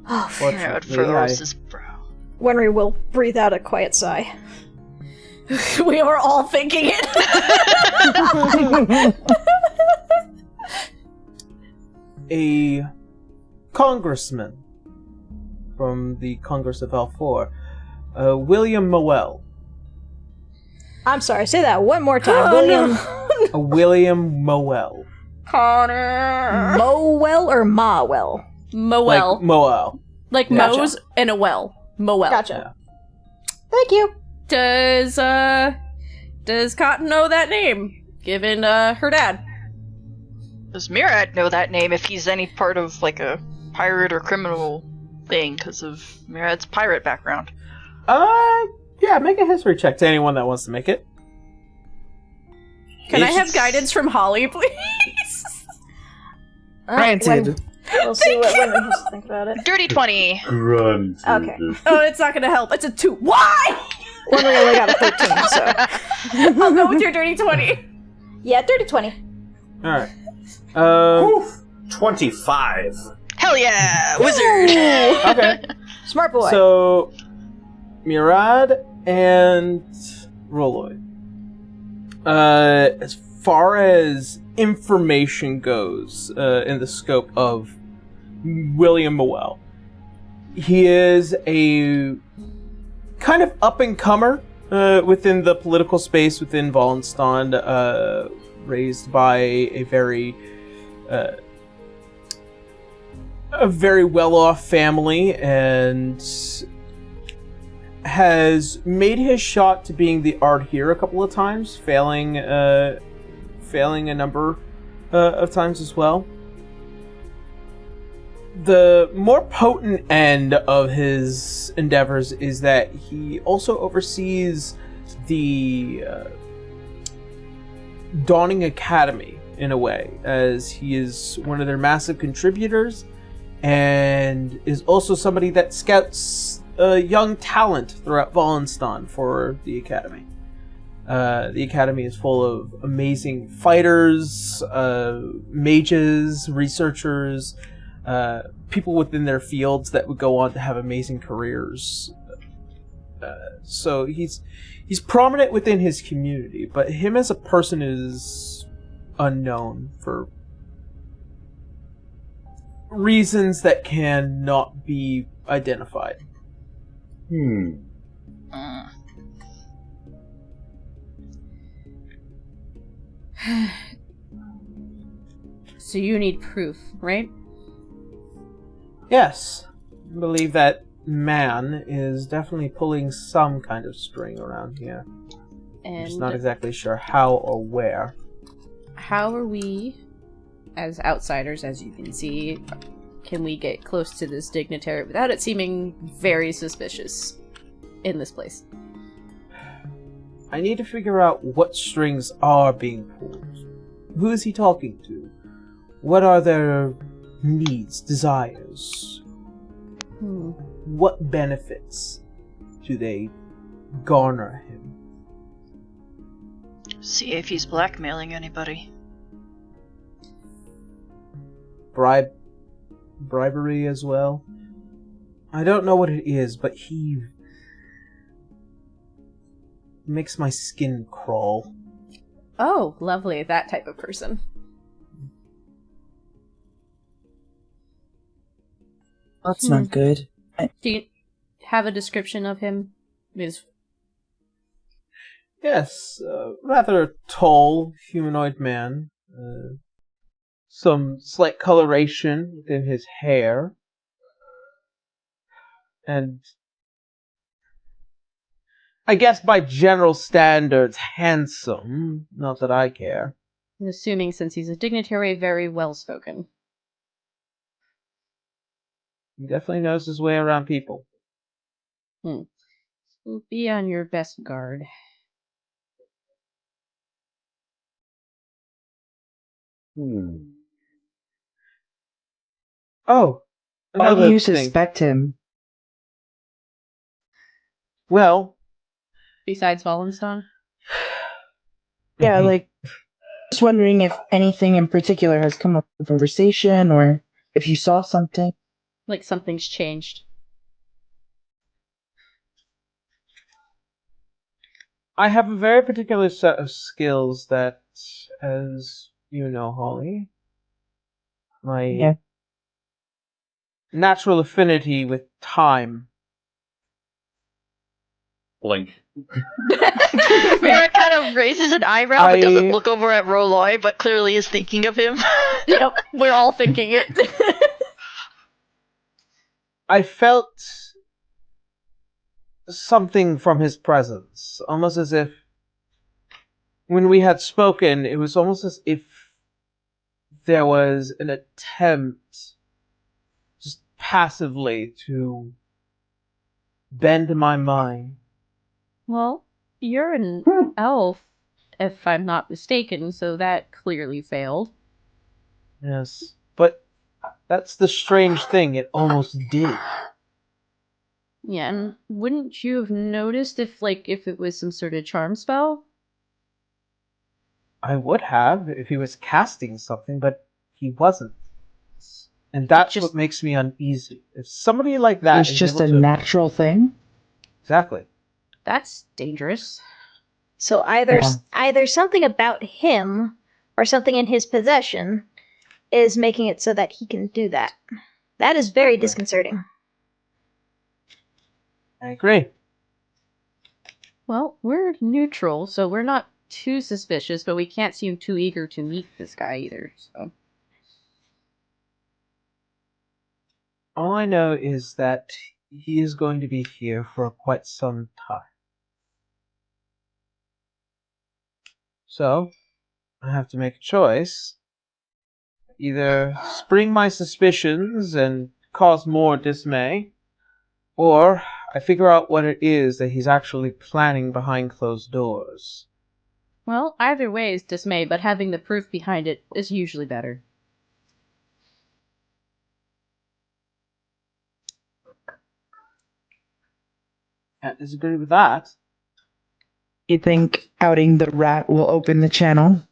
Oh,
It furrows his brow.
Wenry will breathe out a quiet sigh.
We were all thinking it.
A congressman from the Congress of L4, William Moel.
I'm sorry, say that one more time.
William Moel.
Connor.
Mowell or Mawell?
Moel.
Like Moel.
Like
Gotcha.
Moe's and a well. Moel.
Gotcha. Thank you.
Does Cotton know that name? Given her dad.
Does Murad know that name if he's any part of like a pirate or criminal thing because of Murad's pirate background?
Yeah, make a history check to anyone that wants to make it.
Can I have guidance from Holly, please?
Granted.
We'll see what Wenry has to think about it.
Dirty 20.
Grunt.
Okay.
Oh, it's not gonna help. It's a 2. Why?
Wenry only got a 13, so...
I'll go with your dirty 20.
Yeah, dirty 20.
Alright.
25.
Hell yeah! Wizard!
Okay.
Smart boy.
So, Murad and Roloy. As far as information goes, in the scope of William Moel, he is a kind of up-and-comer within the political space within Volenston, raised by a very well-off family, and has made his shot to being the Ardiynn a couple of times, failing a number of times as well. The more potent end of his endeavors is that he also oversees the Dawning Academy, in a way, as he is one of their massive contributors and is also somebody that scouts young talent throughout Wallenstein for the Academy. The Academy is full of amazing fighters, mages, researchers, people within their fields that would go on to have amazing careers. So he's prominent within his community, but him as a person is unknown for reasons that cannot be identified.
So you need proof, right?
Yes, I believe that man is definitely pulling some kind of string around here. I'm just not exactly sure how or where.
How are we, as outsiders, as you can see, can we get close to this dignitary without it seeming very suspicious in this place?
I need to figure out what strings are being pulled. Who is he talking to? What are their needs, desires? What benefits do they garner him?
See if he's blackmailing anybody.
Bribery as well? I don't know what it is, but he makes my skin crawl.
Oh, lovely. That type of person.
That's not good.
Do you have a description of him?
Yes, rather tall, humanoid man. Some slight coloration within his hair. And I guess by general standards, handsome. Not that I care.
I'm assuming since he's a dignitary, very well-spoken.
He definitely knows his way around people.
Be on your best guard.
Oh,
Why do
another
you
thing.
suspect him?
Well,
Besides Wallenstein?
Yeah, like, just wondering if anything in particular has come up in the conversation, or if you saw something.
Like something's changed.
I have a very particular set of skills that, as you know, Holly, my natural affinity with time.
Blink.
Mira kind of raises an eyebrow but doesn't look over at Roloy, but clearly is thinking of him.
Yep, we're all thinking it.
I felt something from his presence, almost as if when we had spoken, it was almost as if there was an attempt just passively to bend my mind.
Well, you're an elf, if I'm not mistaken, so that clearly failed.
Yes, but that's the strange thing, it almost did.
Yeah, and wouldn't you have noticed if it was some sort of charm spell?
I would have if he was casting something, but he wasn't. And that's what makes me uneasy. If somebody like that
It's just a natural thing?
Exactly.
That's dangerous.
So either something about him or something in his possession is making it so that he can do that. That is very disconcerting.
I agree.
Well, we're neutral, so we're not too suspicious, but we can't seem too eager to meet this guy either, so.
All I know is that he is going to be here for quite some time. So, I have to make a choice. Either spring my suspicions and cause more dismay, or I figure out what it is that he's actually planning behind closed doors.
Well, either way is dismay, but having the proof behind it is usually better.
Can't disagree with that.
You think outing the rat will open the channel?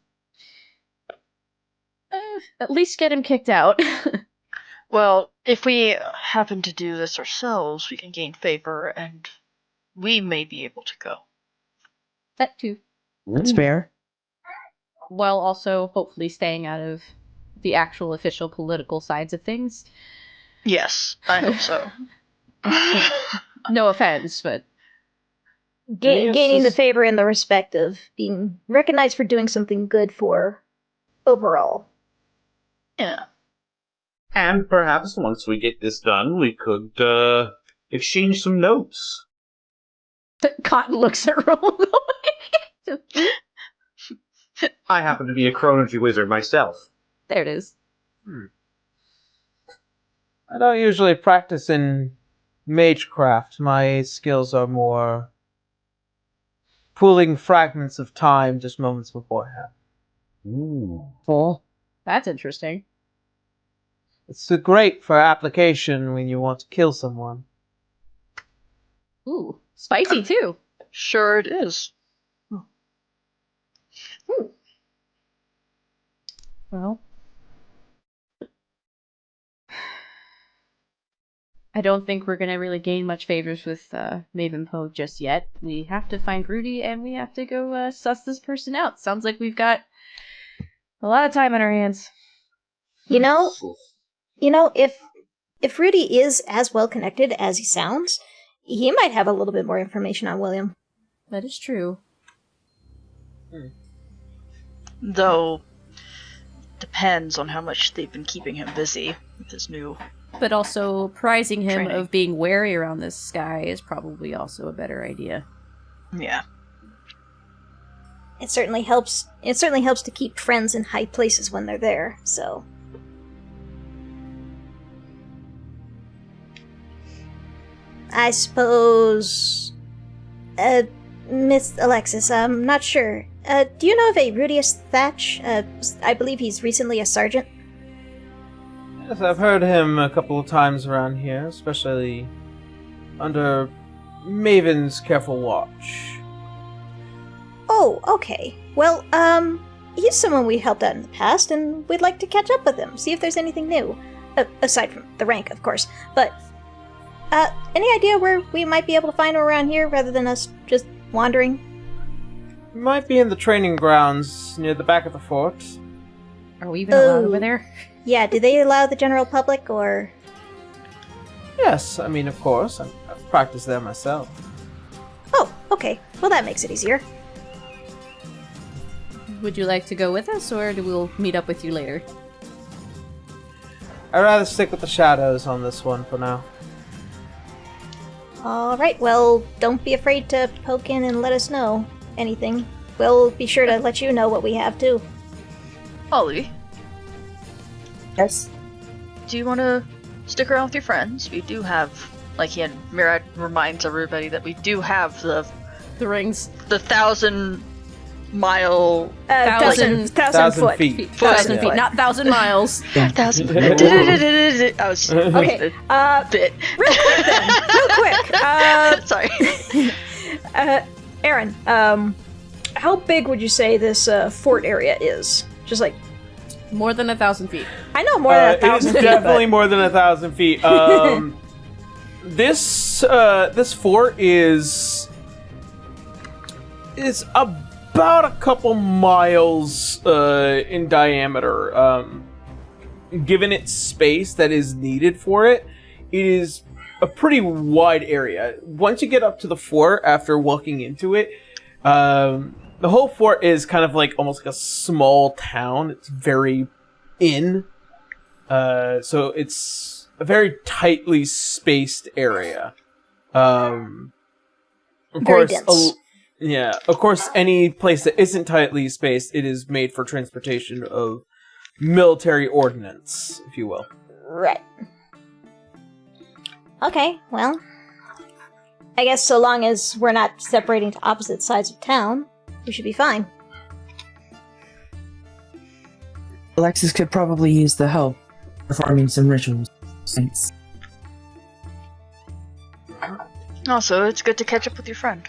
At least get him kicked out.
Well, if we happen to do this ourselves, we can gain favor, and we may be able to go.
That too.
That's fair.
While also hopefully staying out of the actual official political sides of things.
Yes, I hope so.
No offense, but...
Gaining the favor and the respect of being recognized for doing something good for overall.
Yeah.
And perhaps once we get this done, we could exchange some notes.
Cotton looks at Roll.
I happen to be a chronology wizard myself.
There it is.
I don't usually practice in magecraft. My skills are more pulling fragments of time just moments beforehand.
Cool.
That's interesting.
It's great for application when you want to kill someone.
Ooh, spicy too.
Sure it is.
Well, I don't think we're gonna really gain much favors with Maven Poe just yet. We have to find Rudy, and we have to go suss this person out. Sounds like we've got a lot of time on our hands.
You know, if Rudy is as well connected as he sounds, he might have a little bit more information on William.
That is true.
Though, depends on how much they've been keeping him busy with his new...
But also, prizing him
Training.
of being wary around this guy is probably also a better idea.
Yeah.
It certainly helps. It certainly helps to keep friends in high places when they're there. So, I suppose, Miss Alexis, I'm not sure. Do you know of a Rudius Thatch? I believe he's recently a sergeant.
Yes, I've heard him a couple of times around here, especially under Maven's careful watch.
Oh, okay. Well, he's someone we helped out in the past, and we'd like to catch up with him, see if there's anything new. Aside from the rank, of course. But, any idea where we might be able to find him around here, rather than us just wandering?
He might be in the training grounds near the back of the fort.
Are we even allowed over there?
Yeah, do they allow the general public, or...?
Yes, I mean, of course. I've practiced there myself.
Oh, okay. Well, that makes it easier.
Would you like to go with us, or we'll meet up with you later?
I'd rather stick with the shadows on this one for now.
Alright, well, don't be afraid to poke in and let us know anything. We'll be sure to let you know what we have, too.
Ollie,
Yes.
do you want to stick around with your friends? We do have, like, Mirad reminds everybody that we do have the
rings.
the 1,000-mile...
Thousand
feet.
1,000 feet, not 1,000 miles.
1,000... I was...
Okay,
bit.
real quick.
Sorry.
Aaron, how big would you say this fort area is? Just like...
More than 1,000 feet.
I know more than 1,000
It is
feet,
definitely
but...
more than 1,000 feet. This fort is about a couple miles in diameter. Given its space that is needed for it, it is a pretty wide area. Once you get up to the fort after walking into it, the whole fort is kind of like almost like a small town. It's very so it's a very tightly spaced area. Of
Very
course,
dense.
Of course, any place that isn't tightly spaced, it is made for transportation of military ordnance, if you will.
Right. Okay, well, I guess so long as we're not separating to opposite sides of town, we should be fine.
Alexis could probably use the help performing some rituals. Thanks.
Also, it's good to catch up with your friend.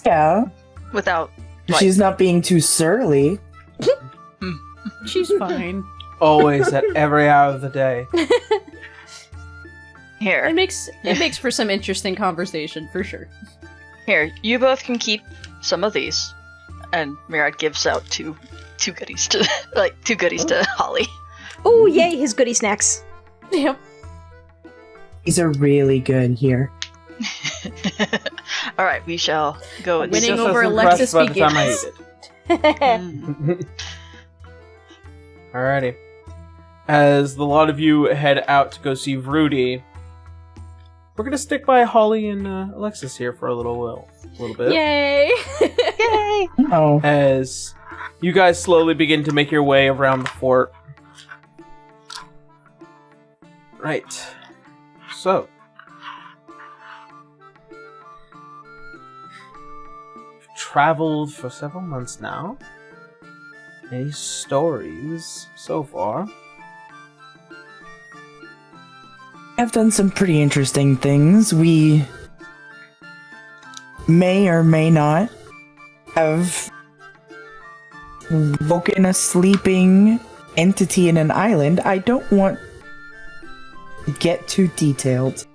Yeah,
Without,
she's not being too surly.
She's fine.
Always, at every hour of the day.
Here.
It makes for some interesting conversation for sure.
Here, you both can keep some of these. And Mirad gives out two goodies to to Holly.
Oh, yay, his goodie snacks.
Yep.
These are really good here.
All right, we shall go. And
Winning
Just
over
as
Alexis
impressed by the time I
begins.
ate it. Alrighty. As the lot of you head out to go see Rudy, we're gonna stick by Holly and Alexis here for a little bit.
Yay!
Yay!
Oh,
As you guys slowly begin to make your way around the fort. Right. So. You've traveled for several months now. Any stories so far?
I've done some pretty interesting things. We may or may not have woken a sleeping entity in an island. I don't want to get too detailed.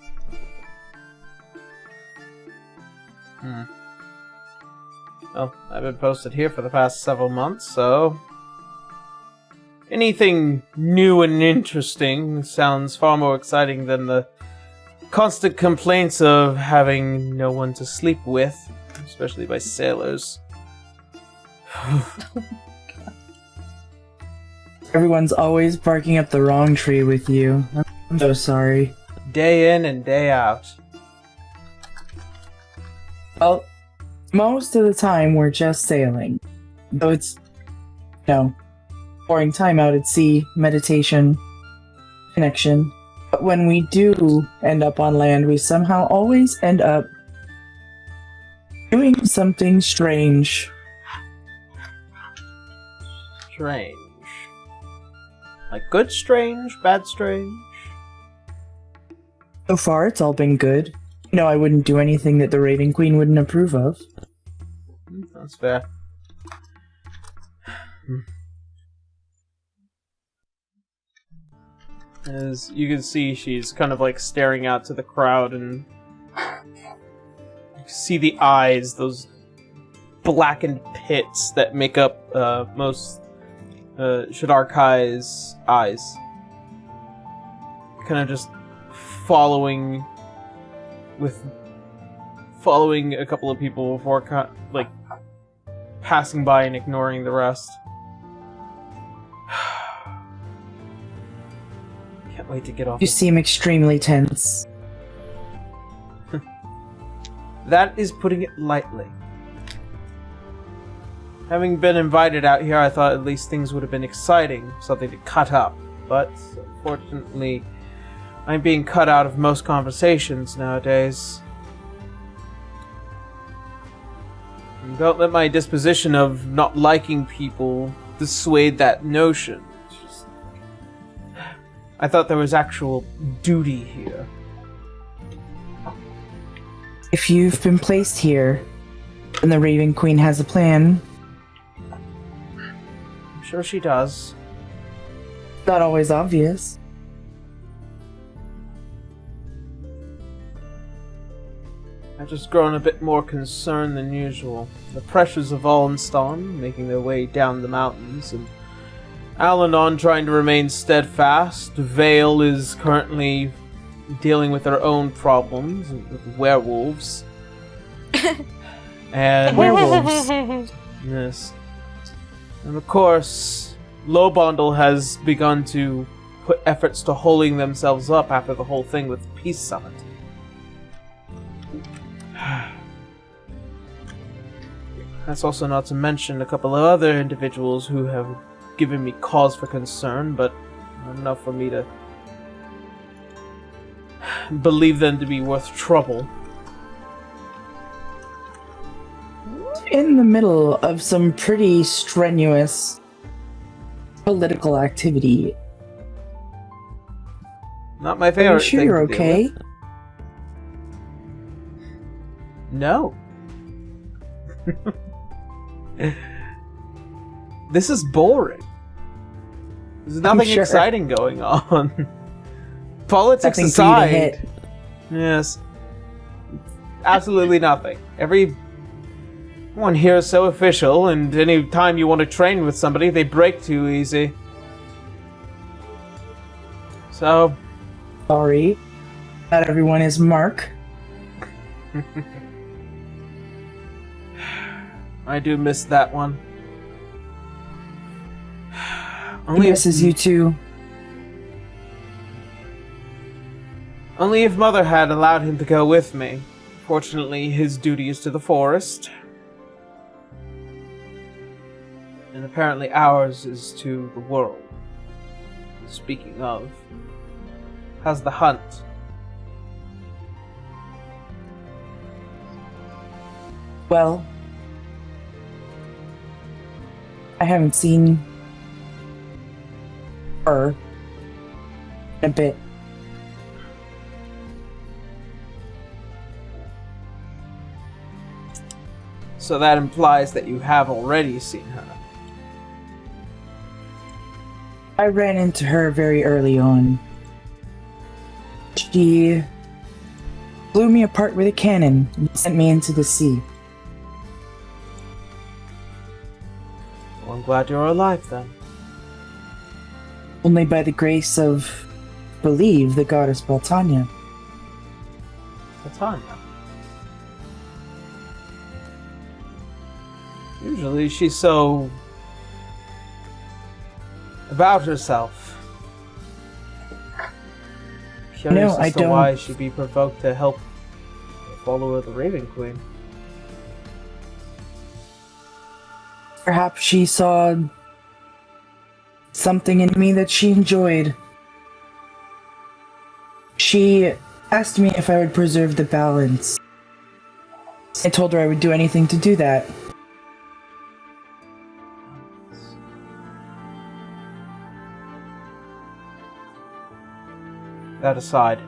Well, I've been posted here for the past several months, so... anything new and interesting sounds far more exciting than the constant complaints of having no one to sleep with, especially by sailors.
Everyone's always barking up the wrong tree with you. I'm so sorry.
Day in and day out.
Well, most of the time we're just sailing. Though it's, pouring time out at sea, meditation, connection. But when we do end up on land, we somehow always end up doing something strange.
Strange. Like good strange, bad strange?
So far, it's all been good. I wouldn't do anything that the Raven Queen wouldn't approve of.
That's fair. As you can see, she's kind of like staring out to the crowd, and you see the eyes, those blackened pits that make up most Shadarkai's eyes. Kind of just following a couple of people before passing by and ignoring the rest. Can't wait to get off.
You seem extremely tense.
That is putting it lightly. Having been invited out here, I thought at least things would have been exciting, something to cut up. But unfortunately, I'm being cut out of most conversations nowadays. And don't let my disposition of not liking people dissuade that notion. I thought there was actual duty here.
If you've been placed here, and the Raven Queen has a plan,
I'm sure she does.
not always obvious.
I've just grown a bit more concerned than usual. The pressures of Alnston making their way down the mountains, and Al-Anon trying to remain steadfast. Vale is currently dealing with their own problems with werewolves. And
Werewolves.
yes. And of course, Low Bundle has begun to put efforts to holding themselves up after the whole thing with the Peace Summit. That's also not to mention a couple of other individuals who have given me cause for concern, but not enough for me to believe them to be worth trouble.
In the middle of some pretty strenuous political activity.
Not my
Are
favorite
you sure
thing
you're
to deal
okay?
with. No. This is boring. There's nothing
sure.
exciting going on. Politics
Nothing for you to
aside,
hit.
yes, absolutely nothing. Everyone here is so official, and any time you want to train with somebody, they break too easy. So,
Sorry. Not everyone is Mark.
I do miss that one.
He misses you too.
Only if Mother had allowed him to go with me. Fortunately, his duty is to the forest. And apparently ours is to the world. Speaking of, how's the hunt?
Well, I haven't seen her in a bit.
So that implies that you have already seen her.
I ran into her very early on. She blew me apart with a cannon and sent me into the sea.
Well, I'm glad you're alive then.
Only by the grace of, believe, the goddess Baltanya.
Tanya. Usually she's so about herself. Curious
No,
as
I
to
don't.
why she'd be provoked to help a follower of the Raven Queen.
Perhaps she saw something in me that she enjoyed. She asked me if I would preserve the balance. I told her I would do anything to do that.
That aside,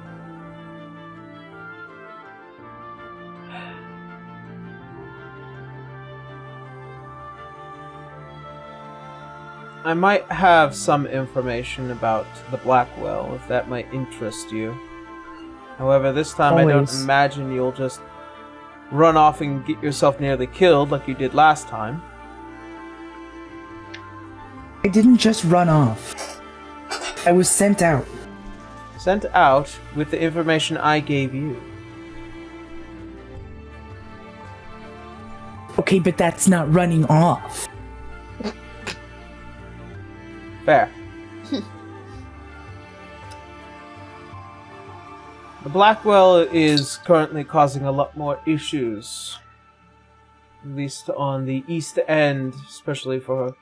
I might have some information about the Blackwell, if that might interest you. However, this time I don't
Always.
imagine you'll just run off and get yourself nearly killed like you did last time.
I didn't just run off. I was sent out.
Sent out with the information I gave you.
Okay, but that's not running off.
Fair. The Blackwell is currently causing a lot more issues. At least on the east end, especially for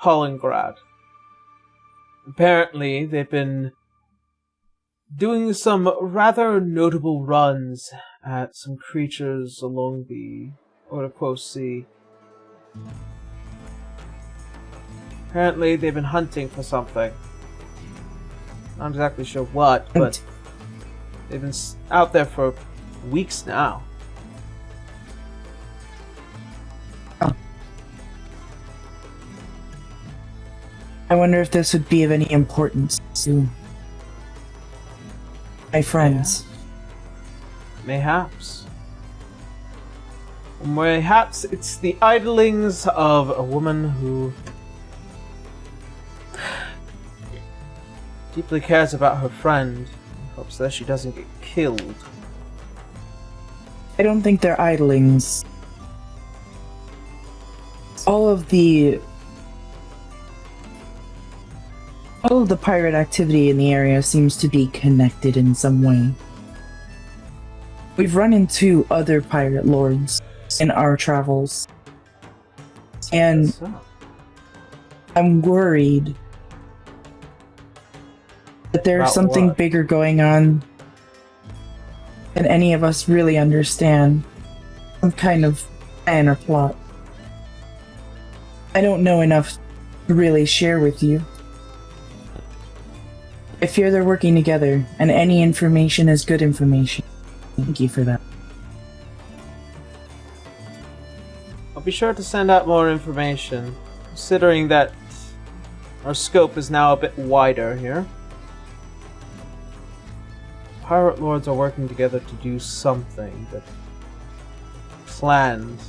Hollingrad. Apparently, they've been doing some rather notable runs at some creatures along the Oropos Sea. Apparently, they've been hunting for something. Not exactly sure what, but they've been out there for weeks now.
I wonder if this would be of any importance to my friends.
Mayhaps. Mayhaps it's the idlings of a woman who deeply cares about her friend and hopes that she doesn't get killed.
I don't think they're idlings. All of the All of the pirate activity in the area seems to be connected in some way. We've run into other pirate lords in our travels, and I'm worried that there's
About
something
what?
bigger going on than any of us really understand. Some kind of plan or plot. I don't know enough to really share with you. I fear they're working together, and any information is good information. Thank you for that.
I'll be sure to send out more information, considering that our scope is now a bit wider here. Pirate lords are working together to do something that planned.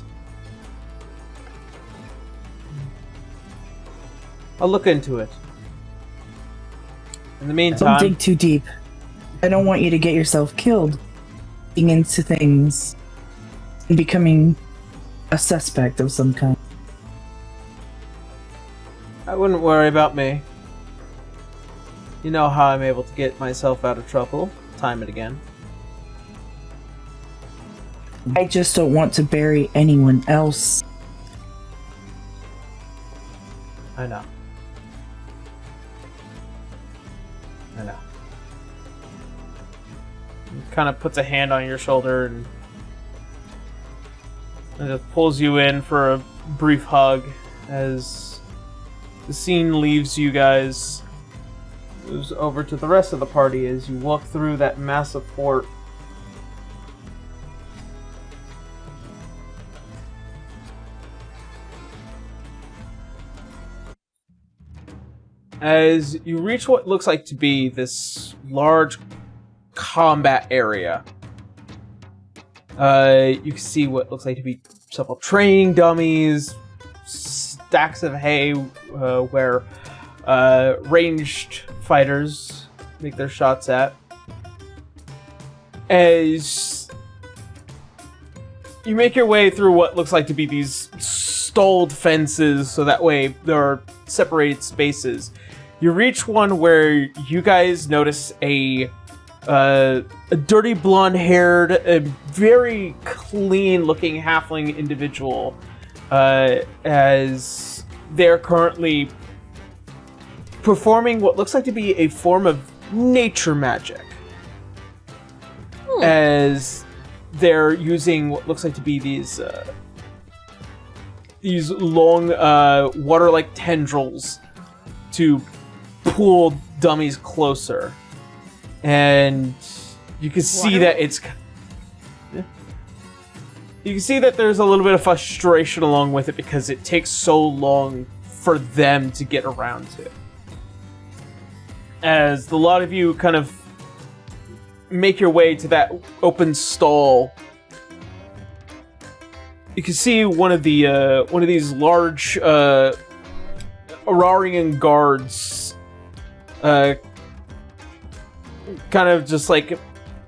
I'll look into it. In the
Don't
meantime,
dig too deep. I don't want you to get yourself killed. Getting into things and becoming a suspect of some kind.
I wouldn't worry about me. You know how I'm able to get myself out of trouble, time and again.
I just don't want to bury anyone else.
I know. I know. He kind of puts a hand on your shoulder and just pulls you in for a brief hug as the scene leaves you guys. Moves over to the rest of the party as you walk through that massive fort. As you reach what looks like to be this large combat area, you can see what looks like to be several training dummies, stacks of hay where ranged fighters make their shots at. As you make your way through what looks like to be these stalled fences, so that way there are separated spaces, you reach one where you guys notice a dirty blonde-haired, very clean-looking halfling individual, as they're currently performing what looks like to be a form of nature magic. As they're using what looks like to be these long, water-like tendrils to pull dummies closer. And you can see that it's... You can see that there's a little bit of frustration along with it because it takes so long for them to get around to it. As a lot of you kind of make your way to that open stall, you can see one of these large Ardiynn guards kind of just like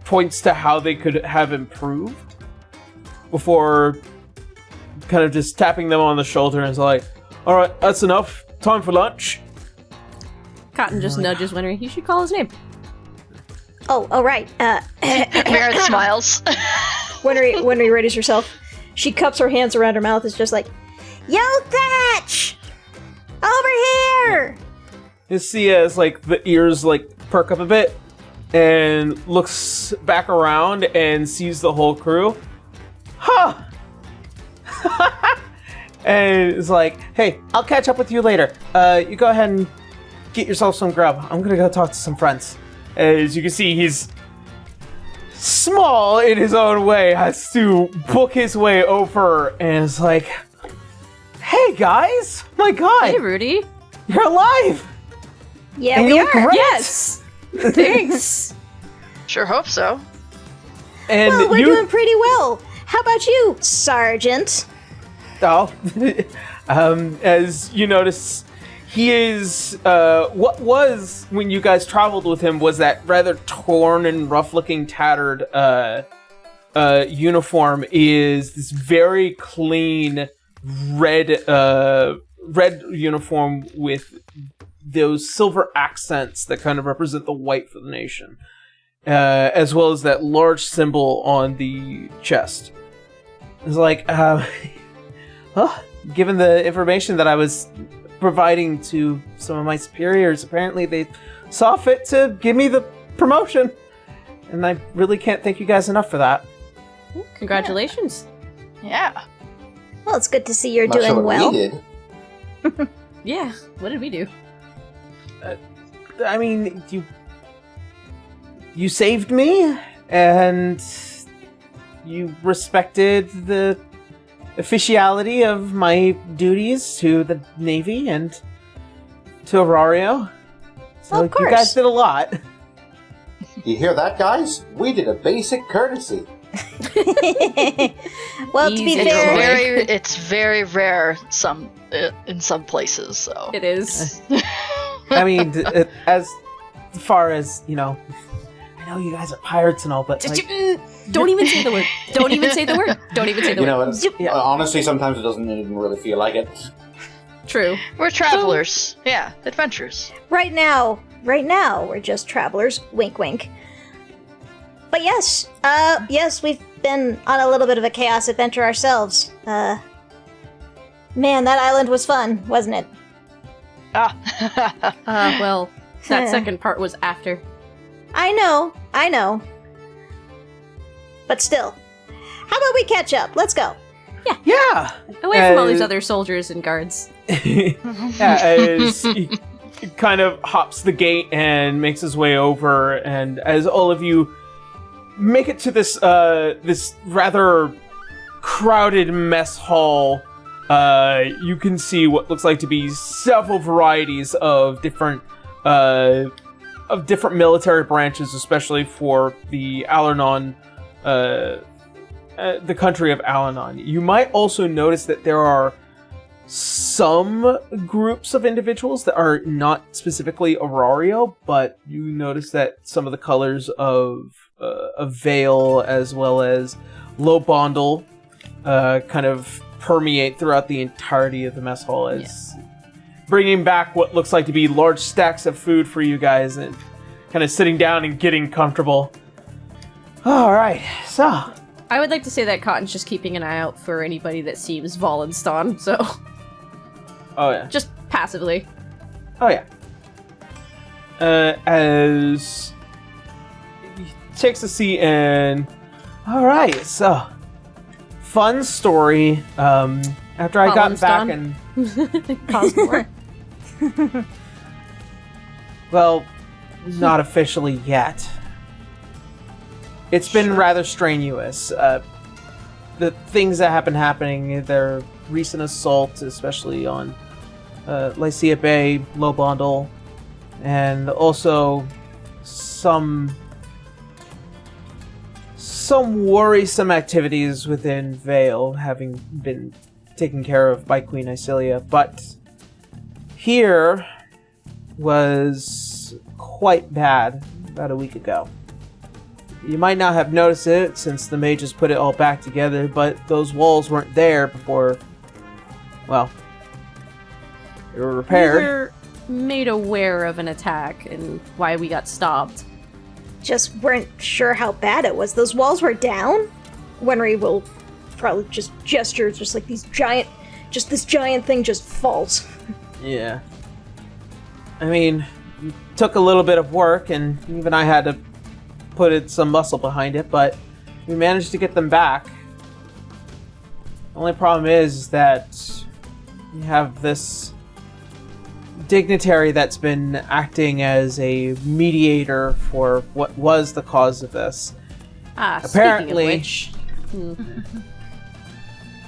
points to how they could have improved before kind of just tapping them on the shoulder and is like, all right, that's enough, time for lunch.
Cotton just nudges Winry. You should call his name.
Oh, right.
Merritt smiles.
Winry readies herself. She cups her hands around her mouth. It's just like, yo, Thatch! Over here!
You see as like the ears like perk up a bit and looks back around and sees the whole crew. Huh! And it's like, hey, I'll catch up with you later. You go ahead and get yourself some grub. I'm gonna go talk to some friends. As you can see, he's small in his own way, has to book his way over, and is like, hey guys! My god!
Hey, Rudy.
You're alive!
Yeah,
And
we
you look
are.
great!
Yes! Thanks.
Sure hope so.
And
Well, we're
you...
doing pretty well. How about you, Sergeant?
Oh. As you notice, he is, what was, when you guys traveled with him, was that rather torn and rough-looking, tattered, uniform is this very clean red uniform with those silver accents that kind of represent the white for the nation, as well as that large symbol on the chest. It's like, given the information that I was providing to some of my superiors, apparently they saw fit to give me the promotion. And I really can't thank you guys enough for that.
Congratulations.
Yeah.
Well, it's good to see you're
Much
doing
what
well.
we did.
Yeah, what did we do?
I mean, you saved me, and you respected the officiality of my duties to the Navy and to Aurario. So
Well, of
you guys
course.
did a lot.
You hear that, guys? We did a basic courtesy.
Well, to be
Easy.
fair,
It's very rare in some places. So
It is.
I mean, as far as, I know you guys are pirates and all, but like,
Don't even say the word. Don't even say the word. Don't even say the
You
word.
know,
Yeah.
honestly, sometimes it doesn't even really feel like it.
True.
we're travelers. Yeah, adventurers.
right now, we're just travelers. Wink, wink. But yes, we've been on a little bit of a chaos adventure ourselves. Man, that island was fun, wasn't it?
Well, that second part was after.
I know. But still, how about we catch up? Let's go.
yeah.
Away from all these other soldiers and guards.
Yeah, as he kind of hops the gate and makes his way over, and as all of you make it to this rather crowded mess hall, you can see what looks like to be several varieties of different military branches, especially for the Alanon, the country of Alanon. You might also notice that there are some groups of individuals that are not specifically Aurario, but you notice that some of the colors of Vale as well as Lobondel kind of permeate throughout the entirety of the mess hall, as bringing back what looks like to be large stacks of food for you guys and kind of sitting down and getting comfortable. All right, so
I would like to say that Cotton's just keeping an eye out for anybody that seems Wallenstein, so
oh yeah.
just passively.
Oh yeah. As he takes a seat and all right, so fun story. After I got back and
Cosmore.
well, not officially yet. It's been rather strenuous. The things that have been happening, their recent assault, especially on Lycia Bay, Lobondel, and also some worrisome activities within Vale having been taken care of by Queen Isilia. But here was quite bad about a week ago. You might not have noticed it since the mages put it all back together, but those walls weren't there before, well, they were repaired.
We were made aware of an attack and why we got stopped.
Just weren't sure how bad it was. Those walls were down? Wenry will probably just gesture, just like this giant thing just falls.
Yeah. I mean, it took a little bit of work, and even I had to put some muscle behind it, but we managed to get them back. The only problem is that you have this dignitary that's been acting as a mediator for what was the cause of this. Apparently,
speaking of which,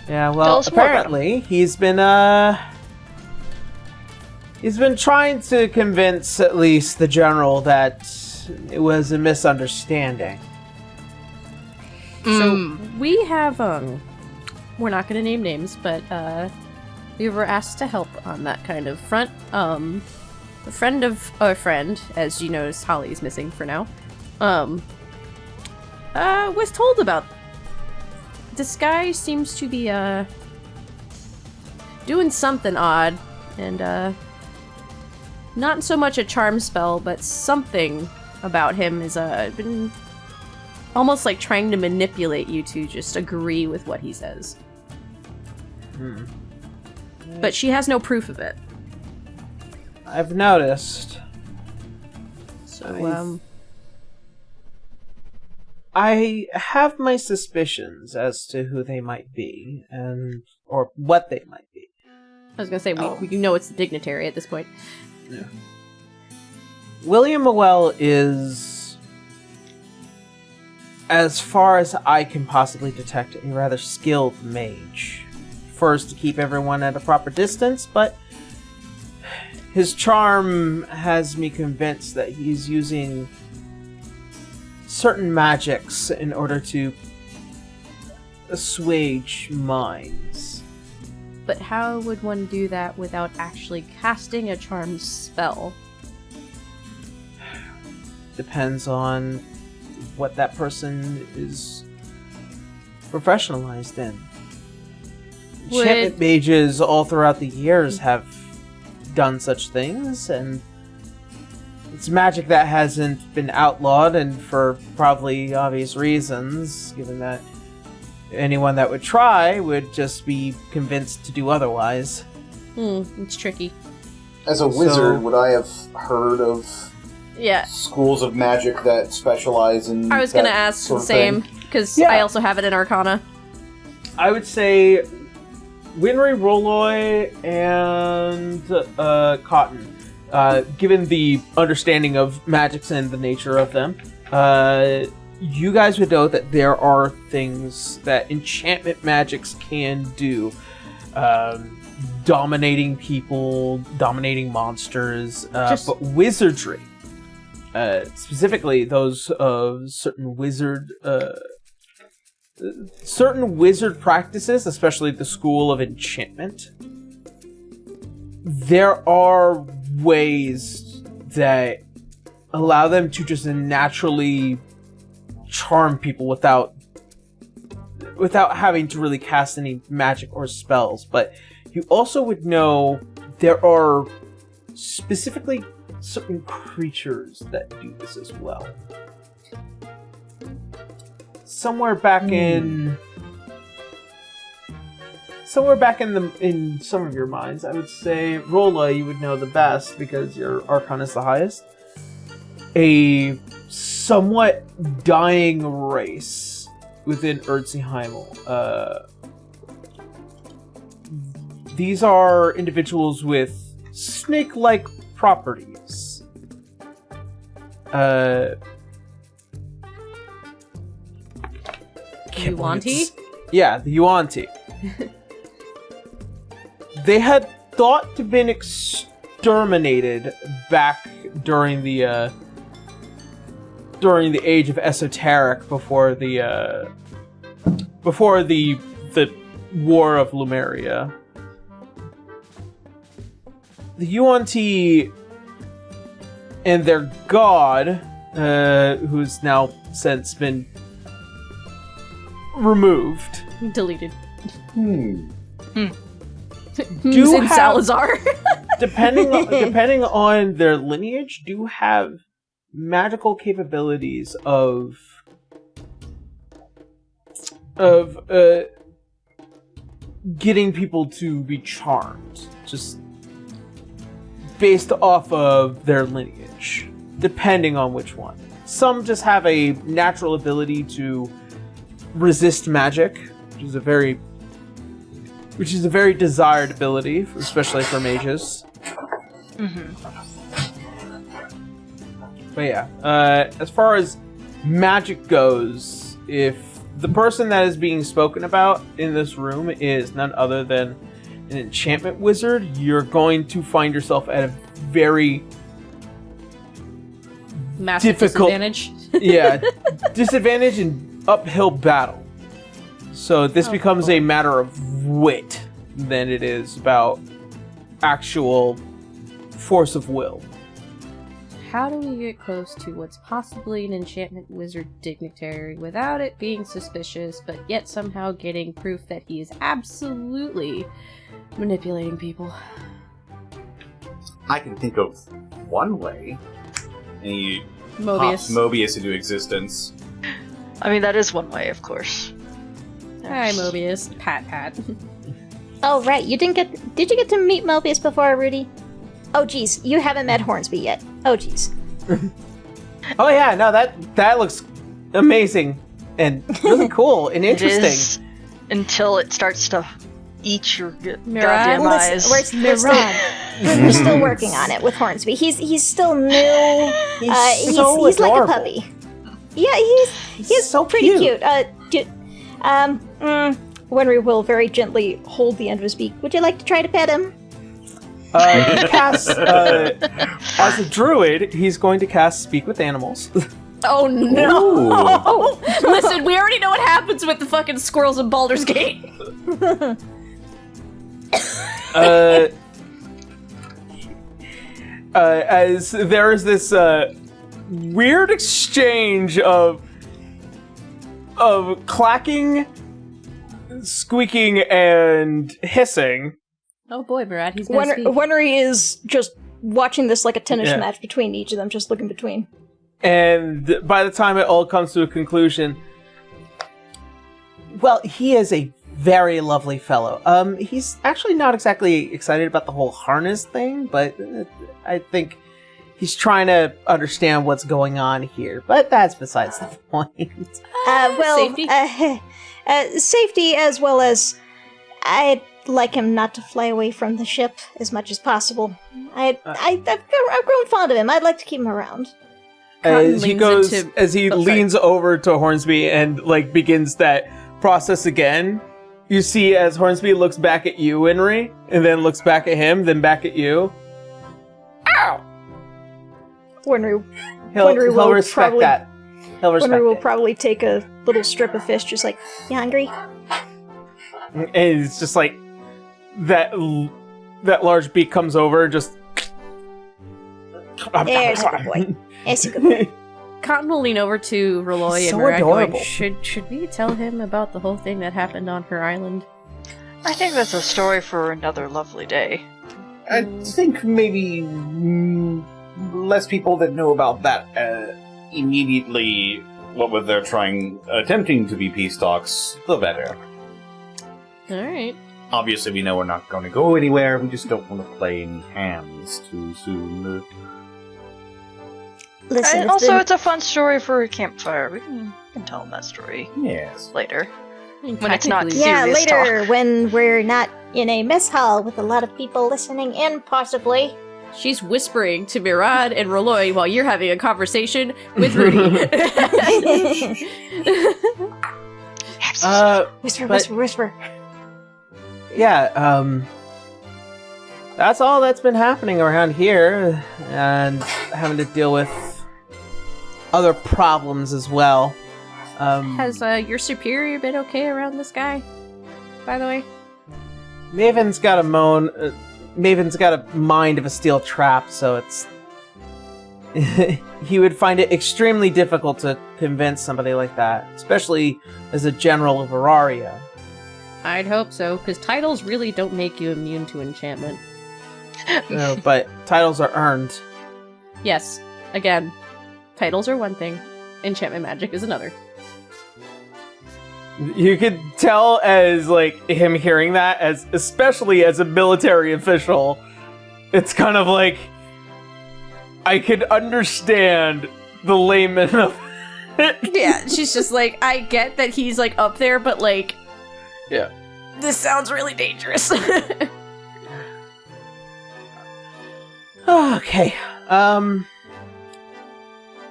yeah,
Tell
well,
us more about
apparently he's been trying to convince at least the general that it was a misunderstanding.
So we have we're not going to name names, but we were asked to help on that kind of front. A friend of a friend, as you notice, Holly is missing for now. Was told about this guy. Seems to be doing something odd, and not so much a charm spell, but something about him is been almost like trying to manipulate you to just agree with what he says. But she has no proof of it.
I've noticed.
So,
I have my suspicions as to who they might be, or what they might be.
I was gonna say, we know it's the dignitary at this point.
Yeah. William Mowell is, as far as I can possibly detect, a rather skilled mage. Prefers to keep everyone at a proper distance, but his charm has me convinced that he's using certain magics in order to assuage minds.
But how would one do that without actually casting a charm spell?
Depends on what that person is professionalized in. Enchantment mages all throughout the years have done such things, and it's magic that hasn't been outlawed, and for probably obvious reasons, given that anyone that would try would just be convinced to do otherwise.
It's tricky.
As a wizard, would I have heard of schools of magic that specialize in
I was going to ask the same, because I also have it in Arcana.
I would say Winry, Rolloy, and Cotton. Given the understanding of magics and the nature of them, you guys would know that there are things that enchantment magics can do. Dominating people, dominating monsters, but wizardry. Specifically, those of certain wizard practices, especially the School of Enchantment. There are ways that allow them to just naturally charm people without having to really cast any magic or spells. But you also would know there are specifically certain creatures that do this as well. Somewhere back in some of your minds, I would say Rolla, you would know the best because your Arcana is the highest. A somewhat dying race within Erdseheimel. These are individuals with snake-like properties.
Yuanti?
Yeah, the Yuanti. They had thought to been exterminated back during the age of esoteric, before the War of Lumeria. The Yuanti and their god, who's now since been removed.
Deleted.
Do have,
Salazar.
depending on their lineage, do have magical capabilities of getting people to be charmed, just based off of their lineage, depending on which one. Some just have a natural ability to resist magic, which is a very desired ability, especially for mages. But yeah, as far as magic goes, if the person that is being spoken about in this room is none other than an enchantment wizard, you're going to find yourself at a very
massive
difficult
disadvantage.
Disadvantage and uphill battle. So this becomes a matter of wit than it is about actual force of will.
How do we get close to what's possibly an enchantment wizard dignitary without it being suspicious, but yet somehow getting proof that he is absolutely manipulating people?
I can think of one way. And he pops Mobius into existence.
I mean, that is one way, of course.
Hi, Mobius. Pat.
Oh, right. Did you get to meet Mobius before, Rudy? Oh, geez. You haven't met Hornsby yet. Oh, geez.
Oh, yeah. No, that looks amazing and really cool and interesting.
It is, until it starts to eat your
Mirad?
goddamn eyes.
We're still working on it with Hornsby. He's still new.
He's
he's like a puppy. Yeah, he's
so
pretty
cute.
Winry will very gently hold the end of his beak. Would you like to try to pet him?
As a druid, he's going to cast Speak with Animals.
Oh no! Listen, we already know what happens with the fucking squirrels in Baldur's Gate.
As there is this weird exchange of clacking, squeaking, and hissing.
Oh boy, Mirad, he's gonna speak.
Winry is just watching this like a tennis match between each of them, just looking between.
And by the time it all comes to a conclusion, well, he is a very lovely fellow. He's actually not exactly excited about the whole harness thing, but I think he's trying to understand what's going on here. But that's besides the point.
Safety? Safety, as well as I'd like him not to fly away from the ship as much as possible. I've grown fond of him. I'd like to keep him around.
As he leans over to Hornsby and like begins that process again, you see as Hornsby looks back at you, Winry, and then looks back at him, then back at you. Ow!
Winry
He'll respect that.
Winry will probably take a little strip of fish, just like, you hungry?
And it's just like that large beak comes over, just.
There's a good boy. There's a good boy.
Cotton will lean over to Reloy and
So
Mirad going,
adorable.
should we tell him about the whole thing that happened on her island?
I think that's a story for another lovely day.
I think maybe less people that know about that immediately, what with their attempting to be peace talks, the better.
Alright.
Obviously, we know we're not going to go anywhere. We just don't want to play any hands too soon.
Listen,
And also, it's a fun story for a campfire. We can tell them that story
Yes.
later. When it's not
Technically-
yeah,
serious
later
talk.
when we're not in a mess hall with a lot of people listening in, possibly.
She's whispering to Mirad and Reloy while you're having a conversation with Rudy.
Whisper.
Yeah, that's all that's been happening around here, and having to deal with other problems as well.
Has your superior been okay around this guy, by the way?
Maven's got a mind of a steel trap, so it's he would find it extremely difficult to convince somebody like that, especially as a general of Auraria.
I'd hope so, because titles really don't make you immune to enchantment.
No, but titles are earned.
Yes, again, titles are one thing, enchantment magic is another.
You could tell as like him hearing that, as especially as a military official, it's kind of like I could understand the layman of it.
Yeah, she's just like, I get that he's like up there, but like,
yeah,
this sounds really dangerous.
Okay.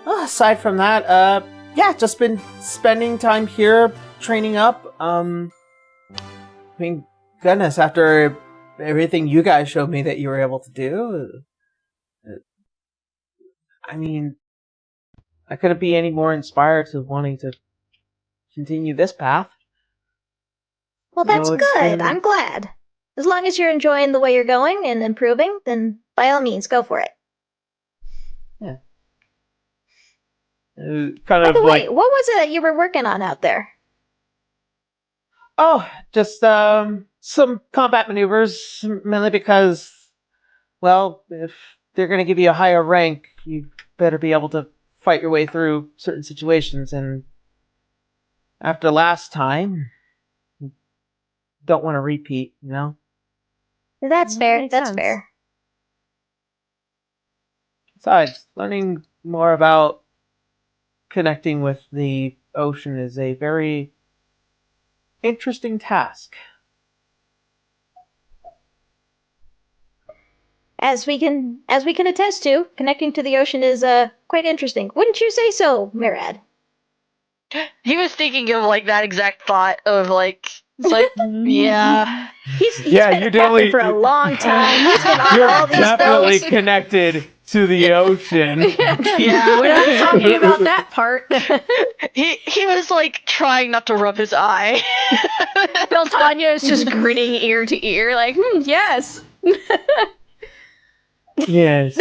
Aside from that, yeah, just been spending time here training up. I mean, goodness, after everything you guys showed me that you were able to do, I mean, I couldn't be any more inspired to wanting to continue this path.
Well, that's
No,
good. I'm glad. As long as you're enjoying the way you're going and improving, then by all means, go for it.
Yeah. Kind
By
of
the
like,
way, what was it you were working on out there?
oh, just some combat maneuvers, mainly because well, if they're going to give you a higher rank, you better be able to fight your way through certain situations. And after last time, you don't want to repeat, you know?
That's fair.
Makes
That's
sense.
fair.
Besides, learning more about connecting with the ocean is a very interesting task.
As we can attest to, connecting to the ocean is quite interesting. Wouldn't you say so, Mirad?
He was thinking of like that exact thought of like, it's like, yeah.
He's
Yeah,
been
you're
a captain
definitely-
for a long time. He's been on
You're
all these
definitely
boats.
connected to the ocean.
Yeah.
We're not talking about that part.
He was like trying not to rub his eye.
Beltania is just grinning ear to ear, like, yes.
Yes.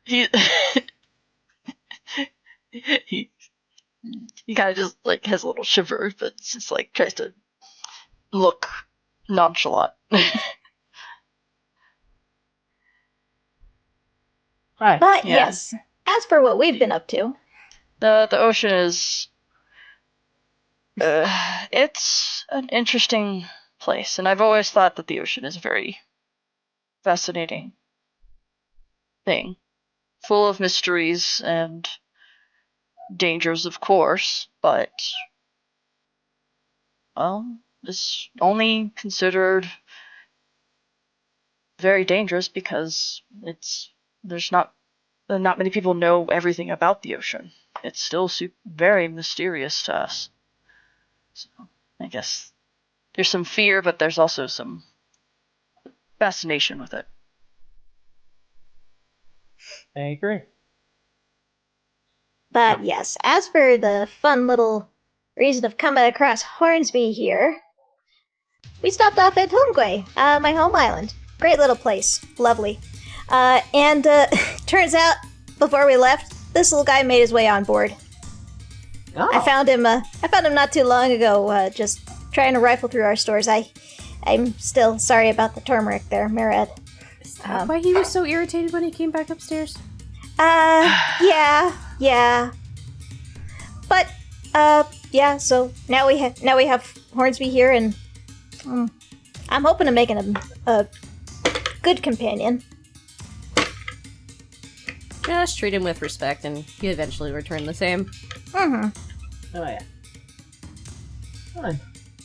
he he kind of just like has a little shiver, but it's just like tries to look nonchalant.
Right.
But
Yeah.
yes, as for what we've been up to,
The ocean is it's an interesting place, and I've always thought that the ocean is a very fascinating thing, full of mysteries and dangers, of course, but well, it's only considered very dangerous because there's not many people know everything about the ocean. It's still very mysterious to us. So I guess there's some fear, but there's also some fascination with it.
I agree.
but yes, as for the fun little reason of coming across Hornsby here, we stopped off at Homegway, my home island. Great little place, lovely. And turns out, before we left, this little guy made his way on board.
Oh.
I found him not too long ago, just trying to rifle through our stores. I'm still sorry about the turmeric there, Mirad.
Why he was so irritated when he came back upstairs?
Yeah. But, yeah, so now we have Hornsby here, and I'm hoping to make him a good companion.
Just treat him with respect, and he eventually return the same.
Mm-hmm.
Oh, yeah. Fine.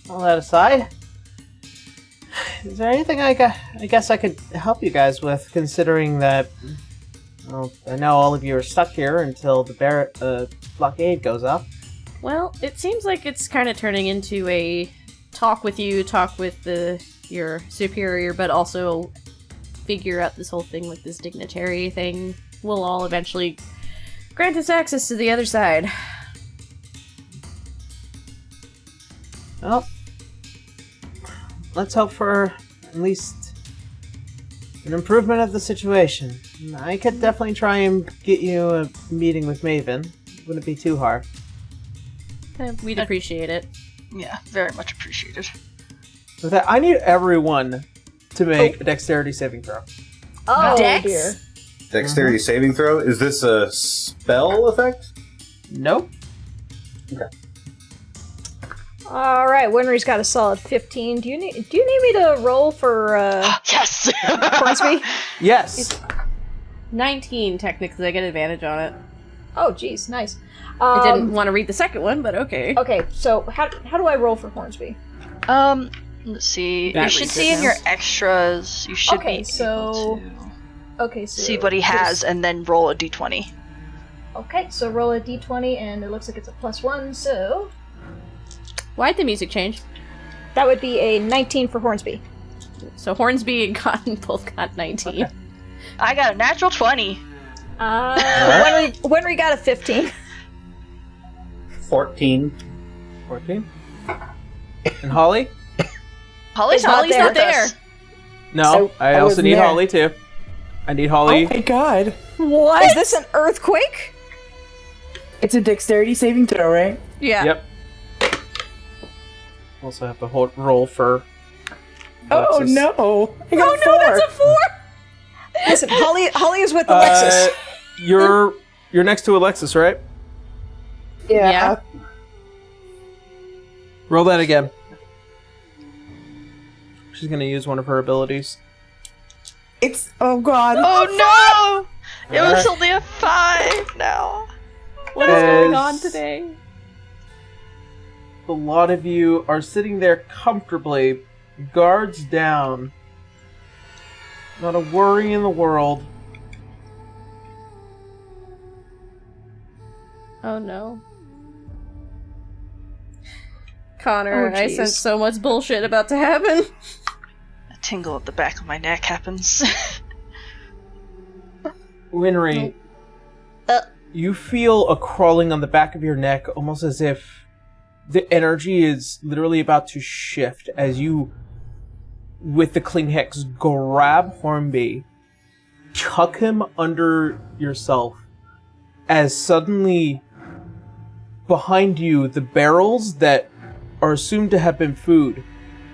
All that aside, is there anything I guess I could help you guys with, considering that, well, I know all of you are stuck here until the blockade goes up.
Well, it seems like it's kind of turning into a talk with your superior, but also figure out this whole thing with this dignitary thing. We'll all eventually grant us access to the other side.
Well, let's hope for at least an improvement of the situation. I could definitely try and get you a meeting with Maven. Wouldn't be too hard.
We'd appreciate it.
Yeah, very much appreciated.
With that, I need everyone to make a dexterity saving throw.
Oh,
Dex?
dear.
Dexterity saving throw? Is this a spell effect?
Nope.
Okay.
All right, Winry's got a solid 15. Do you need me to roll for
Yes!
Hornsby?
Yes.
19, technically. I get advantage on it.
Oh, geez, nice.
I didn't want to read the second one, but okay.
Okay, so how do I roll for Hornsby?
Let's see.
That
You should
reads
see
it
in your
now.
extras. You should
Okay,
be
so-
able to
Okay, so
see what he has and then roll a d20.
Okay, so roll a d20, and it looks like it's a +1, so
Why'd the music change?
that would be a 19 for Hornsby.
So Hornsby and Cotton both got 19.
Okay.
I got a natural 20.
Winry got a 15.
14.
14. And Holly?
Holly's
not there.
with us.
No, I also
wasn't
need
there.
Holly too. I need Holly.
Oh my god.
What? Is this an earthquake?
It's a dexterity saving throw, right?
Yeah.
Yep. Also have to roll for
Oh
Alexis.
no! I got four.
That's a 4! Listen, Holly is with Alexis.
You're next to Alexis, right?
Yeah.
Roll that again. She's gonna use one of her abilities.
It's god.
Oh no! It was only a 5 now.
What is going on today?
A lot of you are sitting there comfortably, guards down. Not a worry in the world.
Oh no. Connor,
Oh,
I
jeez.
sense so much bullshit about to happen.
A tingle at the back of my neck happens.
Winry, you feel a crawling on the back of your neck, almost as if the energy is literally about to shift as you, with the Cling Hex, grab Hornby, tuck him under yourself, as suddenly behind you, the barrels that are assumed to have been food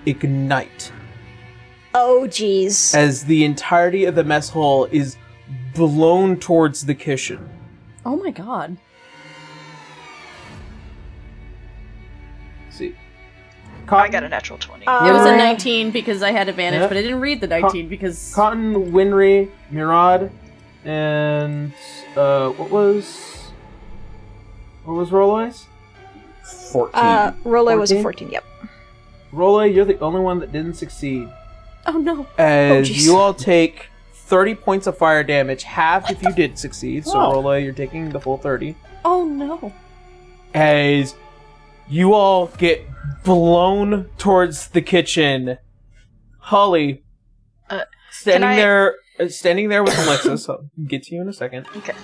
ignite.
Oh, jeez.
As the entirety of the mess hall is blown towards the kitchen.
Oh my god.
See.
I got a natural 20.
It was a 19 because I had advantage,
Yep.
but I didn't read the 19 because...
Cotton, Winry, Murad, and what was Rolloy's?
14.
Rollo was a
14?
14, yep.
Rolloy, you're the only one that didn't succeed.
Oh no.
As
jeez.
you all take 30 points of fire damage, half if you did succeed, so Rolloy, you're taking the full 30.
Oh no.
As you all get blown towards the kitchen. Holly, standing there with Alexis. I'll get to you in a second.
Okay.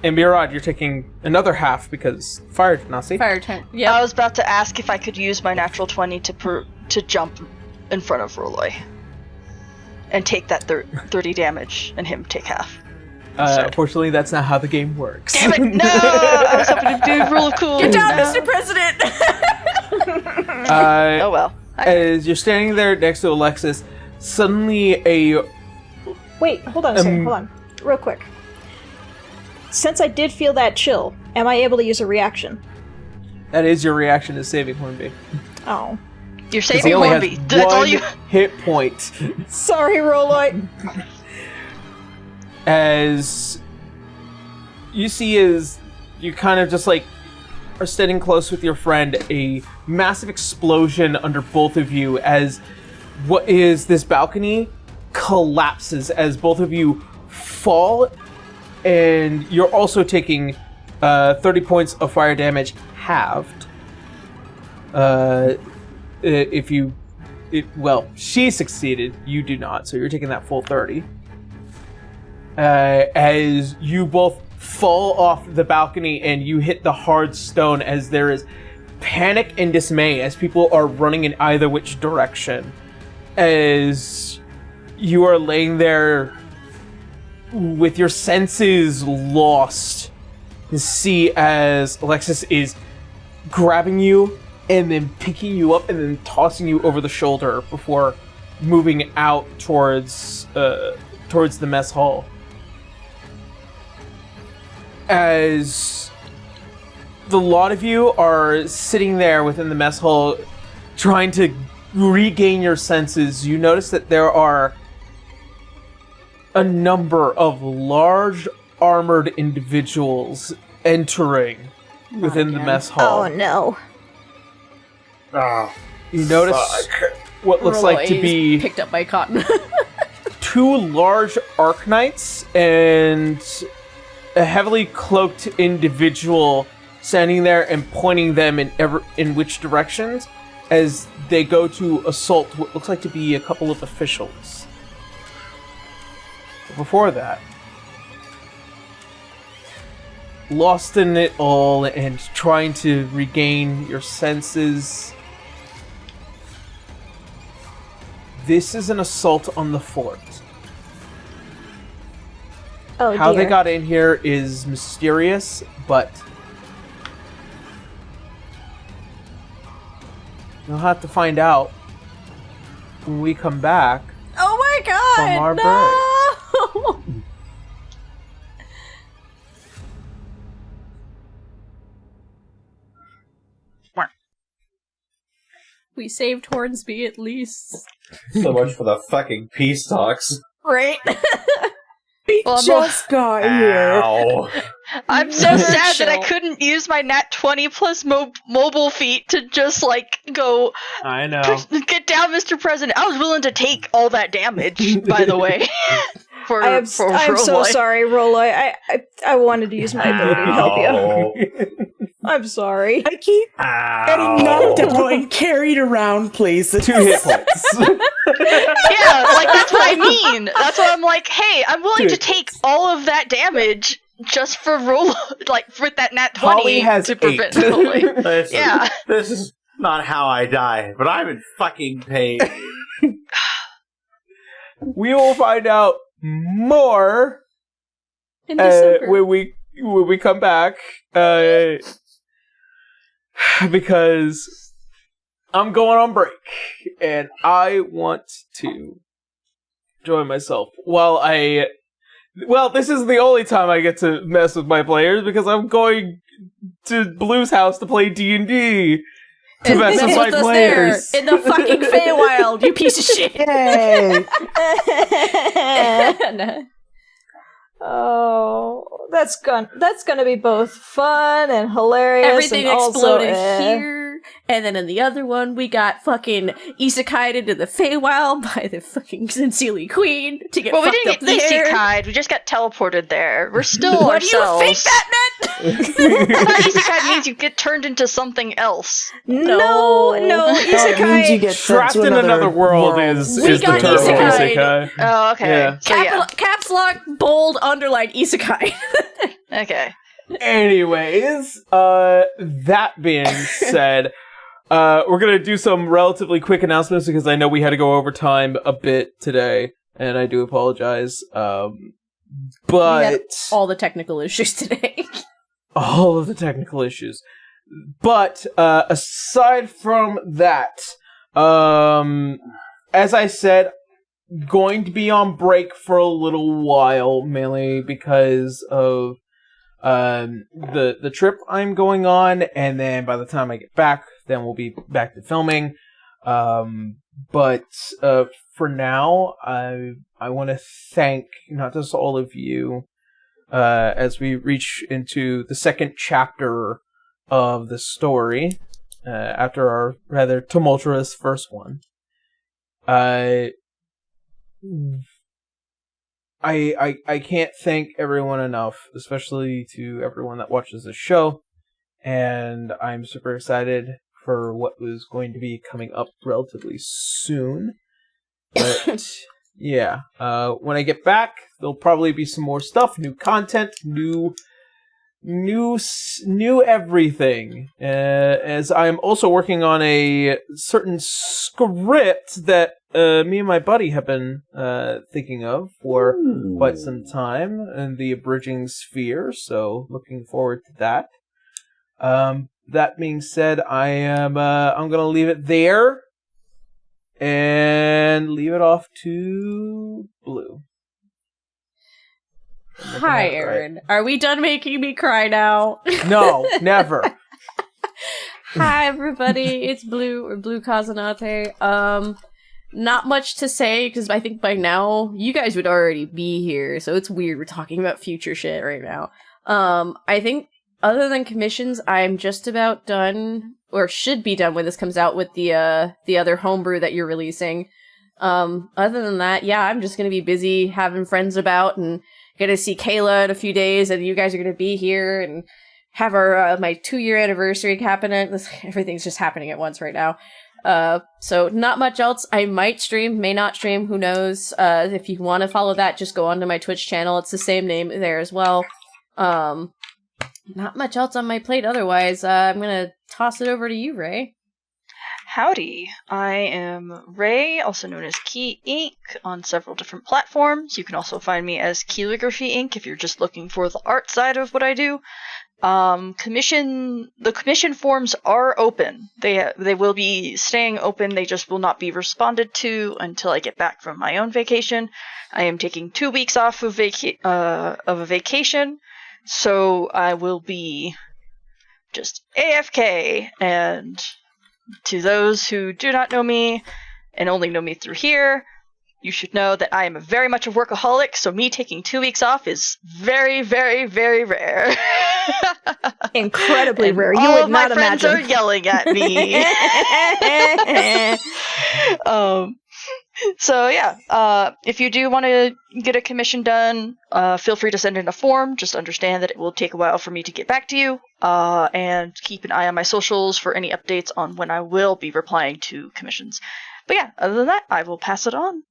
And Mirad, you're taking another half because fire tenacity.
Fire turn. Yeah.
I was about to ask if I could use my natural 20 to jump in front of Rolloy and take that 30 damage, and him take half.
Unfortunately, that's not how the game works.
Damn it! No! I was hoping to do real cool.
Get down,
No.
Mr. President!
Oh well.
As you're standing there next to Alexis, suddenly
Wait, hold on a second, hold on. Real quick. Since I did feel that chill, am I able to use a reaction?
that is your reaction to saving Hornby.
Oh.
You're
'Cause
saving
he only
Hornby.
has
That's all
one
you.
hit point.
Sorry, Rolloy.
As you see, as you kind of just like are standing close with your friend, a massive explosion under both of you as what is this balcony collapses as both of you fall, and you're also taking 30 points of fire damage halved. She succeeded, you do not, so you're taking that full 30. As you both fall off the balcony and you hit the hard stone, as there is panic and dismay as people are running in either which direction. As you are laying there with your senses lost, you see as Alexis is grabbing you and then picking you up and then tossing you over the shoulder before moving out towards the mess hall. As the lot of you are sitting there within the mess hall trying to regain your senses, you notice that there are a number of large armored individuals entering within the mess hall.
Oh no.
You notice what looks like to be
picked up by Cotton.
2 large Arc-Knights and a heavily cloaked individual standing there and pointing them in which directions as they go to assault what looks like to be a couple of officials. But before that, lost in it all and trying to regain your senses, this is an assault on the fort.
Oh,
How
dear.
they got in here is mysterious, but you'll have to find out.
when we come back.
Oh my god!
From our
No! We saved Hornsby at least.
So much for the fucking peace talks.
Right?
We just got here.
Ow.
I'm so sad that I couldn't use my nat 20 plus mobile feat to just, go...
I know.
Get down, Mr. President. I was willing to take all that damage, by the way.
I'm so sorry, Roloy. I wanted to use my ability to help you. I'm sorry.
I keep getting knocked out and carried around places.
2 hit points.
Yeah, that's what I mean. That's why I'm like, hey, I'm willing to take all of that damage just for with that nat 20
Holly has
to prevent
8.
Listen, yeah.
This is not how I die, but I'm in fucking pain.
We will find out more
In December.
when we come back. Because I'm going on break and I want to enjoy myself this is the only time I get to mess with my players because I'm going to Blue's house to play D&D to mess with my players.
There, in the fucking Feywild, you piece of shit.
Yay.
Oh, that's gonna be both fun and hilarious.
Everything
and
exploded
also,
here, and then in the other one, we got fucking isekai'd into the Feywild by the fucking Sincerely Queen to get
Well, we
fucked
didn't
up
get
there.
isekai'd, we just got teleported there. We're still
What do you
ourselves.
think that meant?
I thought isekai means you get turned into something else.
No,
That means you
isekai.
get sent
Trapped
to
in another world
We
is the
got
term for
isekai.
isekai.
Oh, okay.
Yeah.
So, yeah.
Caps lock, bold, underline, isekai.
Okay.
Anyways, that being said, we're gonna do some relatively quick announcements because I know we had to go over time a bit today, and I do apologize. But
We had all the technical issues today.
all of the technical issues. But aside from that, as I said, going to be on break for a little while, mainly because of the trip I'm going on, and then by the time I get back, then we'll be back to filming. But for now, I want to thank not just all of you as we reach into the second chapter of the story after our rather tumultuous first one. I can't thank everyone enough, especially to everyone that watches the show, and I'm super excited for what was going to be coming up relatively soon. But yeah, when I get back, there'll probably be some more stuff, new content, new everything. As I'm also working on a certain script that me and my buddy have been thinking of for quite some time in the abridging sphere, so looking forward to that. That being said, I'm gonna leave it there and leave it off to Blue.
Hi, Aaron. Right. Are we done making me cry now?
No, never.
Hi, everybody. It's Blue, or Blue Kazanate. Not much to say, because I think by now, you guys would already be here, so it's weird we're talking about future shit right now. I think, other than commissions, I'm just about done, or should be done when this comes out, with the other homebrew that you're releasing. Other than that, yeah, I'm just gonna be busy having friends about, and gonna see Kayla in a few days, and you guys are gonna be here, and have our my 2-year anniversary happening. Everything's just happening at once right now. So not much else. I might stream, may not stream, who knows. If you want to follow that, just go onto my Twitch channel. It's the same name there as well. Not much else on my plate otherwise. I'm gonna toss it over to you, Ray.
Howdy, I am Ray, also known as Key Inc. on several different platforms. You can also find me as Calligraphy Inc. if you're just looking for the art side of what I do. The commission forms are open. They will be staying open. They just will not be responded to until I get back from my own vacation. I am taking 2 weeks off of a vacation, so I will be just AFK. And to those who do not know me and only know me through here, you should know that I am very much a workaholic, so me taking 2 weeks off is very, very, very rare.
Incredibly rare. You
all
would
of my
not
friends
imagine.
are yelling at me. So yeah, if you do want to get a commission done, feel free to send in a form. Just understand that it will take a while for me to get back to you. And keep an eye on my socials for any updates on when I will be replying to commissions. But yeah, other than that, I will pass it on.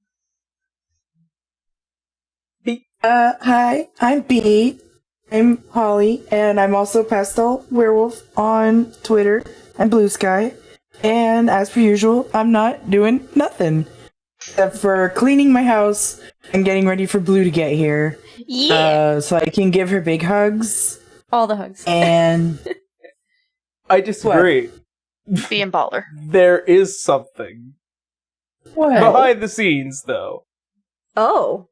Hi, I'm B. I'm Holly, and I'm also Pastel Werewolf on Twitter and Blue Sky. And as per usual, I'm not doing nothing except for cleaning my house and getting ready for Blue to get here.
Yeah.
So I can give her big hugs.
All the hugs.
And
I disagree.
Being baller.
There is something
what?
behind the scenes, though.
Oh.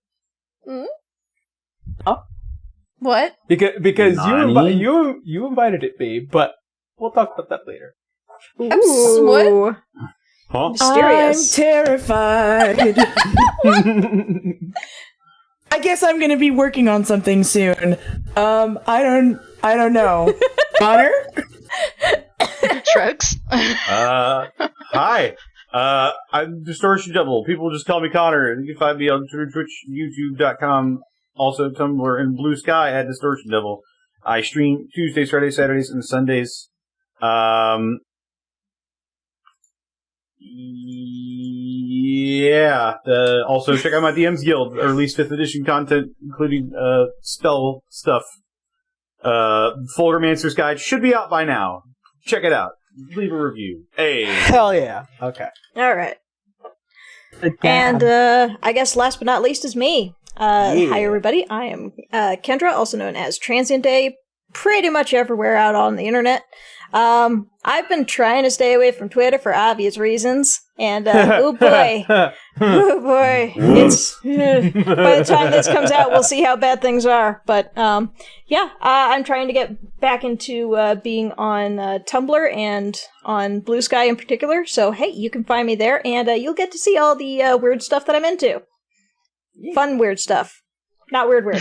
What?
Because
Nani?
you invited it, babe, but we'll talk about that later.
What?
Huh?
Mysterious.
I'm terrified. I guess I'm gonna be working on something soon. I don't know. Connor?
Shrugs.
Hi. I'm Distortion Devil. People just call me Connor. And you can find me on Twitch, YouTube.com, also Tumblr, and Blue Sky at Distortion Devil. I stream Tuesdays, Fridays, Saturdays, and Sundays. Yeah. Also, check out my DM's Guild. I release 5th edition content, including spell stuff. Fulgurmancer's Guide should be out by now. Check it out. Leave a review. Hey.
Hell yeah. Okay.
All right. And I guess last but not least is me. Hi, everybody. I am Kendra, also known as Transient Day, pretty much everywhere out on the internet. I've been trying to stay away from Twitter for obvious reasons, and oh boy, it's by the time this comes out, we'll see how bad things are. But yeah, I'm trying to get back into being on Tumblr and on Blue Sky in particular. So hey, you can find me there, and you'll get to see all the weird stuff that I'm into. Fun weird stuff, not weird.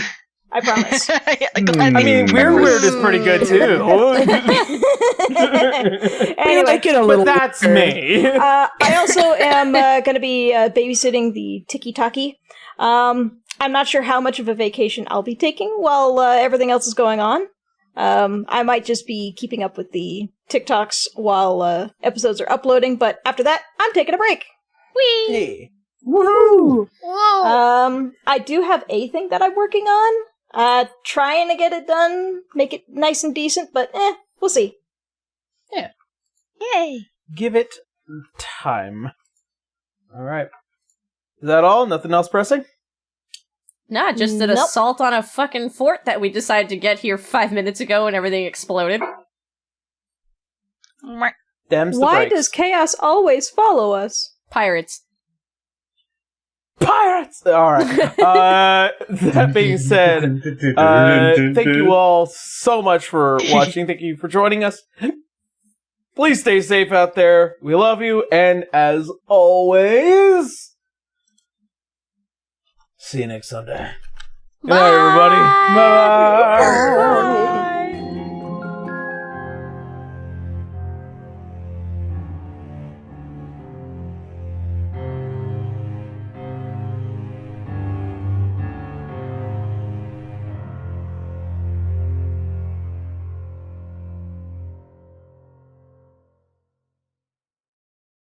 I promise.
I
mean, weird is pretty good too.
Anyway,
like it a little
But that's
weird.
me.
I also am going to be babysitting the Tiki-Taki. I'm not sure how much of a vacation I'll be taking while everything else is going on. I might just be keeping up with the TikToks while episodes are uploading, but after that, I'm taking a break.
Whee!
Woohoo!
Whoa!
I do have a thing that I'm working on. Trying to get it done, make it nice and decent, but we'll see.
Yay!
Give it time. All right. Is that all? Nothing else pressing?
Nah, just an
Nope.
assault on a fucking fort that we decided to get here 5 minutes ago and everything exploded.
Them's the
Why
breaks.
does chaos always follow us?
Pirates.
Pirates! Alright. That being said, thank you all so much for watching. Thank you for joining us. Please stay safe out there. We love you. And as always, see you next Sunday. Good night, everybody. Bye.